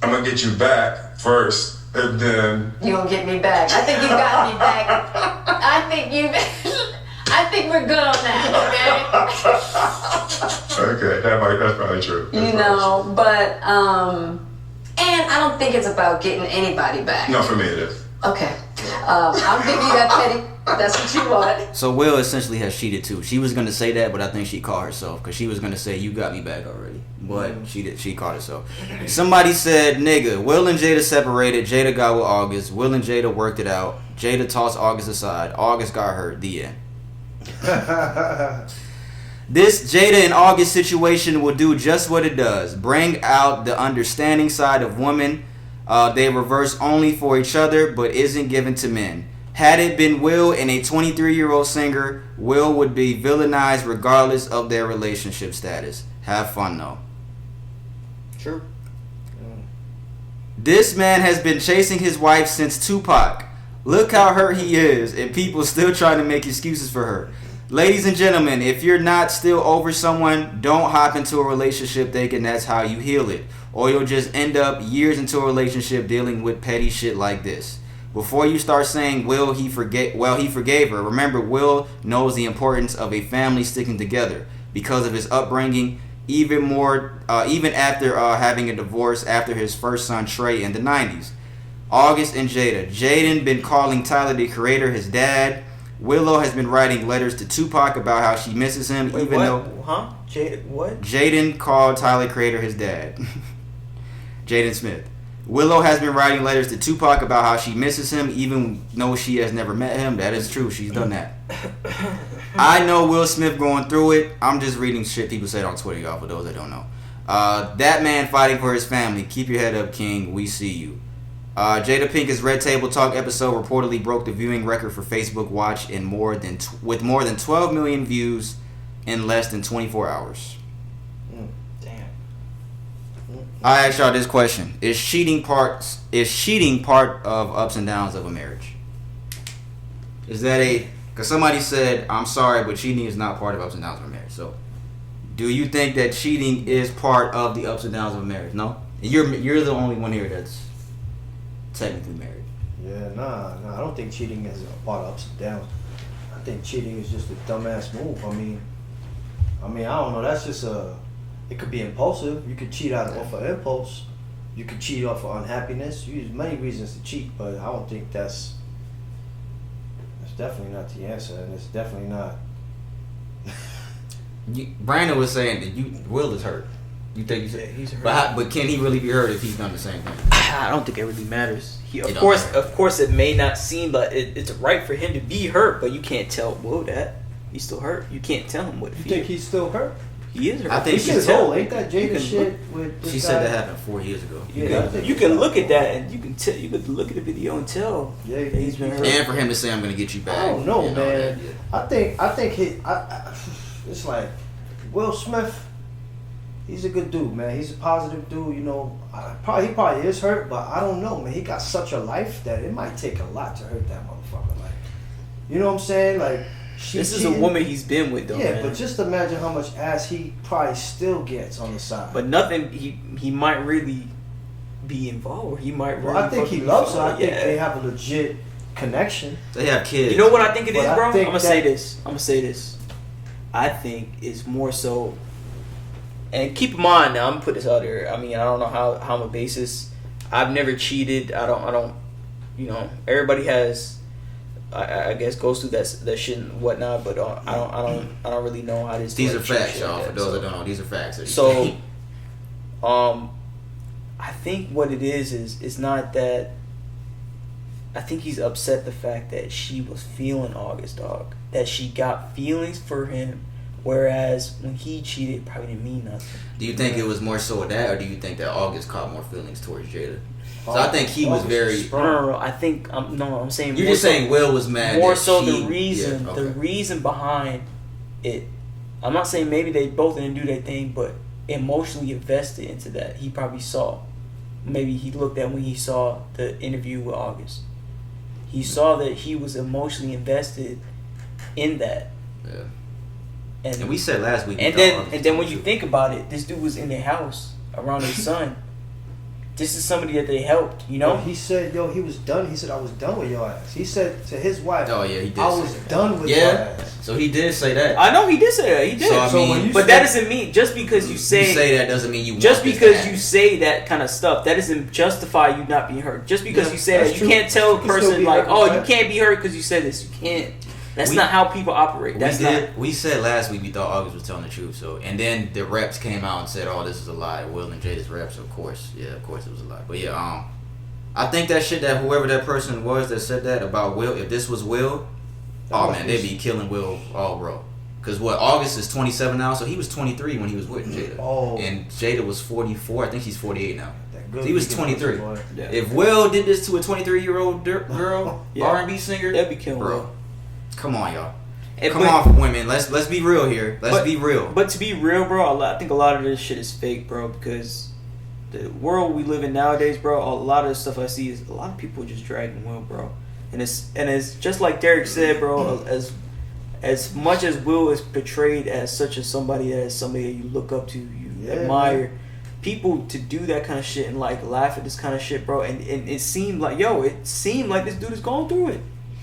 I'm going to get you back first, and then... You gonna get me back. I think you got me back. I think we're good on that, okay? Okay, that's probably true. But, and I don't think it's about getting anybody back. No, for me it is. Okay. I'll give you that, Teddy. That's what you want. So Will essentially has cheated too. She was gonna say that, but I think she caught herself because she was gonna say you got me back already, but she caught herself. Somebody said, "Nigga, Will and Jada separated. Jada got with August. Will and Jada worked it out. Jada tossed August aside. August got hurt. The end." This Jada and August situation will do just what it does: bring out the understanding side of women. They reverse only for each other, but isn't given to men. Had it been Will and a 23-year-old singer, Will would be villainized regardless of their relationship status. Have fun though. True. This man has been chasing his wife since Tupac. Look how hurt he is, and people still trying to make excuses for her. Ladies and gentlemen, if you're not still over someone, don't hop into a relationship thinking that's how you heal it, or you'll just end up years into a relationship dealing with petty shit like this. Before you start saying he forgave her, remember Will knows the importance of a family sticking together because of his upbringing, even after having a divorce after his first son Trey in the 90s. August and Jada. Jaden been calling Tyler the Creator his dad. Willow has been writing letters to Tupac about how she misses him, Jaden called Tyler Creator his dad. Jaden Smith. Willow has been writing letters to Tupac about how she misses him, even though she has never met him. That is true. She's done that. I know Will Smith going through it. I'm just reading shit people said on Twitter, y'all, for those that don't know. That man fighting for his family. Keep your head up, King. We see you. Jada-Pinkett's Red Table Talk episode reportedly broke the viewing record for Facebook Watch with more than 12 million views in less than 24 hours. Damn. I asked y'all this question: Is cheating part of ups and downs of a marriage? Is that because somebody said, I'm sorry, but cheating is not part of ups and downs of a marriage. So, do you think that cheating is part of the ups and downs of a marriage? No? You're the only one here that's technically married. Yeah, nah, I don't think cheating is a part of ups and downs. I think cheating is just a dumbass move. I mean, I don't know. That's just it could be impulsive. You could cheat off of impulse. You could cheat off of unhappiness. There's many reasons to cheat, but I don't think that's definitely not the answer, and it's definitely not. Brandon was saying that Will is hurt. You think he's hurt? But can he really be hurt if he's done the same thing? I don't think it really matters. Of course, it may not seem like it's right for him to be hurt, but you can't tell Will that he's still hurt. You can't tell him what. You think he's still hurt? He is hurt. I think she's old. Ain't that Jada shit with this She said that happened 4 years ago. Yeah, you can look at that and you can tell. You could look at the video and tell. Yeah, he's been hurt. And for him to say, "I'm going to get you back." I don't know, man. I think it's like Will Smith. He's a good dude, man. He's a positive dude. You know, he probably is hurt, but I don't know, man. He got such a life that it might take a lot to hurt that motherfucker. Like, you know what I'm saying? Like, this is a woman he's been with, though. Yeah, man. but just imagine how much ass he probably still gets on the side. But nothing. He might really be involved. He might. Really I think he loves her. I think they have a legit connection. They have kids. You know what I think it is, bro? I'm gonna say this. I think it's more so. And keep in mind now, I'm gonna put this out there. I mean, I don't know how I'm a basis. I've never cheated. I don't. You know, everybody has. I guess goes through that shit and whatnot, but I don't really know how this. These are facts, y'all. For those that don't know, these are facts. So, I think what it is it's not that. I think he's upset the fact that she was feeling August, dog. That she got feelings for him. Whereas when he cheated, it probably didn't mean nothing. Do you think it was more so of that, or do you think that August caught more feelings towards Jada? So I think he was very. No. I think I'm saying. You're just saying Will was mad. More so the reason behind it. I'm not saying maybe they both didn't do their thing, but emotionally invested into that. He probably saw. Maybe he looked at when he saw the interview with August. He saw that he was emotionally invested in that. Yeah. And we said last week. And then when you think about it, this dude was in their house around his son. This is somebody that they helped, you know? He said, he was done. He said, I was done with your ass. He said to his wife, oh, yeah, he did. I was done with your ass. So he did say that. I know he did say that. He did. So, but that doesn't mean, just because you say that doesn't mean you just because you say that kind of stuff, that doesn't justify you not being hurt. Just because you say that, you can't tell a person like, you can't be hurt because you said this. You can't. That's not how people operate. We said last week we thought August was telling the truth. So, and then the reps came out and said, "Oh, this is a lie." Will and Jada's reps, of course, it was a lie. But yeah, I think that shit that whoever that person was that said that about Will, if this was Will, oh man, they'd be killing Will all bro. Because August is 27 now, so he was 23 when he was with Jada. Oh. And Jada was 44. I think she's 48 now. So he was 23. Yeah. If Will did this to a 23-year-old girl, R&B singer, that'd be killing bro. Will. Come on, y'all. Come on, women. Let's be real here. Let's be real. But to be real, bro, I think a lot of this shit is fake, bro. Because the world we live in nowadays, bro, a lot of the stuff I see is a lot of people just dragging Will, bro. And it's just like Derek said, bro. As much as Will is portrayed as somebody that you look up to, you admire. People to do that kind of shit and like laugh at this kind of shit, bro. And it seemed like this dude is going through it.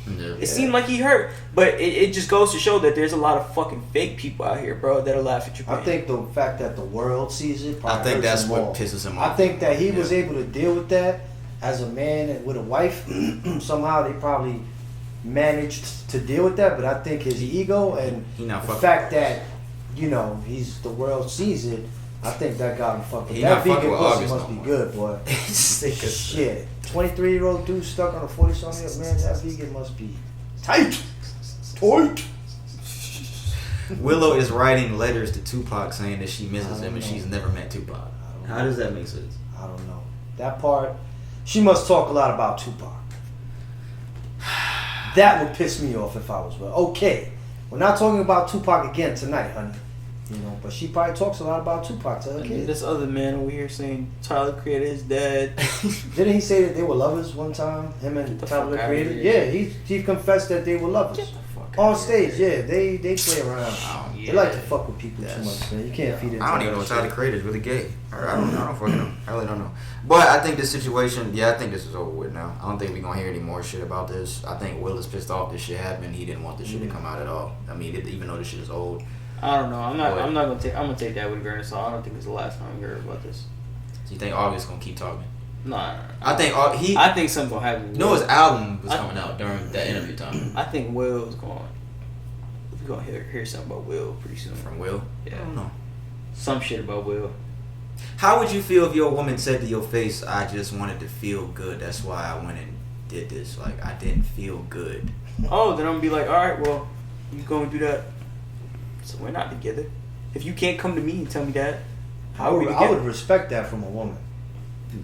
Yeah. It seemed like he hurt, but it just goes to show that there's a lot of fucking fake people out here, bro, that'll laugh at your pain. I think the fact that the world sees it, I think that's what pisses him off. I think that he was able to deal with that as a man and with a wife. Somehow they probably managed to deal with that, but I think his ego and the fact that the world sees it, I think that got him fucked up. That vegan pussy must be good, boy. Shit. 23-year-old dude stuck on a 40-something, man, that vegan must be tight. Willow is writing letters to Tupac saying that she misses him and she's never met Tupac. How does that make sense? I don't know. That part, she must talk a lot about Tupac. That would piss me off if I was Will. Okay, we're not talking about Tupac again tonight, honey. But she probably talks a lot about Tupac to her kids. This other man over here saying Tyler Creator is dead. Didn't he say that they were lovers one time? Him and Tyler Creator? Yeah, he confessed that they were lovers. On stage, yeah, they play around. They like to fuck with people too much, man. You can't feed it. I don't even know if Tyler Creator is really gay. I don't fucking know. I really don't know. But I think this situation, I think this is over with now. I don't think we're gonna hear any more shit about this. I think Will is pissed off this shit happened. He didn't want this shit to come out at all. I mean, even though this shit is old. I don't know. I'm gonna take that with a grain of salt. I don't think it's the last time we heard about this. So you think August gonna keep talking? Nah. I think something gonna happen. His album was coming out during that interview time. I think Will's going. We're gonna hear something about Will pretty soon. From Will? Yeah. I don't know. Some shit about Will. How would you feel if your woman said to your face, "I just wanted to feel good. That's why I went and did this. Like I didn't feel good." Oh, then I'm gonna be like, all right, well, you go and do that. So we're not together. If you can't come to me and tell me that, I would respect that from a woman.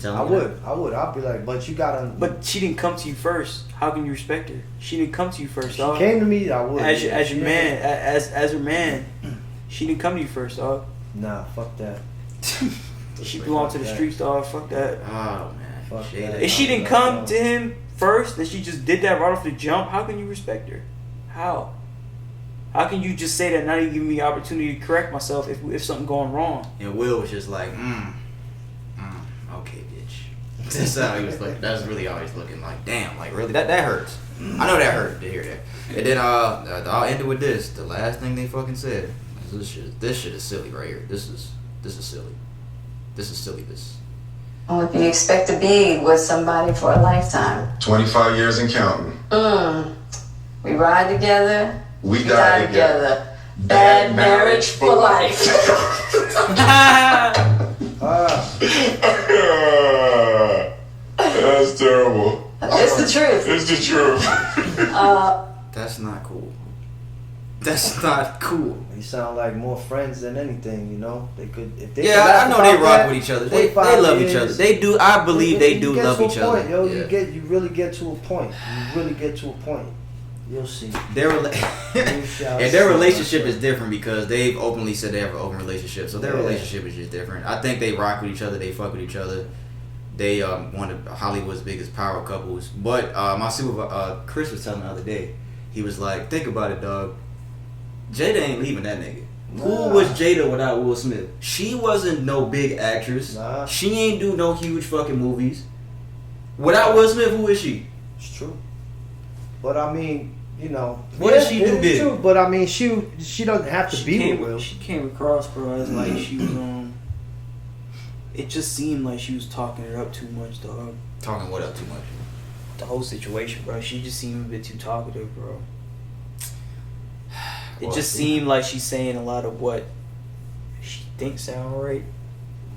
I would. I'd be like, but you gotta. But she didn't come to you first. How can you respect her? She didn't come to you first, dog. She came to me. I would. As your man, as her man, she didn't come to you first, dog. Nah, fuck that. She belonged to the streets, dog. Fuck that. Oh man. Fuck Jada. that. If she didn't come to him first, and she just did that right off the jump, how can you respect her? How? How can you just say that now you give me the opportunity to correct myself if something going wrong? And Will was just like, okay, bitch. That's how he was looking. That's really how he's looking. Like, damn, like really, that hurts. I know that hurt to hear that. And then I'll end it with this. The last thing they fucking said. This shit is silly right here. This is silly. This is silliness. Well, if you expect to be with somebody for a lifetime. 25 years and counting. We ride together. We die together. Bad marriage for life. That's terrible. It's the truth. It's the truth. That's not cool. That's not cool. They sound like more friends than anything, you know. They could, if they. Yeah, I know they rock with each other. They love each other. They do. I believe they do love each other. Yo, Yeah. you really get to a point. You really get to a point. You'll see. Their relationship is different because they've openly said they have an open relationship. So their relationship is just different. I think they rock with each other. They fuck with each other. They one of Hollywood's biggest power couples. But my Chris was telling me the other day. He was like, think about it, dog. Jada ain't leaving that nigga. Nah. Who was Jada without Will Smith? She wasn't no big actress. Nah. She ain't do no huge fucking movies. Without Will Smith, who is she? It's true. But I mean, you know, what does she do big? True, but I mean, she doesn't have to be with Will. She came across, bro, as like she was it just seemed like she was talking it up too much, dog. Talking what up too much? The whole situation, bro. She just seemed a bit too talkative, bro. It just seemed like she's saying a lot of what she thinks sound right,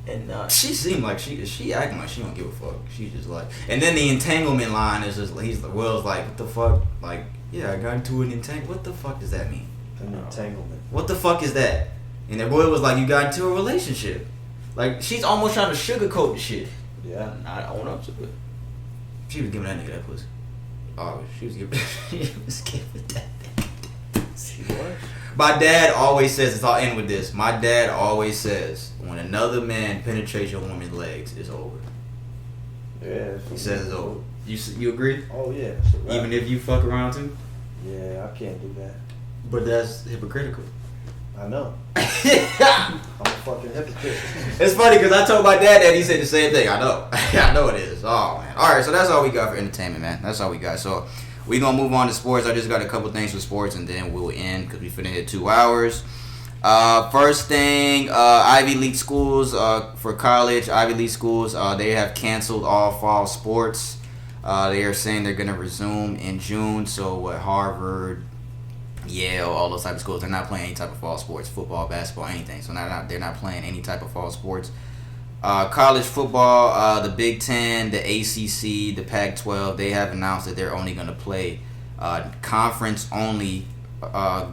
and she seemed like she acting like she don't give a fuck. She's just like, and then the entanglement line is just Will's like, what the fuck? Like, yeah, I got into an entanglement. What the fuck does that mean? An entanglement. What the fuck is that? And then Will was like, you got into a relationship. Like, she's almost trying to sugarcoat the shit. Yeah, I own up to it. She was giving that nigga that pussy. Oh, she was giving that. She was. My dad always says, I'll end with this. My dad always says, when another man penetrates your woman's legs, it's over. Yeah. He says it's over. You agree? Oh yeah. Even if you fuck around too? Yeah, I can't do that. But that's hypocritical. I know. I'm a fucking hypocrite. It's funny because I told my dad that, he said the same thing. I know. I know it is. Oh man. Alright, so that's all we got for entertainment, man. That's all we got. So we're going to move on to sports. I just got a couple things for sports and then we'll end because we finna hit 2 hours. First thing, Ivy League schools, for college, Ivy League schools, they have canceled all fall sports. They are saying they're going to resume in June. So what, Harvard, Yale, all those type of schools, they're not playing any type of fall sports, football, basketball, anything. So they're not playing any type of fall sports. College football, the Big Ten, the ACC, the Pac-12, they have announced that they're only going to play conference-only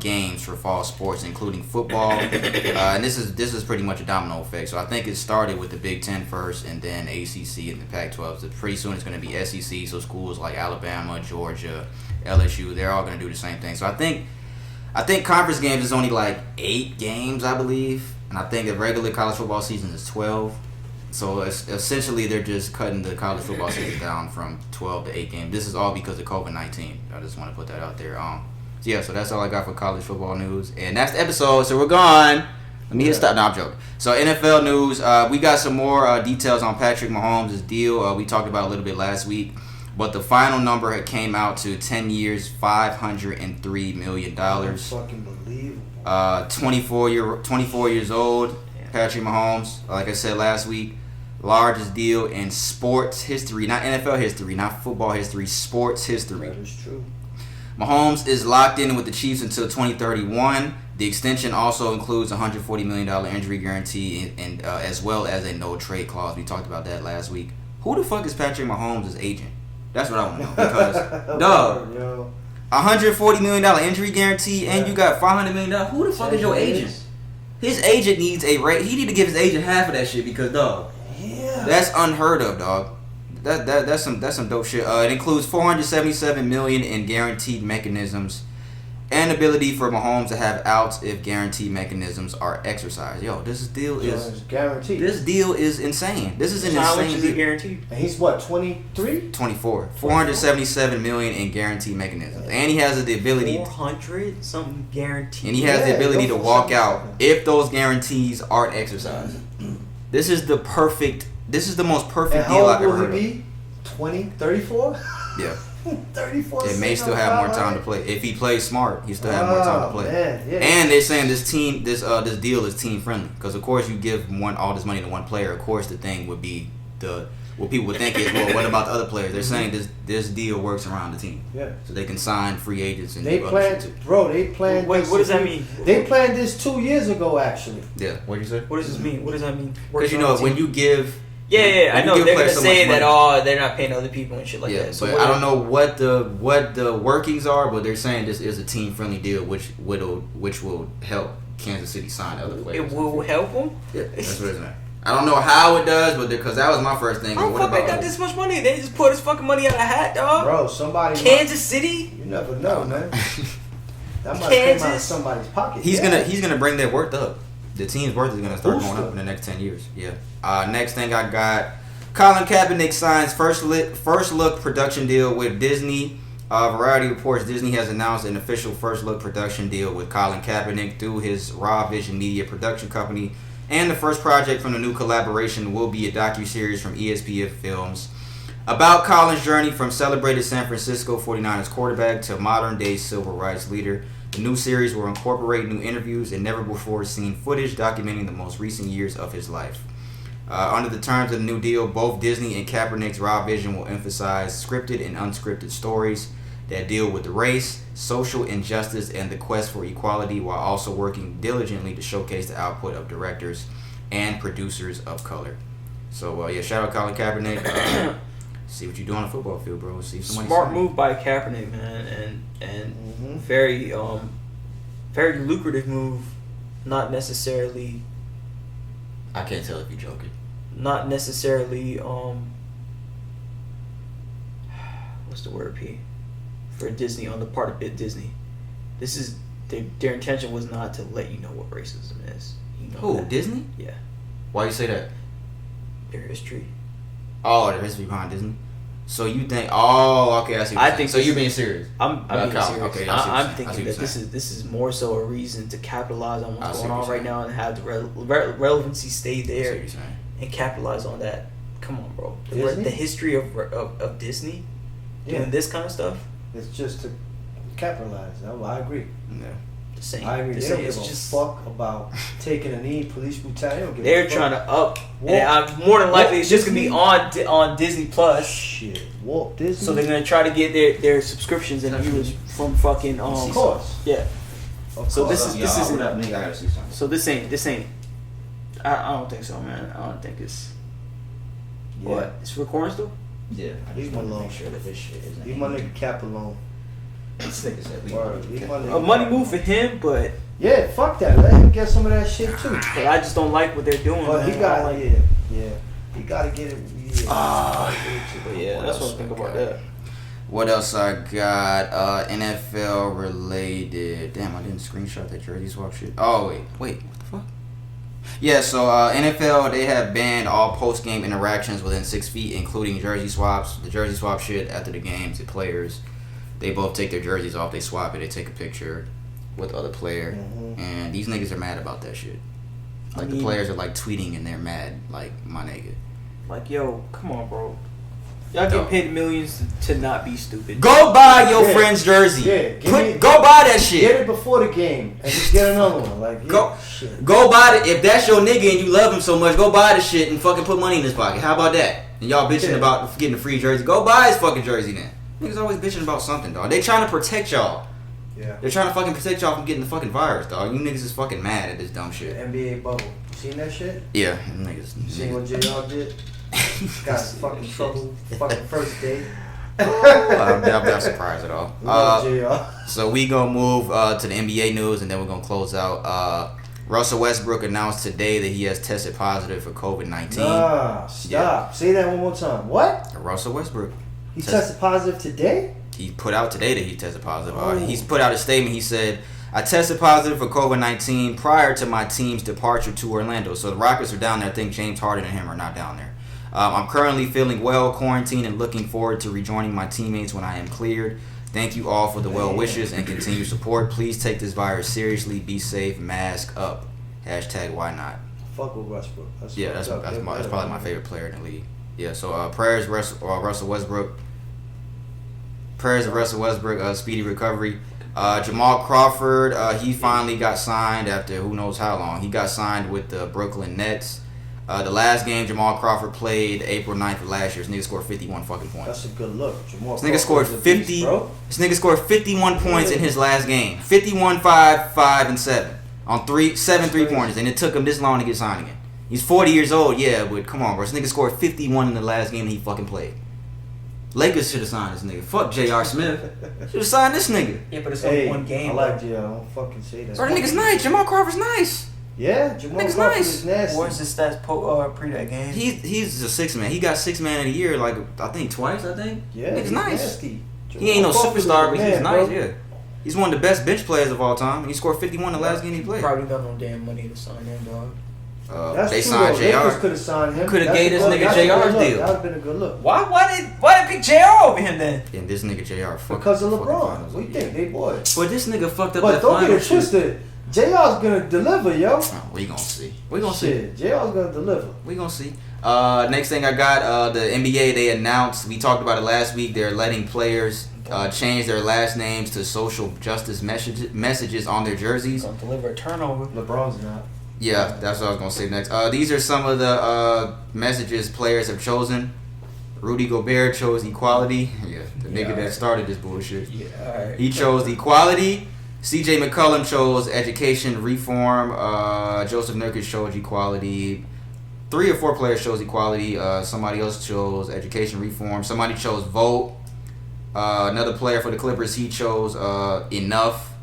games for fall sports, including football. And this is pretty much a domino effect. So I think it started with the Big Ten first, and then ACC and the Pac-12. So pretty soon it's going to be SEC. So schools like Alabama, Georgia, LSU, they're all going to do the same thing. So I think conference games is only like 8 games, I believe, and I think the regular college football season is 12. So essentially, they're just cutting the college football season down from 12 to 8 games. This is all because of COVID-19. I just want to put that out there. So yeah, so that's all I got for college football news, and that's the episode. So we're gone. Let me hit stop. No, I'm joking. So NFL news. We got some more details on Patrick Mahomes' deal. We talked about it a little bit last week, but the final number had came out to 10 years, $503 million. Fucking believable. 24 years old. Patrick Mahomes, like I said last week, largest deal in sports history, not NFL history, not football history, sports history. That is true. Mahomes is locked in with the Chiefs until 2031. The extension also includes a $140 million injury guarantee and as well as a no trade clause. We talked about that last week. Who the fuck is Patrick Mahomes' agent? That's what I want to know. Because, dog, $140 million injury guarantee and you got $500 million. Who the fuck is your agent? His agent needs a rate. He need to give his agent half of that shit because, dog, that's unheard of, dog. That's some dope shit. It includes $477 million in guaranteed mechanisms, and ability for Mahomes to have outs if guarantee mechanisms are exercised. Yo, this deal is guaranteed. This deal is insane. This is an How insane much is deal. it guaranteed? And he's what, 23? 24. 477 million in guarantee mechanisms. And he has the ability 400 something guaranteed. and he has the ability to walk out if those guarantees aren't exercised. This is the most perfect And deal how I've old ever will heard he of. be? 20, 34? Yeah. 34. It may still have more time to play. If he plays smart, he still have more time to play. Man, yeah. And they're saying this deal is team friendly. Because of course you give all this money to one player, of course the thing would be what people would think is, well, what about the other players? They're saying this deal works around the team. Yeah. So they can sign free agents and They do other shit planned, too. bro. They planned. Wait, this- what does that mean? They planned this 2 years ago, actually. Yeah. What did you say? What does this mean? What does that mean? Because you know when you give. Yeah, I when you know give they're gonna players so say much that money- they're not paying other people and shit like Yeah, that. So but I don't know what the workings are, but they're saying this is a team friendly deal, which will help Kansas City sign other players. It will help them. Yeah, that's what it's saying. I don't know how it does, but because that was my first thing. How What the fuck they about got this much money? They just pour this fucking money out of a hat, dog. Bro, somebody. Kansas City. You never know, man. That might came out of Kansas. somebody's pocket. He's Yeah. gonna bring their worth up. The team's worth is gonna start going up in the next 10 years. Yeah. Next thing I got, Colin Kaepernick signs first look production deal with Disney. Variety reports Disney has announced an official first look production deal with Colin Kaepernick through his Raw Vision Media production company. And the first project from the new collaboration will be a docuseries from ESPN Films about Colin's journey from celebrated San Francisco 49ers quarterback to modern-day civil rights leader. The new series will incorporate new interviews and never-before-seen footage documenting the most recent years of his life. Under the terms of the new deal, both Disney and Kaepernick's Raw Vision will emphasize scripted and unscripted stories that deal with race, social injustice, and the quest for equality, while also working diligently to showcase the output of directors and producers of color. So, shout out Colin Kaepernick. See what you do on the football field, bro. See if somebody Smart move by Kaepernick, man, and very very lucrative move. Not necessarily. I can't tell if you're joking. Not necessarily. What's the word, P? For Disney, on the part of Disney, this is their intention was not to let you know what racism is. You know Who, that. Disney? Yeah. Why you say that? Their history. Oh, the history behind Disney. So you think? Oh, okay. I see. What you're saying. So you're being serious. I'm being Colin. serious. Okay, I'm thinking that this is more so a reason to capitalize on what's going on right now and have the relevancy stay there and capitalize on that. Come on, bro. The history of Disney doing this kind of stuff. It's just to capitalize. I agree. Yeah. The same. I agree. The They same. don't give It's a just fuck about taking a knee, police brutality. They don't give they're a fuck. trying to up. Walt- And more than likely, it's just gonna be Disney? on Disney Plus. Shit, Walt Disney. So they're gonna try to get their subscriptions and viewers from fucking Of course. Yeah. So course. this isn't. What up, nigga? I gotta see something. So this ain't. I don't think so, man. I don't think it's. Yeah. What? It's recording still? Yeah. I Leave just him want to alone. make sure that this shit isn't. Leave my nigga Cap alone. This nigga said leave Word. Leave my A nigga money Cap move for him, but Yeah, fuck that. Let him get some of that shit too. I just don't like what they're doing. But man. he I got don't like yeah. He got to get it. Yeah. But yeah, that's what I think about that. What else I got? NFL related. Damn, I didn't screenshot that jersey swap shit. Oh wait, what the fuck? Yeah, so NFL, they have banned all post-game interactions within 6 feet, including jersey swaps. The jersey swap shit after the games, the players, they both take their jerseys off, they swap it, they take a picture with the other player, and these niggas are mad about that shit. Like, the players are like tweeting and they're mad, like, my nigga. Like, yo, come on, bro. Y'all get paid millions to not be stupid. Go buy your friend's jersey. Yeah, go buy that shit. Get it before the game and just get another one. Like, Go buy it. If that's your nigga and you love him so much, go buy the shit and fucking put money in his pocket. How about that? And y'all bitching about getting a free jersey. Go buy his fucking jersey then. Niggas always bitching about something, dog. They trying to protect y'all. Yeah. They're trying to fucking protect y'all from getting the fucking virus, dog. You niggas is fucking mad at this dumb shit. NBA bubble. You seen that shit? Yeah, niggas. You seen what JR did? Got fucking trouble. Fucking first day. I'm not surprised at all. Love JR. So we gonna move to the NBA news and then we're gonna close out. Russell Westbrook announced today that he has tested positive for COVID-19. Nah, stop. Say that one more time. What? Russell Westbrook. He tested positive today? he put out today that he tested positive. He's put out a statement. He said, I tested positive for COVID-19 prior to my team's departure to Orlando. So the Rockets are down there. I think James Harden and him are not down there. I'm currently feeling well, quarantined, and looking forward to rejoining my teammates when I am cleared. Thank you all for the well wishes and continued support. Please take this virus seriously. Be safe. Mask up. # why not? Fuck with Westbrook. That's probably my favorite player in the league. Yeah, so prayers Russell Westbrook. Prayers of Russell Westbrook, speedy recovery. Jamal Crawford, he finally got signed after who knows how long. He got signed with the Brooklyn Nets. The last game Jamal Crawford played April 9th of last year. This nigga scored 51 fucking points. That's a good look. This nigga scored 50. This nigga scored 51 points in his last game. 51, 5, 5, and 7 on 7 3-pointers, and it took him this long to get signed again. He's 40 years old, yeah, but come on, bro. This nigga scored 51 in the last game he fucking played. Lakers should have signed this nigga. Fuck J.R. Smith. Should have signed this nigga. Yeah, but it's only one game. I like J.R. Don't fucking say that. Bro, the nigga's nice. Jamal Crawford's nice. Yeah, Jamal Crawford is nasty. What's his stats pre that game? He's a 6-man. He got 6-man of the year like I think twice. I think. Yeah, nigga's nice. Nasty. He ain't no superstar, but he's nice. Bro. Yeah, he's one of the best bench players of all time. He scored 51 the last game he played. Probably got no damn money to sign him, dog. They signed JR. Could have signed him. Could have gave this nigga JR's deal. That would have been a good look. Why did pick JR over him then? And this nigga JR because of LeBron. What you think? They boys. But this nigga fucked up. But don't get it twisted. JR's gonna deliver, yo. We gonna see. We gonna see. JR's gonna deliver. We gonna see. Next thing I got, the NBA, they announced, we talked about it last week, they're letting players change their last names to social justice messages on their jerseys. Gonna deliver a turnover. LeBron's not. Yeah, that's what I was gonna say next. These are some of the messages players have chosen. Rudy Gobert chose equality. Yeah, the nigga that started this bullshit. Yeah, alright. He chose equality. C.J. McCollum chose education reform. Joseph Nurkic chose equality. 3 or 4 players chose equality. Somebody else chose education reform. Somebody chose vote. Another player for the Clippers, he chose enough.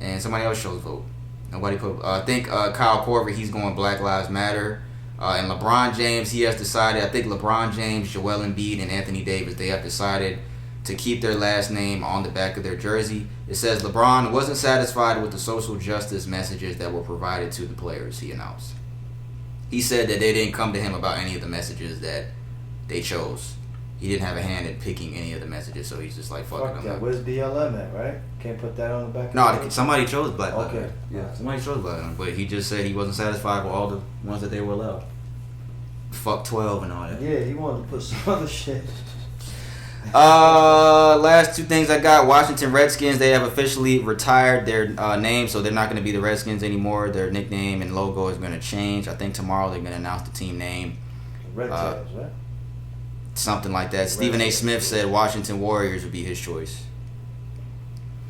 And somebody else chose vote. Nobody put. I think Kyle Korver, he's going Black Lives Matter. And LeBron James, he has decided. I think LeBron James, Joel Embiid, and Anthony Davis, they have decided to keep their last name on the back of their jersey. It says LeBron wasn't satisfied with the social justice messages that were provided to the players, he announced. He said that they didn't come to him about any of the messages that they chose. He didn't have a hand in picking any of the messages, so he's just like, fuck them. Where's BLM at, right? Can't put that on the back of No, somebody chose Black Lives Matter. Okay. Yeah, somebody chose Black Lives Matter, but he just said he wasn't satisfied with all the ones that they were allowed. Fuck 12 and all that. Yeah, he wanted to put some other shit. Last 2 things I got. Washington Redskins, they have officially retired their name, so they're not going to be the Redskins anymore. Their nickname and logo is going to change. I think tomorrow they're going to announce the team name. Red Tails, right? Something like that. Stephen A. Smith said Washington Warriors would be his choice.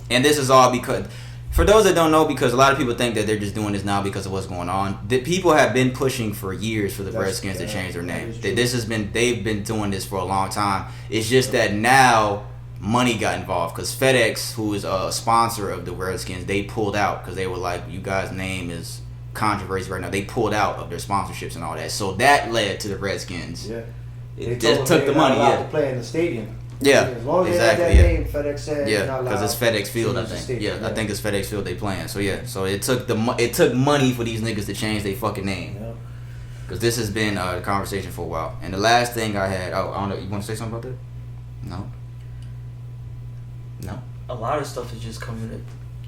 And this is all because, for those that don't know, because a lot of people think that they're just doing this now because of what's going on. The people have been pushing for years for the Redskins to change their name. They've been doing this for a long time. It's just that now money got involved because FedEx, who is a sponsor of the Redskins, they pulled out because they were like, you guys' name is controversy right now. They pulled out of their sponsorships and all that. So that led to the Redskins. Yeah. It just took the money. Yeah. To play in the stadium. Yeah, as long as exactly. They had that name, FedEx said. Yeah, because it's FedEx Field, I think. I think it's FedEx Field they playing. So yeah, so it took money for these niggas to change their fucking name. Yeah. Because this has been a conversation for a while. And the last thing I had, I don't know, you want to say something about that? No. A lot of stuff is just coming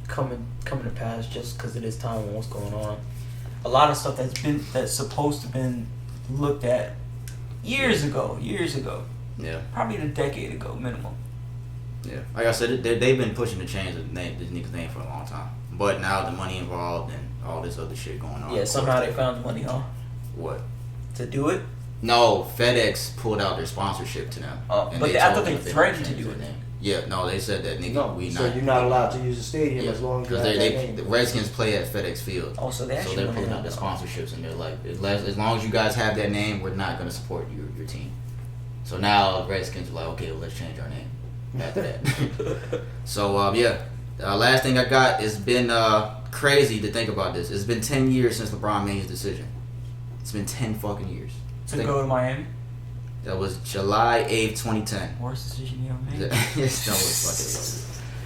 to pass just because of this time and what's going on. A lot of stuff that's supposed to been looked at years ago. Yeah. Probably a decade ago, minimum. Yeah. Like I said, they've been pushing to change this nigga's name for a long time. But now the money involved and all this other shit going on. Yeah, somehow they found the money, huh? What? To do it? No, FedEx pulled out their sponsorship to them. But I thought they threatened to do it. Yeah, no, they said that, nigga, you're not allowed to use the stadium as long as you have that name. The Redskins play at FedEx Field. Oh, so they're putting out the sponsorships, and they're like, as long as you guys have that name, we're not going to support your team. So now the Redskins are like, okay, well, let's change our name after that. So, last thing I got, it's been crazy to think about this. It's been 10 years since LeBron made his decision. It's been 10 fucking years. To go to Miami? That was July 8th, 2010. Worst decision you ever made?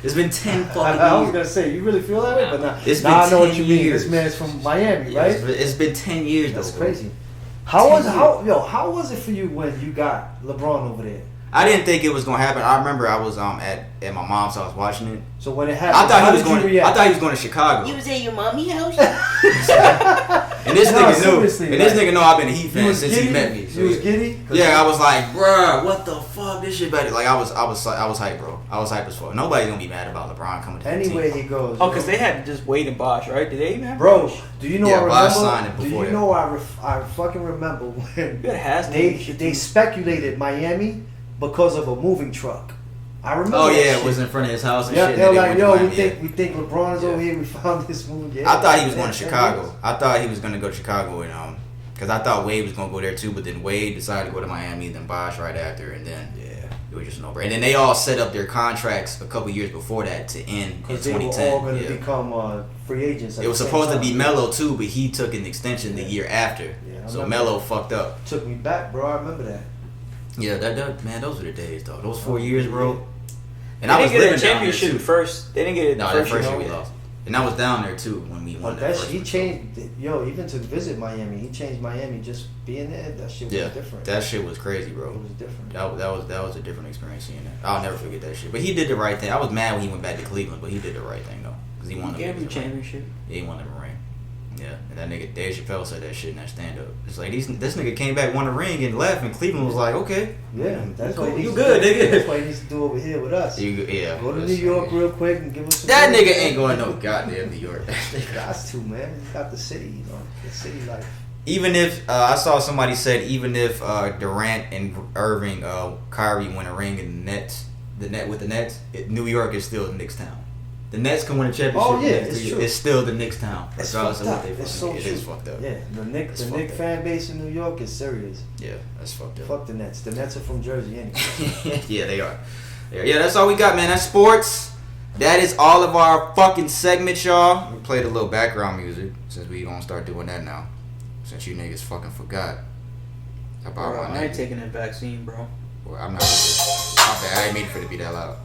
It's been 10 fucking years. I was gonna say, you really feel that way, but now I know what you mean. This man's from Miami, right? It's been 10 years. That's though, crazy. How was it for you when you got LeBron over there? I didn't think it was gonna happen. I remember I was at my mom's house watching it. So when it happened, I thought he was going to Chicago. You was at your mommy house? And this nigga know I've been a Heat fan since he met me. So you was giddy? Yeah, I was like, bruh, what the fuck? This shit better. Like I was hyped, bro. I was hyped as fuck. Nobody's gonna be mad about LeBron coming to the team. Anyway he goes. Oh, because they had to just Wade and Bosh, right? Did they even have Bosh? Do you know? Yeah, I Bosh remember. signed it before. Do you know I fucking remember when they speculated Miami because of a moving truck. I remember. Oh yeah, it was in front of his house and shit. shit. They're like, yo, we think LeBron's over here. We found this movie. Yeah, I thought he was going to Chicago. I thought he was going to go to Chicago and because I thought Wade was going to go there too, but then Wade decided to go to Miami, then Bosh right after, and then it was just no brainer. And then they all set up their contracts a couple years before that to end in 2010. They were all going to become free agents. It was supposed to be Melo too, but he took an extension the year after. Yeah, so Melo fucked up. Took me back, bro. I remember that. Yeah, that man, those were the days, though. Those 4 years, bro. And I was didn't get living a championship first. They didn't get it the first year we lost. And I was down there too when we won that. He changed. Even to visit Miami, he changed Miami. Just being there, that shit was different. That shit was crazy, bro. It was different. That was a different experience seeing that. I'll never forget that shit. But he did the right thing. I was mad when he went back to Cleveland, but he did the right thing though, because he won the championship. Yeah, he won the ring. Yeah, and that nigga Dave Chappelle said that shit in that stand up. It's like this nigga came back, won the ring, and left, and Cleveland was like, okay, yeah, that's cool. what You good, nigga. That's what he needs to do over here with us. Go to New York real quick and give us some. That nigga ain't going no goddamn New York. Got to, man. He's got the city, the city life. Even if I saw somebody said, even if Durant and Irving, Kyrie win a ring in the Nets, New York is still the Knicks town. The Nets can win a championship. Oh yeah, it's true. It's still the Knicks town. It's fucked up. It's so it is fucked up. Yeah, the Knicks fan base in New York is serious. Yeah, that's fucked up. Fuck the Nets. The Nets are from Jersey anyway. Yeah, they are. Yeah, that's all we got, man. That's sports. That is all of our fucking segments, y'all. We played a little background music since we gonna start doing that now. Since you niggas fucking forgot about my name. I ain't taking that vaccine, bro. Well, I'm not. My bad. I ain't mean for it to be that loud.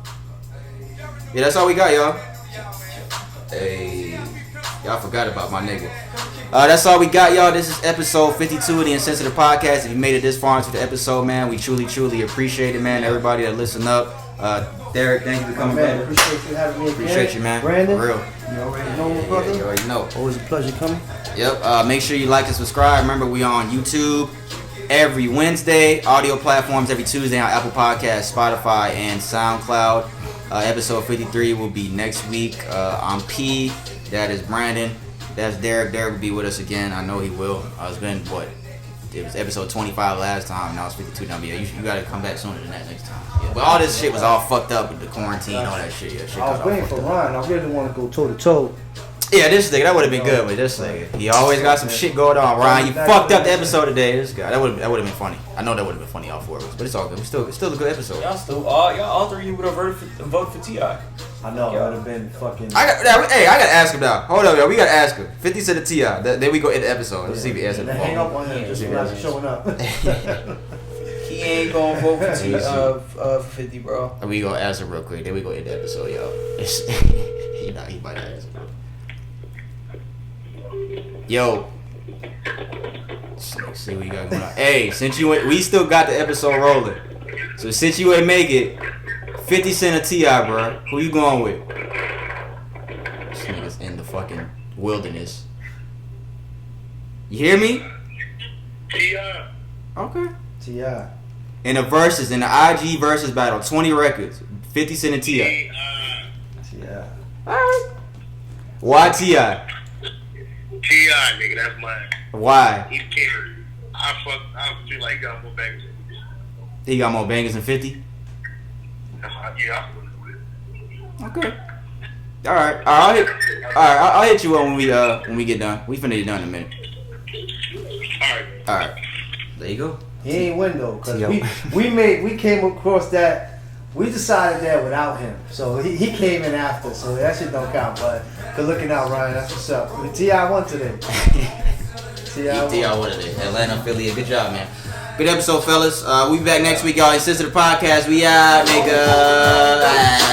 Yeah, that's all we got, y'all. Hey, y'all forgot about my nigga. That's all we got, y'all. This is episode 52 of the Insensitive Podcast. If you made it this far into the episode, man, we truly, truly appreciate it, man. Everybody that listened up. Derek, thank you for coming back. Appreciate you having me again. Appreciate you, man. Brandon, for real. You already know, my brother. Yeah, you already know. Always a pleasure coming. Yep. Make sure you like and subscribe. Remember, we on YouTube every Wednesday. Audio platforms every Tuesday on Apple Podcasts, Spotify, and SoundCloud. Episode 53 will be next week. I'm P. That is Brandon. That's Derek. Derek will be with us again. I know he will. It's been what? It was episode 25 last time. Now it's 52 now. Yeah, you gotta come back sooner than that next time. Yeah. But all this shit was all fucked up with the quarantine, all that shit. Yeah, shit I was waiting for Ryan. I really want to go toe to toe. Yeah, this nigga, that would have been good with this nigga. He always got some shit going on. Ryan, you fucked up the episode today. This guy, that would have been funny. I know that would have been funny all four of us, but it's all good. It's still a good episode. Y'all all three would have voted for T.I. I know, it would have been fucking. I gotta ask him now. Hold up, y'all. We gotta ask him. 50 said the T.I. Then we go in the episode. Let's see if he answers the phone. Hang up on him just not showing up. He ain't gonna vote for 50, bro. We gonna answer real quick. Then we go in the episode, y'all. He might answer. Yo, let's see what you got going on. Hey, we still got the episode rolling. So since you ain't make it, 50 Cent or T.I., bro. Who you going with? This nigga's in the fucking wilderness. You hear me? T.I. Okay. T.I. In the verses, in the IG versus battle, 20 records, 50 Cent and T.I. T.I. Alright. Why T.I.? T.I., nigga, that's mine. Why? He can't. I feel like he got more bangers than 50. He got more bangers than 50? Yeah, okay. Alright. I'll hit you up when we get done. We finna get done in a minute. Alright. There you go. He ain't win though, cause we came across that. We decided that without him, so he came in after, so that shit don't count. But good looking out, Ryan. That's what's up. T.I. won today. T.I. won today. Atlanta, Philly, good job, man. Good episode, fellas. We be back next week, y'all. It's Sister the Podcast. We out, nigga.